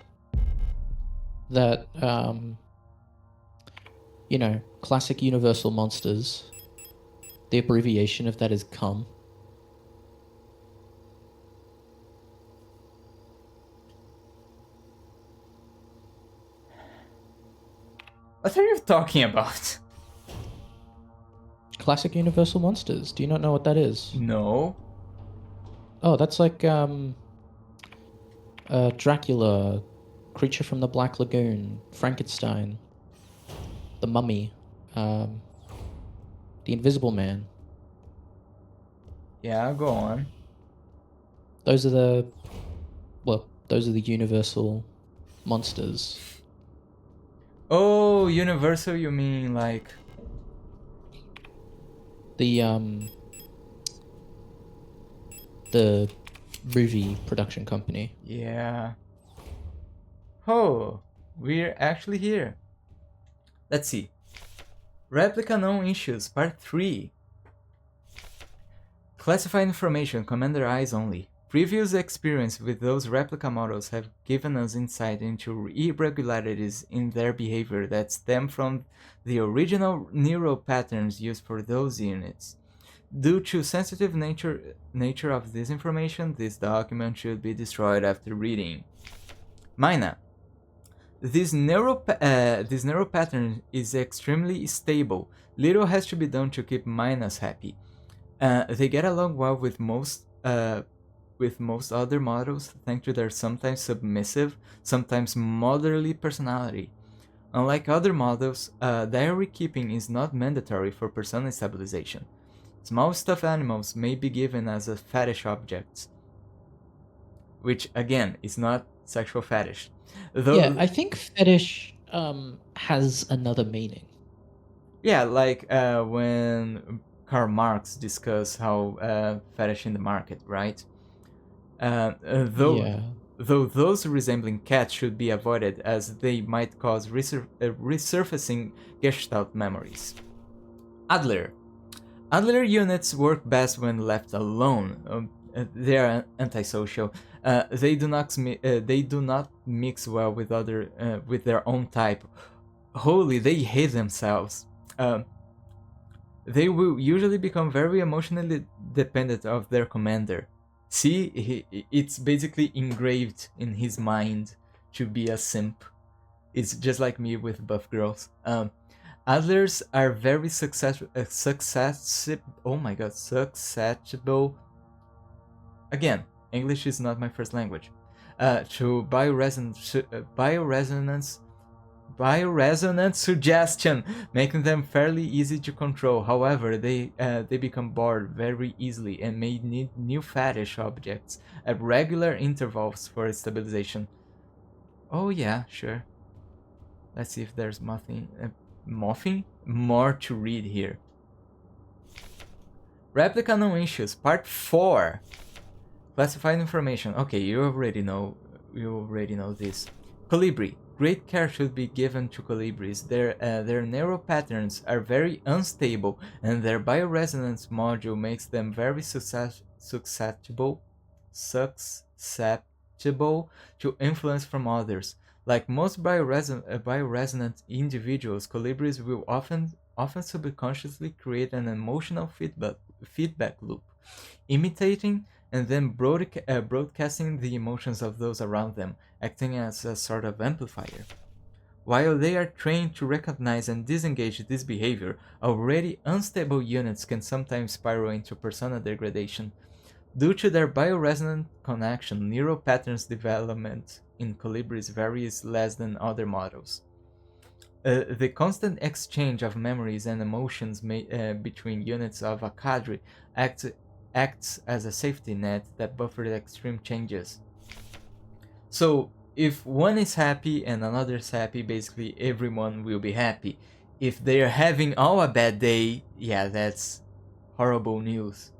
that, you know, classic Universal Monsters, the abbreviation of that is CUM? What are you talking about? Classic Universal Monsters. Do you not know what that is? No. Oh, that's like, Dracula, Creature from the Black Lagoon, Frankenstein, The Mummy, The Invisible Man. Yeah, go on. Those are the Universal Monsters. Oh, Universal, you mean like The movie production company. yeah. Oh, we're actually here. Let's see. Replica known issues, part 3. Classified information, Commander Eyes only. Previous experience with those replica models have given us insight into irregularities in their behavior that stem from the original neural patterns used for those units. Due to sensitive nature of this information, this document should be destroyed after reading. Mina. This neural pattern is extremely stable. Little has to be done to keep Minas happy. They get along well with most other models thanks to their sometimes submissive, sometimes motherly personality. Unlike other models, diary keeping is not mandatory for persona stabilization. Small stuffed animals may be given as a fetish objects, which again is not sexual fetish. Though, Yeah, I think fetish has another meaning. yeah, like when Karl Marx discussed how fetish in the market, right? Though those resembling cats should be avoided as they might cause resurfacing Gestalt memories. Adler units work best when left alone. They are antisocial. They do not mix well with with their own type. Holy, they hate themselves. They will usually become very emotionally dependent of their commander. See, it's basically engraved in his mind to be a simp. It's just like me with buff girls. Others are very oh my god, susceptible. Again, English is not my first language. To bioresonance suggestion, making them fairly easy to control. However, they become bored very easily and may need new fetish objects at regular intervals for stabilization. Oh yeah, sure. Let's see if there's more to read here. Replica non issues, part 4. Classified information. Okay, you already know this. Colibri. Great care should be given to colibris. Their neural patterns are very unstable, and their bioresonance module makes them very susceptible to influence from others. Like most bioresonant individuals, colibris will often subconsciously create an emotional feedback loop, imitating and then broadcasting the emotions of those around them, acting as a sort of amplifier. While they are trained to recognize and disengage this behavior, already unstable units can sometimes spiral into persona degradation. Due to their bioresonant connection, neural patterns development in colibris varies less than other models. The constant exchange of memories and emotions between units of a cadre acts as a safety net that buffers extreme changes. So if one is happy and another is happy, basically everyone will be happy. If they are having all a bad day, yeah, that's horrible news.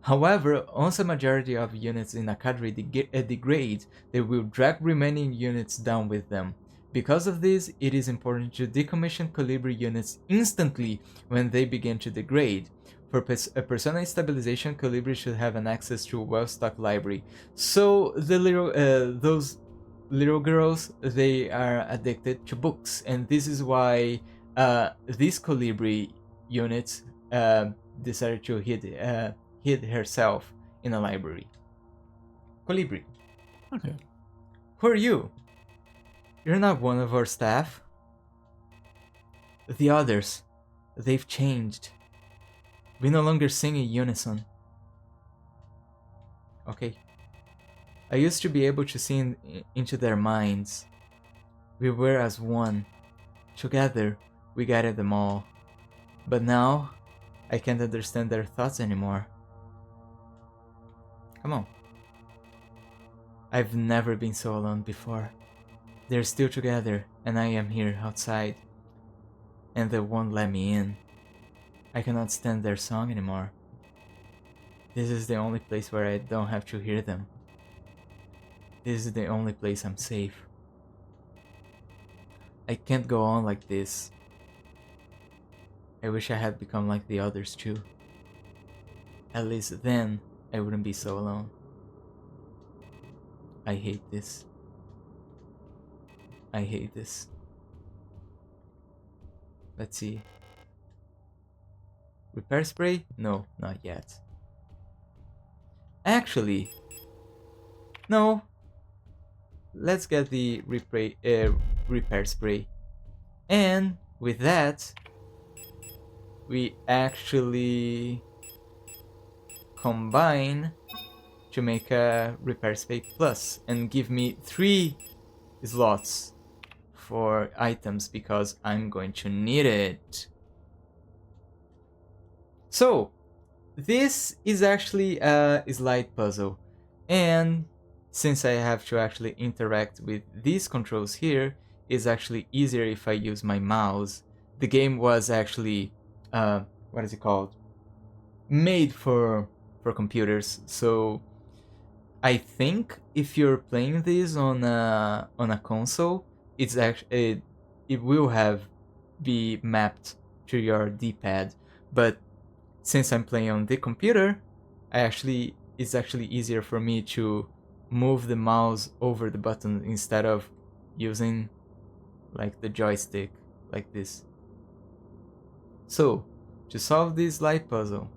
However, once a majority of units in a cadre degrade, they will drag remaining units down with them. Because of this, it is important to decommission colibri units instantly when they begin to degrade. For persona stabilization, colibri should have an access to a well-stocked library. So the those little girls, they are addicted to books, and this is why these colibri units decided to hid herself in a library. Colibri. Okay. Who are you? You're not one of our staff. The others, they've changed. We no longer sing in unison. Okay. I used to be able to see into their minds. We were as one. Together, we guided them all. But now, I can't understand their thoughts anymore. Come on. I've never been so alone before. They're still together, and I am here outside. And they won't let me in. I cannot stand their song anymore. This is the only place where I don't have to hear them. This is the only place I'm safe. I can't go on like this. I wish I had become like the others too. At least then, I wouldn't be so alone. I hate this. I hate this. Let's see. Repair spray? No, not yet. Actually, no. Let's get the repair spray. And with that, we actually combine to make a repair spray plus and give me 3 slots for items because I'm going to need it. So this is actually a slide puzzle, and since I have to actually interact with these controls here, it's actually easier if I use my mouse. The game was actually what is it called? Made for computers, so I think if you're playing this on a console, it's actually it will be mapped to your D-pad, but since I'm playing on the computer, it's actually easier for me to move the mouse over the button instead of using like the joystick like this. So to solve this light puzzle,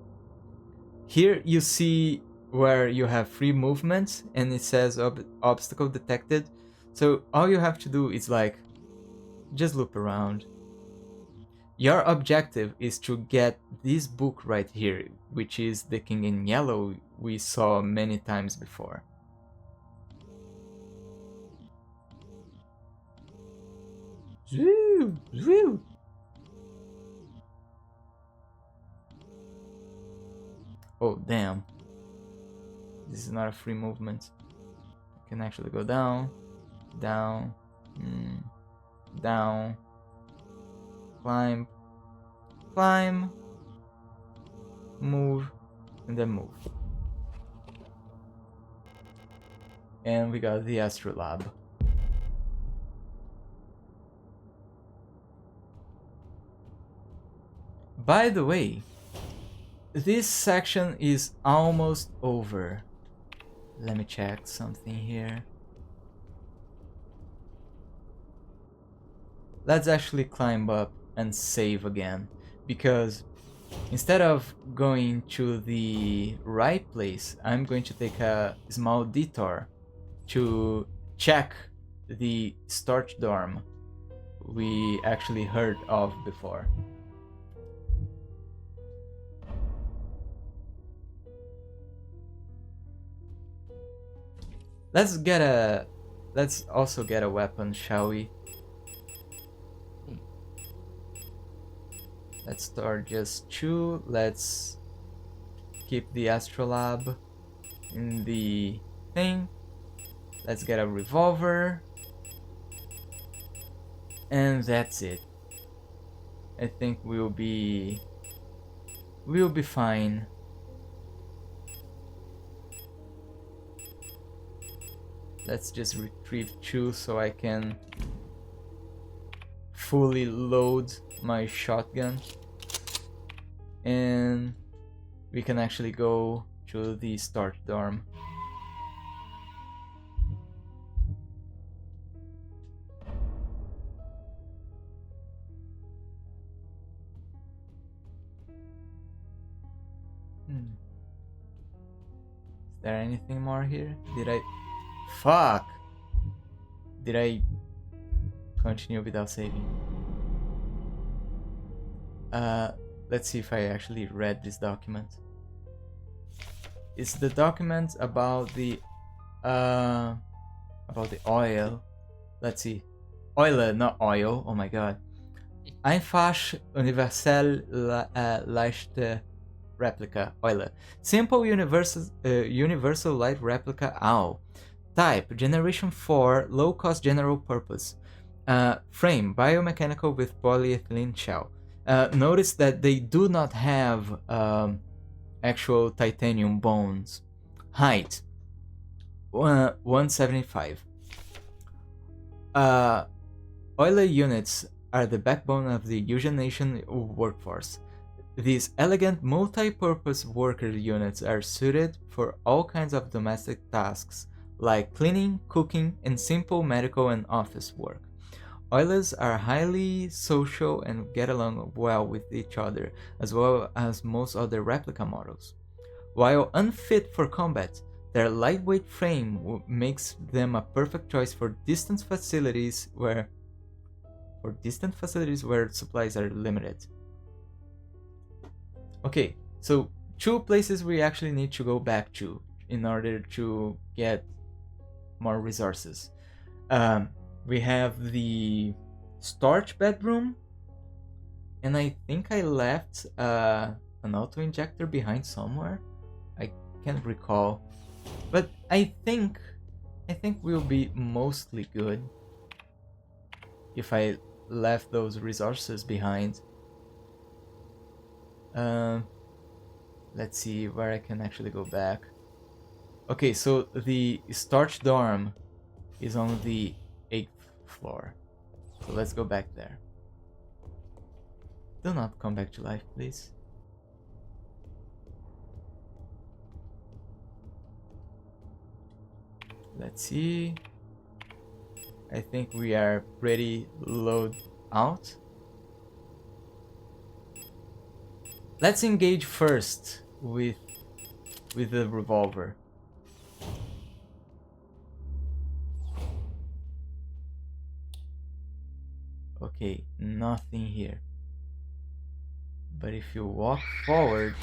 here you see where you have free movement and it says obstacle detected. So all you have to do is like just loop around. Your objective is to get this book right here, which is the King in Yellow we saw many times before. Woo! Woo! Oh, damn. This is not a free movement. I can actually go down, down, down, climb, climb, move, and then move. And we got the Astrolab. By the way, this section is almost over. Let me check something here. Let's actually climb up and save again, because instead of going to the right place, I'm going to take a small detour to check the storage dorm we actually heard of before. Let's also get a weapon, shall we? Let's start just 2. Let's keep the Astrolab in the thing. Let's get a revolver. And that's it. I think we'll be fine. Let's just retrieve 2 so I can fully load my shotgun. And we can actually go to the start dorm. Is there anything more here? Fuck! Did I continue without saving? Let's see if I actually read this document. It's the document about the oil. Let's see. Oil, not oil. Oh my god. Einfach universell leichte replica. Euler. Simple universal light replica OW. Type generation 4 low cost general purpose. Frame biomechanical with polyethylene shell. Notice that they do not have actual titanium bones. Height 175. Euler units are the backbone of the Eurasian workforce. These elegant multi-purpose worker units are suited for all kinds of domestic tasks like cleaning, cooking, and simple medical and office work. Oilers are highly social and get along well with each other, as well as most other replica models. While unfit for combat, their lightweight frame makes them a perfect choice for distant facilities where supplies are limited. Okay, so 2 places we actually need to go back to in order to get more resources. We have the storage bedroom, and I think I left an auto injector behind somewhere. I can't recall, but I think we'll be mostly good if I left those resources behind. Let's see where I can actually go back. Okay, so the storage dorm is on the 8th floor. So let's go back there. Do not come back to life, please. Let's see. I think we are pretty load out. Let's engage first with the revolver. Okay, nothing here. But if you walk forward...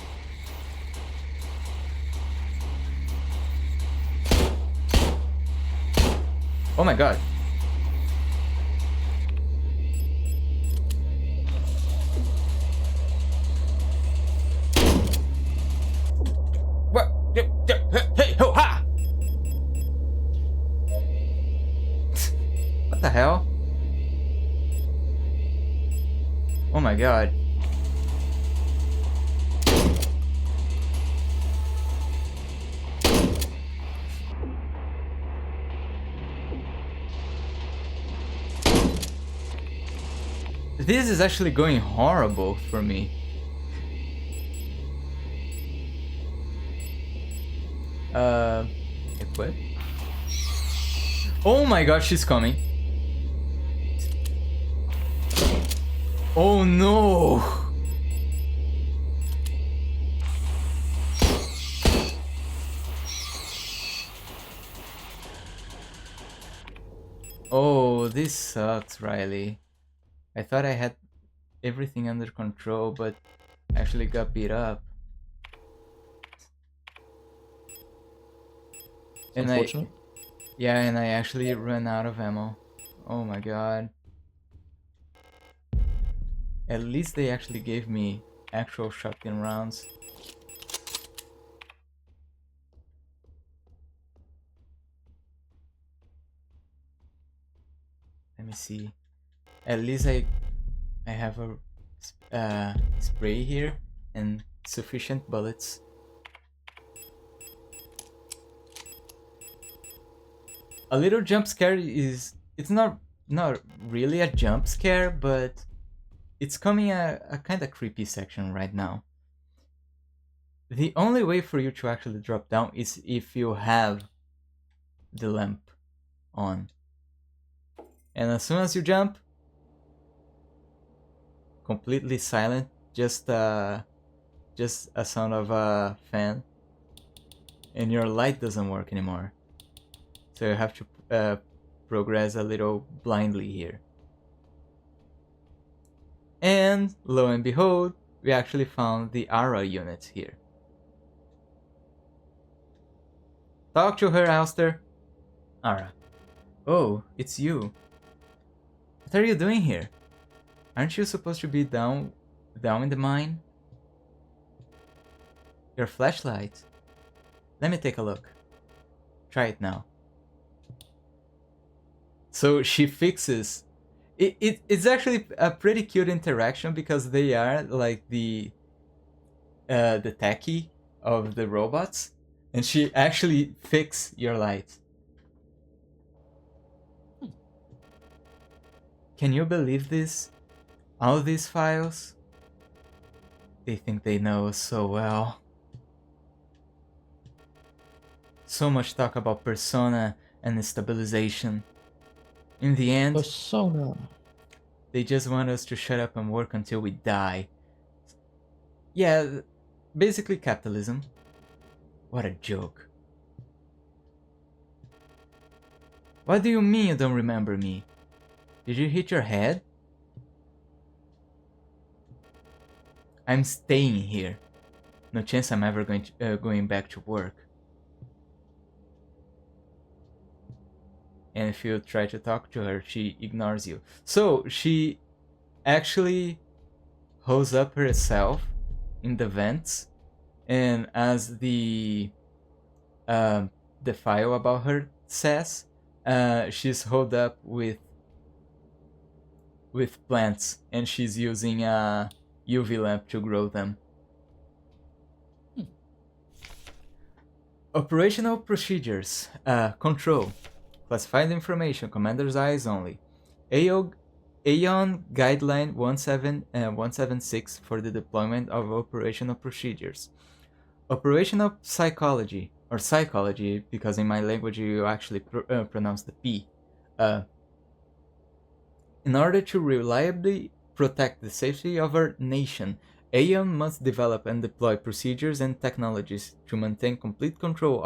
Oh my god! What? Hey, ho, ha! What the hell? Oh my god. This is actually going horrible for me. Equip. Oh my god, she's coming. Oh no! Oh, this sucks, Riley. I thought I had everything under control, but actually got beat up. And Unfortunate. yeah, and I actually ran out of ammo. Oh my god. At least they actually gave me actual shotgun rounds. Let me see. At least I have a spray here and sufficient bullets. A little jump scare is... It's not really a jump scare, but it's coming a kind of creepy section right now. The only way for you to actually drop down is if you have the lamp on. And as soon as you jump, completely silent, just a sound of a fan, and your light doesn't work anymore. So you have to progress a little blindly here. And lo and behold, we actually found the ARA unit here. Talk to her, Alster. ARA. Oh, it's you. What are you doing here? Aren't you supposed to be down in the mine? Your flashlight. Let me take a look. Try it now. So she fixes. It's actually a pretty cute interaction because they are like the techie of the robots, and she actually fixes your light. Can you believe this? All these files? They think they know us so well. So much talk about persona and stabilization. In the end, Persona. they just want us to shut up and work until we die. Yeah, basically capitalism. What a joke. What do you mean you don't remember me? Did you hit your head? I'm staying here. No chance I'm ever going back to work. And if you try to talk to her, she ignores you. So she actually holds up herself in the vents, and as the file about her says, she's held up with plants, and she's using a UV lamp to grow them. Operational procedures. Control. Classified information. Commander's eyes only. Aeon Guideline 176 for the deployment of operational procedures. Operational psychology, or psychology, because in my language you actually pronounce the P. In order to reliably protect the safety of our nation, Aeon must develop and deploy procedures and technologies to maintain complete control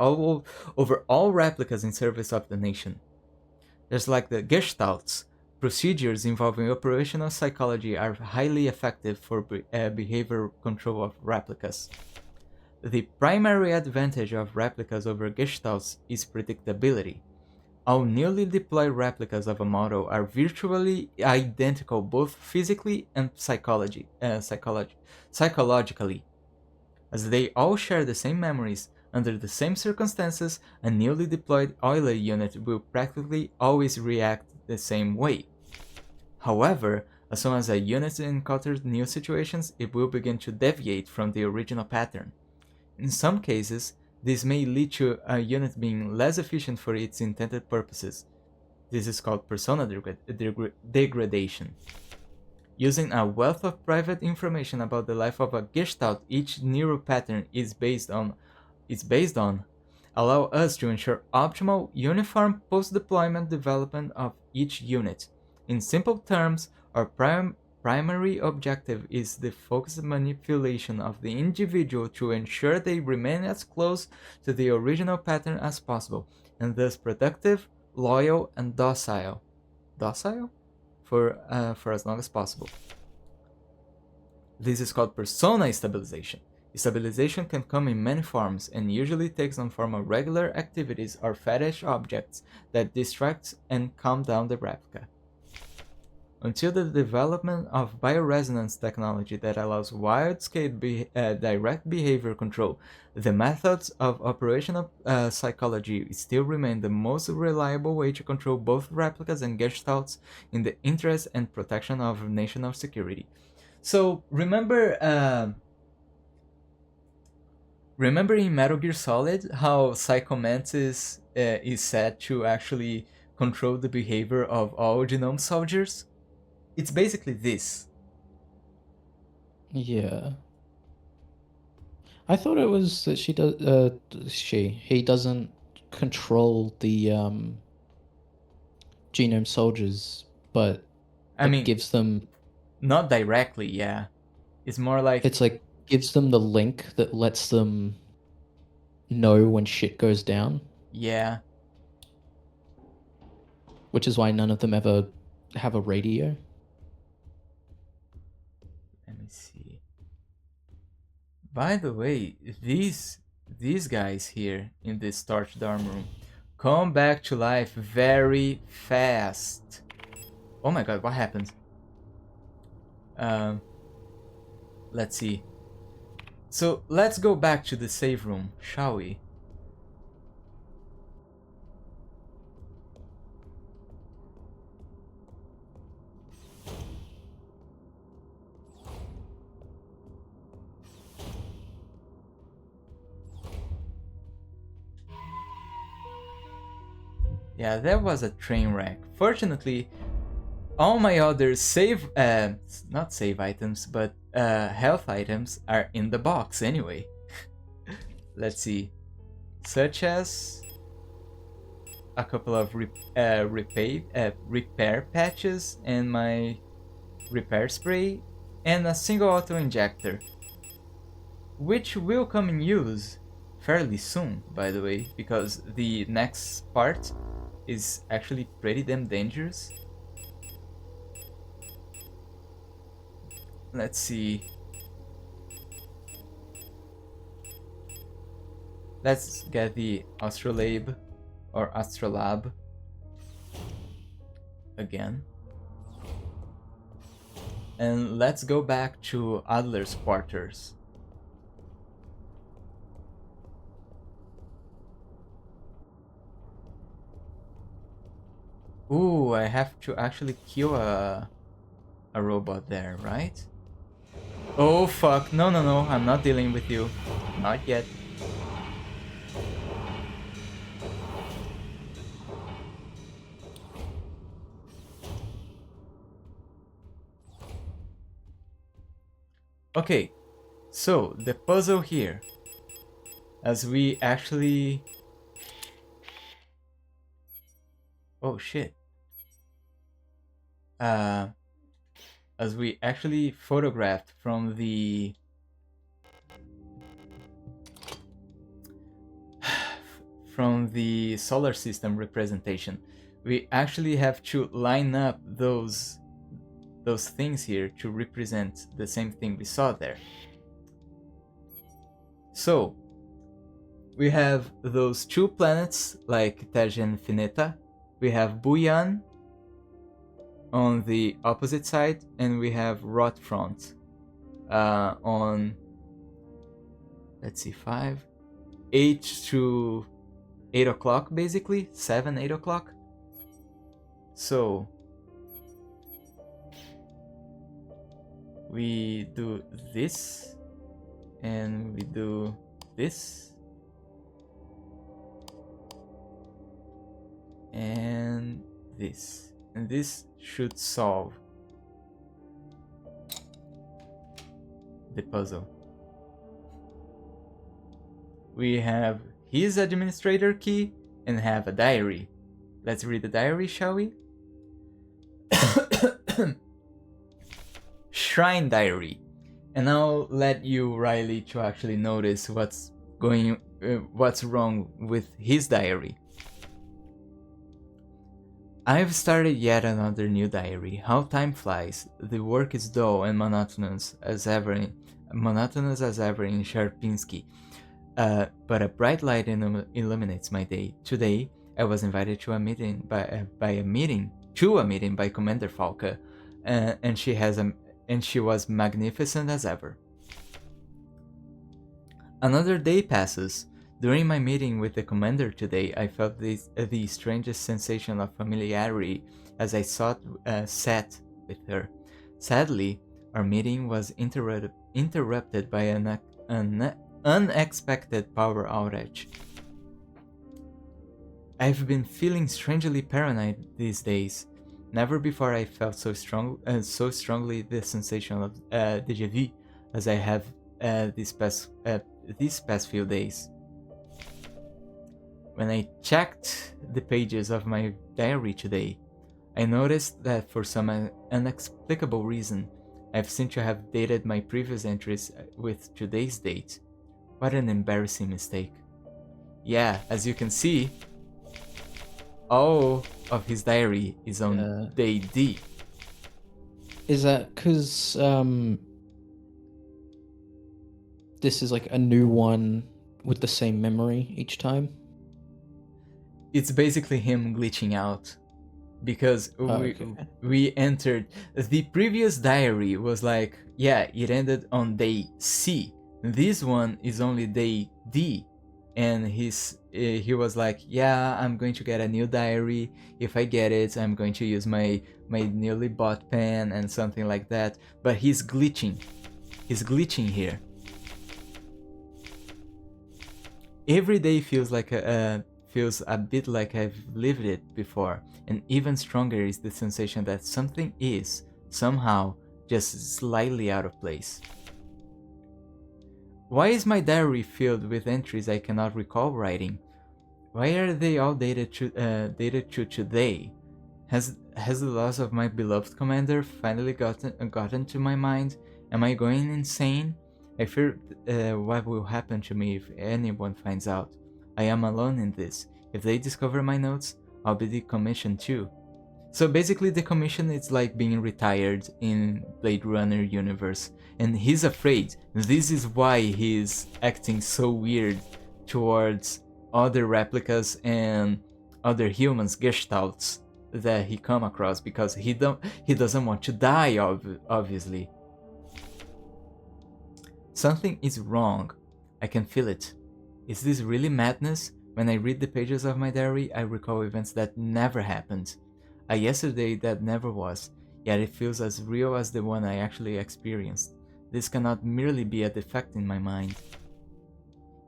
over all replicas in service of the nation. There's like the Gestalts, procedures involving operational psychology are highly effective for behavior control of replicas. The primary advantage of replicas over gestalts is predictability. All newly deployed replicas of a model are virtually identical both physically and psychologically. As they all share the same memories, under the same circumstances, a newly deployed Euler unit will practically always react the same way. However, as soon as a unit encounters new situations, it will begin to deviate from the original pattern. In some cases, this may lead to a unit being less efficient for its intended purposes. This is called persona degradation. Using a wealth of private information about the life of a gestalt each neural pattern is based on, allow us to ensure optimal, uniform post-deployment development of each unit. In simple terms, our primary objective is the focused manipulation of the individual to ensure they remain as close to the original pattern as possible, and thus productive, loyal, and docile. Docile? For as long as possible. This is called persona stabilization. Stabilization can come in many forms and usually takes on form of regular activities or fetish objects that distract and calm down the replica. Until the development of bioresonance technology that allows wide-scale direct behavior control, the methods of operational psychology still remain the most reliable way to control both replicas and gestalts in the interest and protection of national security. So remember in Metal Gear Solid how Psycho Mantis is said to actually control the behavior of all genome soldiers? It's basically this. Yeah. I thought it was that he doesn't control the genome soldiers, but I mean, gives them, not directly, yeah. It's more like it's like gives them the link that lets them know when shit goes down, yeah. which is why none of them ever have a radio. Let me see. By the way, these guys here in this torch dorm room come back to life very fast. Oh my god, what happened? Let's see. So let's go back to the save room, shall we? Yeah, that was a train wreck. Fortunately, all my other not save items, but health items are in the box anyway. Let's see. Such as a couple of repair patches and my repair spray and a single auto injector, which will come in use fairly soon, by the way, because the next part is actually pretty damn dangerous. Let's see. Let's get the astrolabe or astrolab again. And let's go back to Adler's quarters. Ooh, I have to actually kill a robot there, right? Oh fuck, no, I'm not dealing with you. Not yet. Okay, so the puzzle here, as we actually... Oh shit. As we actually photographed from the solar system representation, we actually have to line up those things here to represent the same thing we saw there. So we have those two planets like Terra and Fineta. We have Buyan on the opposite side, and we have Rotfront on, let's see, 8 to 8 o'clock, basically 7-8 o'clock. So we do this, and we do this, and this, and this should solve the puzzle. We have his administrator key and have a diary. Let's read the diary, shall we? Shrine diary. And I'll let you, Riley, to actually notice what's wrong with his diary. I've started yet another new diary. How time flies. The work is dull and monotonous as ever in Sharpinsky. But a bright light illuminates my day. Today, I was invited to a meeting by Commander Falca, and she was magnificent as ever. Another day passes. During my meeting with the commander today, I felt the strangest sensation of familiarity as I sat with her. Sadly, our meeting was interrupted by an unexpected power outage. I've been feeling strangely paranoid these days. Never before I felt so strongly the sensation of déjà vu as I have these past few days. When I checked the pages of my diary today, I noticed that for some inexplicable reason, I've seemed to have dated my previous entries with today's date. What an embarrassing mistake. Yeah, as you can see, all of his diary is on day D. Is that because this is like a new one with the same memory each time? It's basically him glitching out. Because we entered... The previous diary was like, yeah, it ended on day C. This one is only day D. And he was like, yeah, I'm going to get a new diary. If I get it, I'm going to use my newly bought pen and something like that. But he's glitching. He's glitching here. Every day feels a bit like I've lived it before, and even stronger is the sensation that something is, somehow, just slightly out of place. Why is my diary filled with entries I cannot recall writing? Why are they all dated to today? Has the loss of my beloved commander finally gotten to my mind? Am I going insane? I fear what will happen to me if anyone finds out. I am alone in this. If they discover my notes, I'll be decommissioned too. So basically decommission is like being retired in Blade Runner universe. And he's afraid. This is why he's acting so weird towards other replicas and other humans, gestalts, that he come across, because he doesn't want to die, obviously. Something is wrong. I can feel it. Is this really madness? When I read the pages of my diary, I recall events that never happened. A yesterday that never was, yet it feels as real as the one I actually experienced. This cannot merely be a defect in my mind.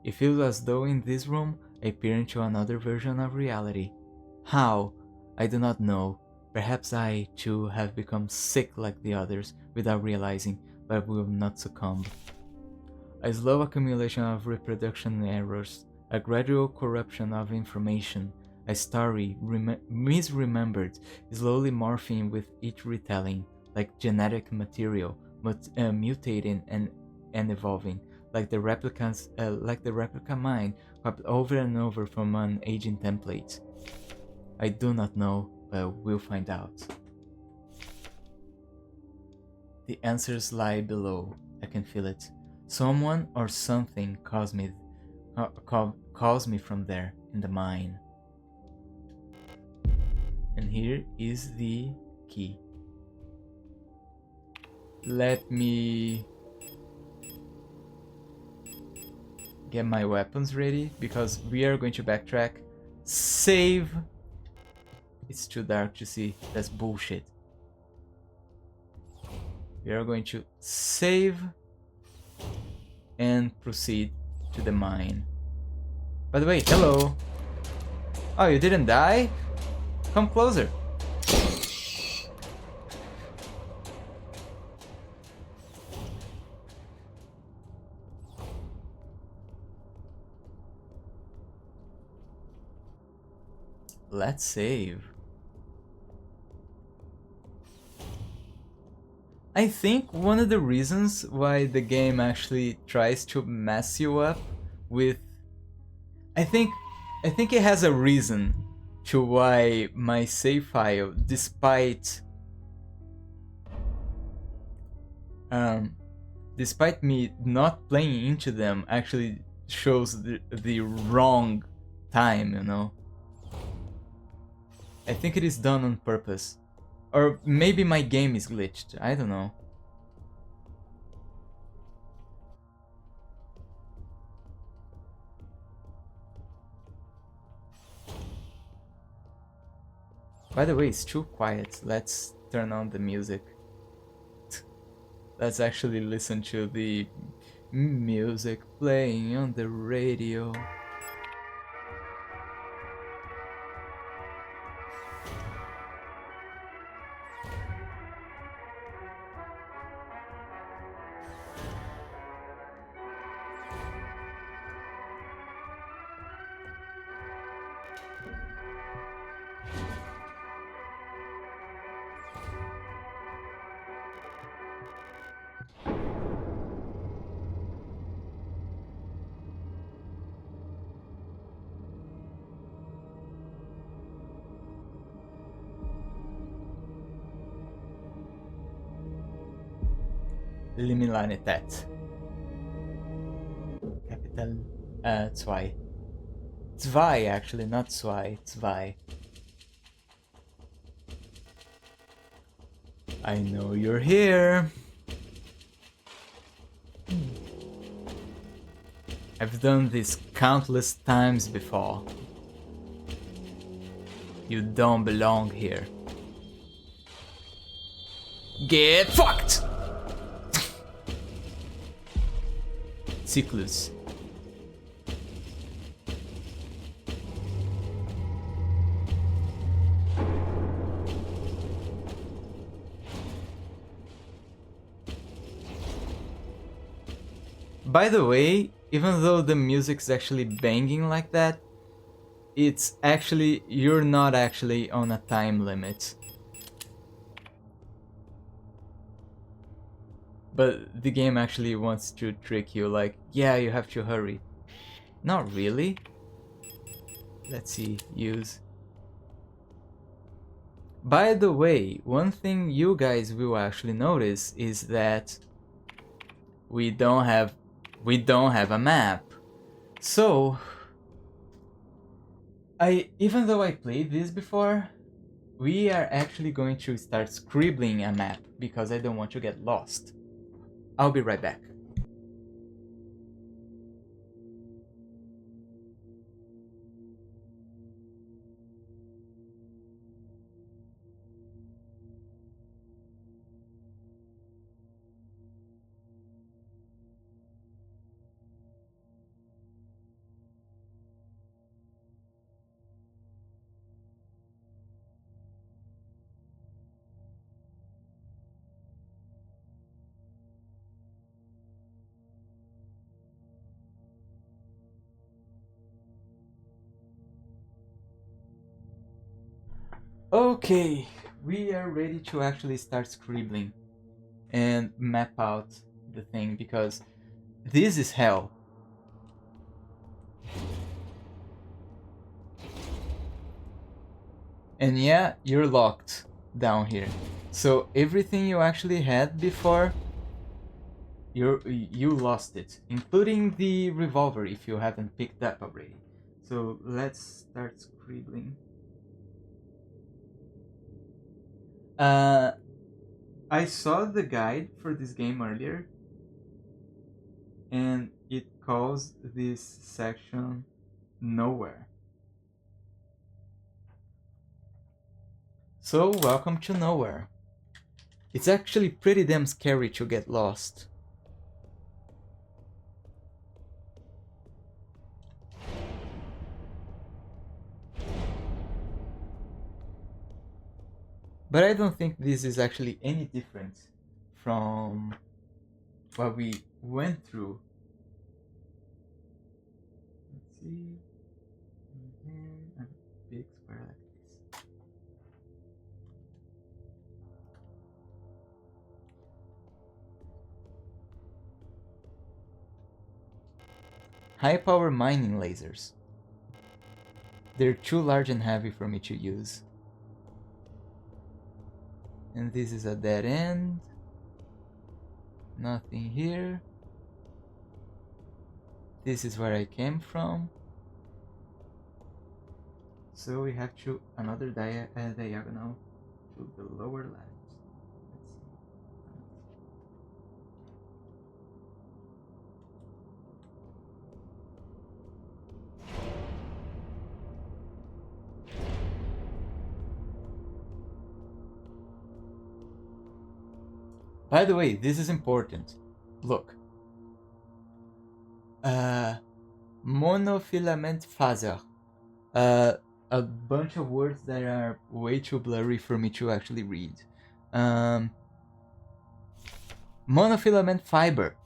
It feels as though in this room I peer into another version of reality. How? I do not know. Perhaps I, too, have become sick like the others without realizing, but will not succumb. A slow accumulation of reproduction errors, a gradual corruption of information, a story misremembered, slowly morphing with each retelling, like genetic material, mutating and evolving, like the replica mind, copied over and over from an aging template. I do not know, but we'll find out. The answers lie below. I can feel it. Someone or something calls me from there, in the mine. And here is the key. Let me get my weapons ready, because we are going to backtrack. Save! It's too dark to see. That's bullshit. We are going to save and proceed to the mine. By the way, hello! Oh, you didn't die? Come closer. Let's save. I think one of the reasons why the game actually tries to mess you up with... I think it has a reason to why my save file, despite me not playing into them, actually shows the wrong time, you know? I think it is done on purpose. Or maybe my game is glitched, I don't know. By the way, it's too quiet. Let's turn on the music. Let's actually listen to the music playing on the radio. Liminalitet. Capital zwei. Zwei actually, not zwei, zwei. I know you're here. I've done this countless times before. You don't belong here. Get fucked! Cyclus. By the way, even though the music's actually banging like that, it's actually, you're not actually on a time limit. But the game actually wants to trick you, like, yeah, you have to hurry. Not really. Let's see, use. By the way, one thing you guys will actually notice is that we don't have a map. So, even though I played this before, we are actually going to start scribbling a map because I don't want to get lost. I'll be right back. Okay, we are ready to actually start scribbling and map out the thing because this is hell. And yeah, you're locked down here. So everything you actually had before, you lost it, including the revolver if you haven't picked up already. So let's start scribbling. I saw the guide for this game earlier, and it calls this section Nowhere. So welcome to Nowhere. It's actually pretty damn scary to get lost. But I don't think this is actually any different from what we went through. Let's see. A big square like this. High power mining lasers. They're too large and heavy for me to use. And this is a dead end. Nothing here. This is where I came from. So we have to another diagonal to the lower left. By the way, this is important. Look. Monofilament phaser. A bunch of words that are way too blurry for me to actually read. Monofilament fiber.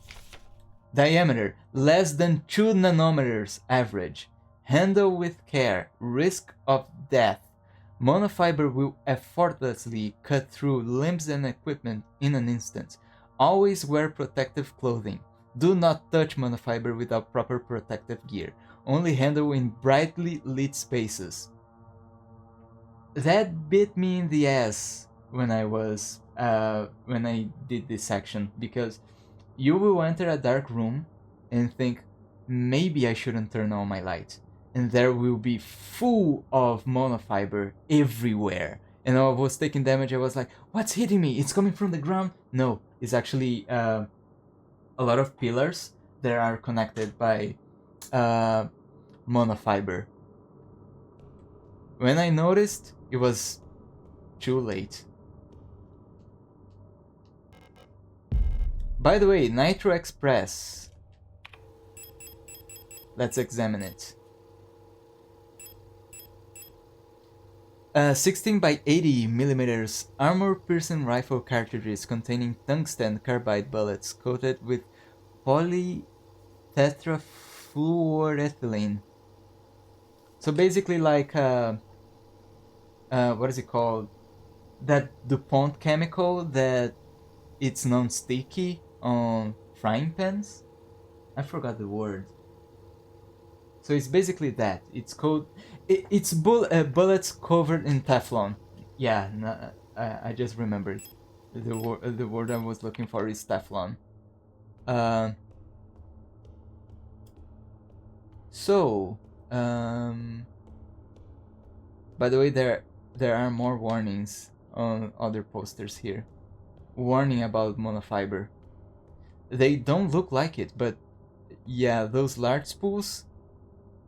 Diameter less than 2 nanometers average. Handle with care. Risk of death. Monofiber will effortlessly cut through limbs and equipment in an instant. Always wear protective clothing. Do not touch monofiber without proper protective gear. Only handle in brightly lit spaces. That bit me in the ass when I did this section, because you will enter a dark room and think, maybe I shouldn't turn on my light. And there will be full of monofiber everywhere. And I was taking damage, I was like, what's hitting me? It's coming from the ground? No, it's actually a lot of pillars that are connected by monofiber. When I noticed, it was too late. By the way, Nitro Express. Let's examine it. 16 by 80 millimeters armor-piercing rifle cartridges containing tungsten carbide bullets coated with polytetrafluoroethylene. So basically like, what is it called? That DuPont chemical that it's non-sticky on frying pans? I forgot the word. So it's basically that. It's called... It's bullets covered in Teflon. Yeah, no, I just remembered. The word I was looking for is Teflon. By the way, there are more warnings on other posters here. Warning about monofiber. They don't look like it, but yeah, those large spools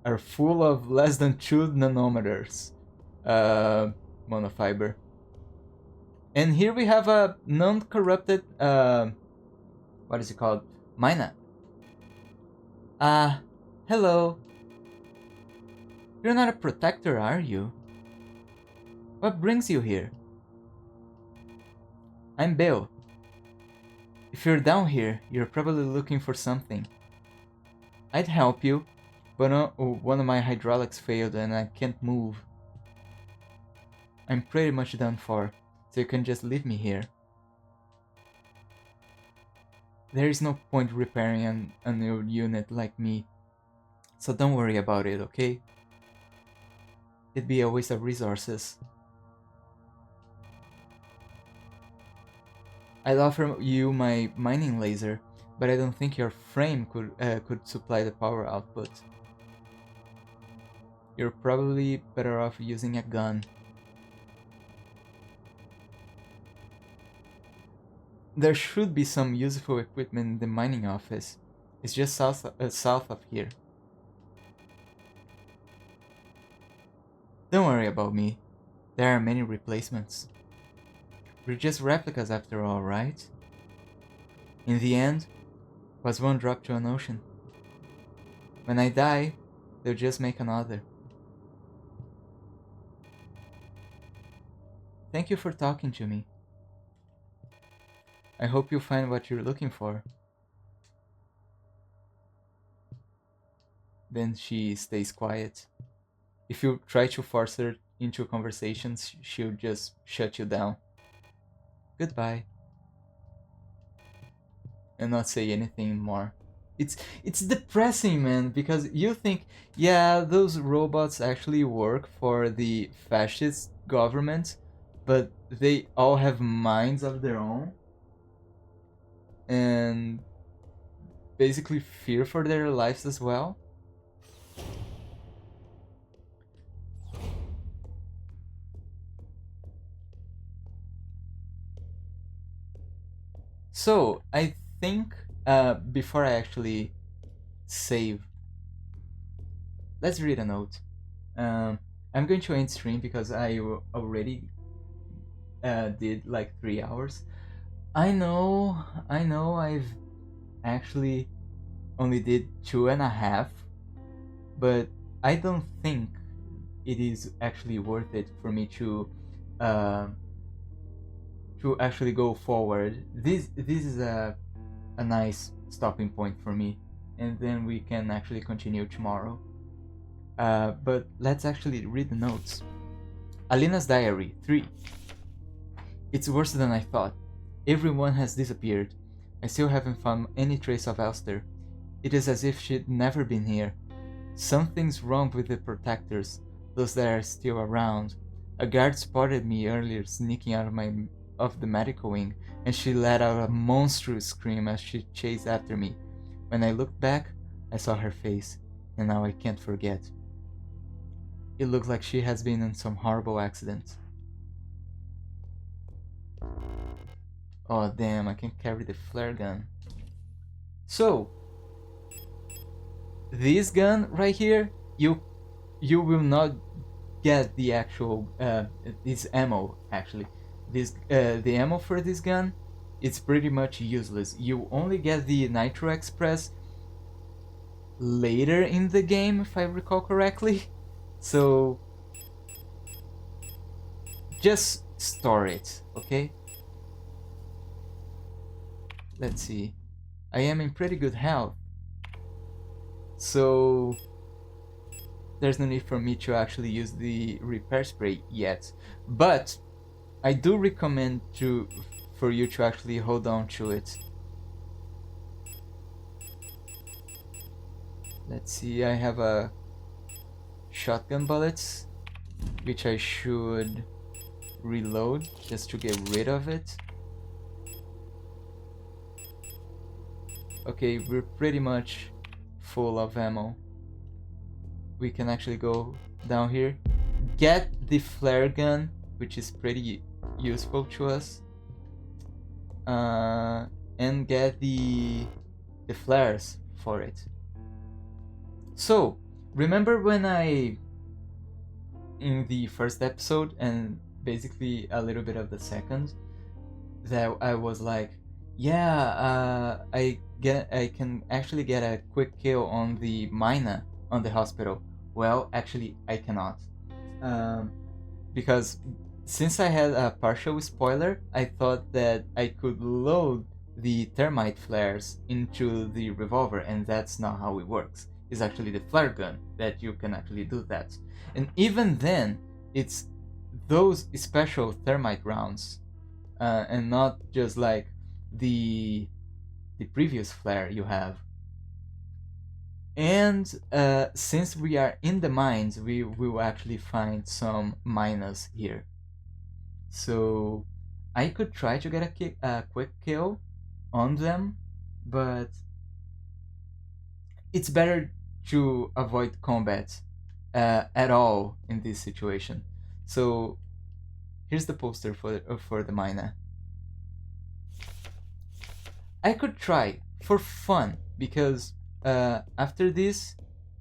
are full of less than 2 nanometers monofiber. And here we have a non-corrupted, what is it called? Mina. Hello. You're not a protector, are you? What brings you here? I'm Bill. If you're down here, you're probably looking for something. I'd help you, but one of my hydraulics failed and I can't move. I'm pretty much done for, so you can just leave me here. There is no point repairing a new unit like me, so don't worry about it, okay? It'd be a waste of resources. I'd offer you my mining laser, but I don't think your frame could supply the power output. You're probably better off using a gun. There should be some useful equipment in the mining office. It's just south of here. Don't worry about me. There are many replacements. We're just replicas after all, right? In the end, was one drop to an ocean. When I die, they'll just make another. Thank you for talking to me. I hope you find what you're looking for. Then she stays quiet. If you try to force her into conversations, she'll just shut you down. Goodbye. And not say anything more. It's depressing, man, because you think, yeah, those robots actually work for the fascist government, but they all have minds of their own and basically fear for their lives as well. So I think before I actually save, let's read a note. I'm going to end stream because I already did like 3 hours. I know I've actually only did 2.5, but I don't think it is actually worth it for me to actually go forward. This is a nice stopping point for me, and then we can actually continue tomorrow. But let's actually read the notes. Alina's diary 3. It's worse than I thought. Everyone has disappeared. I still haven't found any trace of Elster. It is as if she'd never been here. Something's wrong with the Protectors, those that are still around. A guard spotted me earlier sneaking out of the medical wing, and she let out a monstrous scream as she chased after me. When I looked back, I saw her face, and now I can't forget. It looks like she has been in some horrible accident. Oh damn, I can't carry the flare gun. So, this gun right here, you will not get the actual this ammo actually. The ammo for this gun, it's pretty much useless. You only get the Nitro Express later in the game, if I recall correctly. So just store it, okay? Let's see. I am in pretty good health, so there's no need for me to actually use the repair spray yet. But I do recommend for you to actually hold on to it. Let's see, I have a shotgun bullets, which I should reload just to get rid of it. Okay, we're pretty much full of ammo. We can actually go down here, get the flare gun, which is pretty useful to us, and get the flares for it. So remember when in the first episode and basically a little bit of the second, that I was like, yeah, I can actually get a quick kill on the mina on the hospital. Well, actually I cannot, because since I had a partial spoiler, I thought that I could load the thermite flares into the revolver, and that's not how it works. It's actually the flare gun that you can actually do that. And even then, it's those special thermite rounds, and not just like the previous flare you have. And since we are in the mines, we will actually find some minas here. So I could try to get a quick kill on them, but it's better to avoid combat at all in this situation. So here's the poster for the mina. I could try for fun because after this,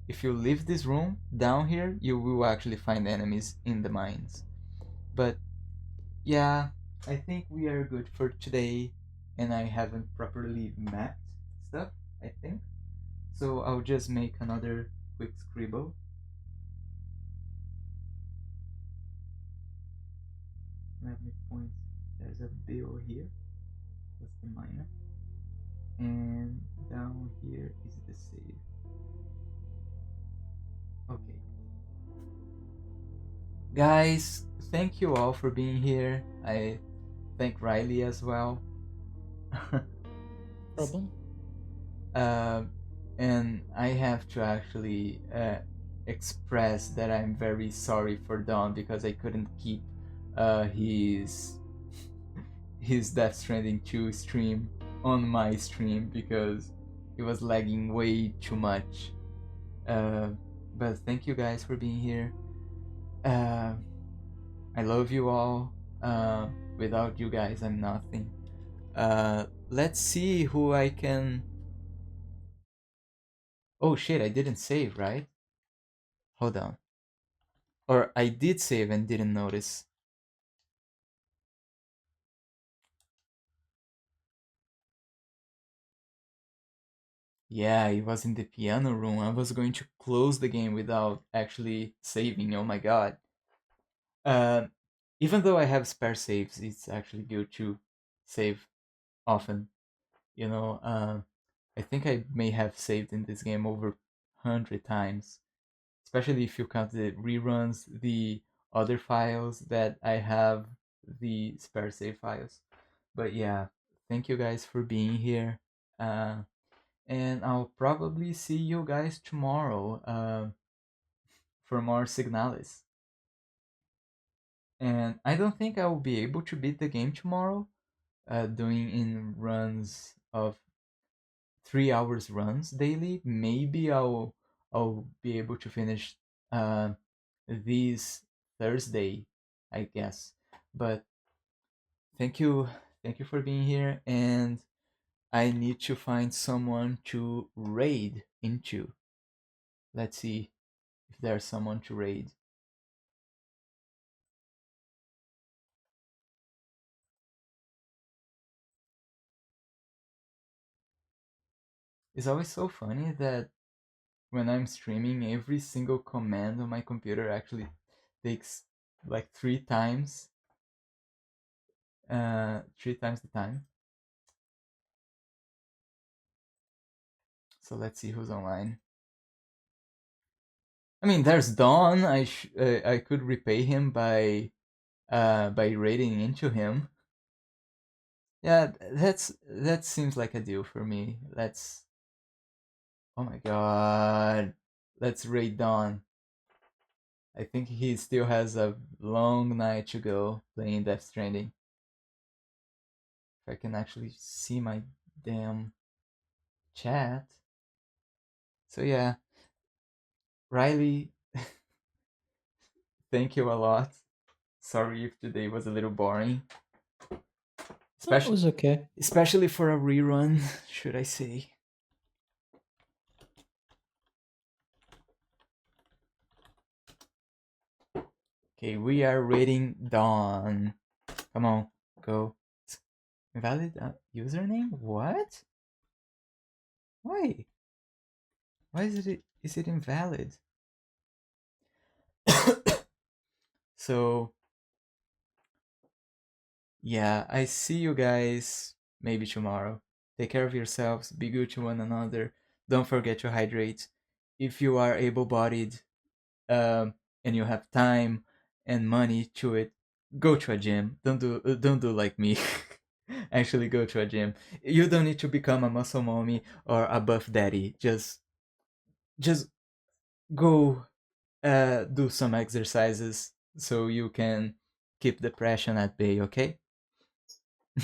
if you leave this room down here, you will actually find enemies in the mines. But yeah, I think we are good for today, and I haven't properly mapped stuff, I think. So I'll just make another quick scribble. Let me point. There's a bill here. That's the miner. And down here is the save. Okay. Guys, thank you all for being here. I thank Riley as well. Problem? And I have to actually express that I'm very sorry for Don because I couldn't keep his Death Stranding 2 stream on my stream because it was lagging way too much. But thank you guys for being here. I love you all. Without you guys, I'm nothing. Let's see who I can. Oh shit, I didn't save, right? Hold on. Or I did save and didn't notice. Yeah, it was in the piano room. I was going to close the game without actually saving. Oh my god. Uh, Even though I have spare saves, it's actually good to save often. You know, I think I may have saved in this game over 100 times, especially if you count the reruns, the other files that I have, the spare save files. But yeah, thank you guys for being here. And I'll probably see you guys tomorrow for more Signalis. And I don't think I will be able to beat the game tomorrow, doing in runs of 3 hours runs daily. Maybe I'll be able to finish this Thursday, I guess. But thank you for being here, and I need to find someone to raid into. Let's see if there's someone to raid. It's always so funny that when I'm streaming, every single command on my computer actually takes like 3 times the time. So let's see who's online. I mean, there's Don. I could repay him by raiding into him. Yeah, that seems like a deal for me. Let's. Oh my god, let's raid Don. I think he still has a long night to go playing Death Stranding. If I can actually see my damn chat. So yeah, Riley, thank you a lot. Sorry if today was a little boring. That was okay. Especially for a rerun, should I say. Okay, we are rating Dawn. Come on, go. Invalid username? What? Why? Why is it invalid? So yeah, I see you guys maybe tomorrow. Take care of yourselves, be good to one another. Don't forget to hydrate. If you are able-bodied and you have time and money to it, go to a gym. Don't do like me. Actually, go to a gym. You don't need to become a muscle mommy or a buff daddy. Just go do some exercises so you can keep depression at bay. Okay.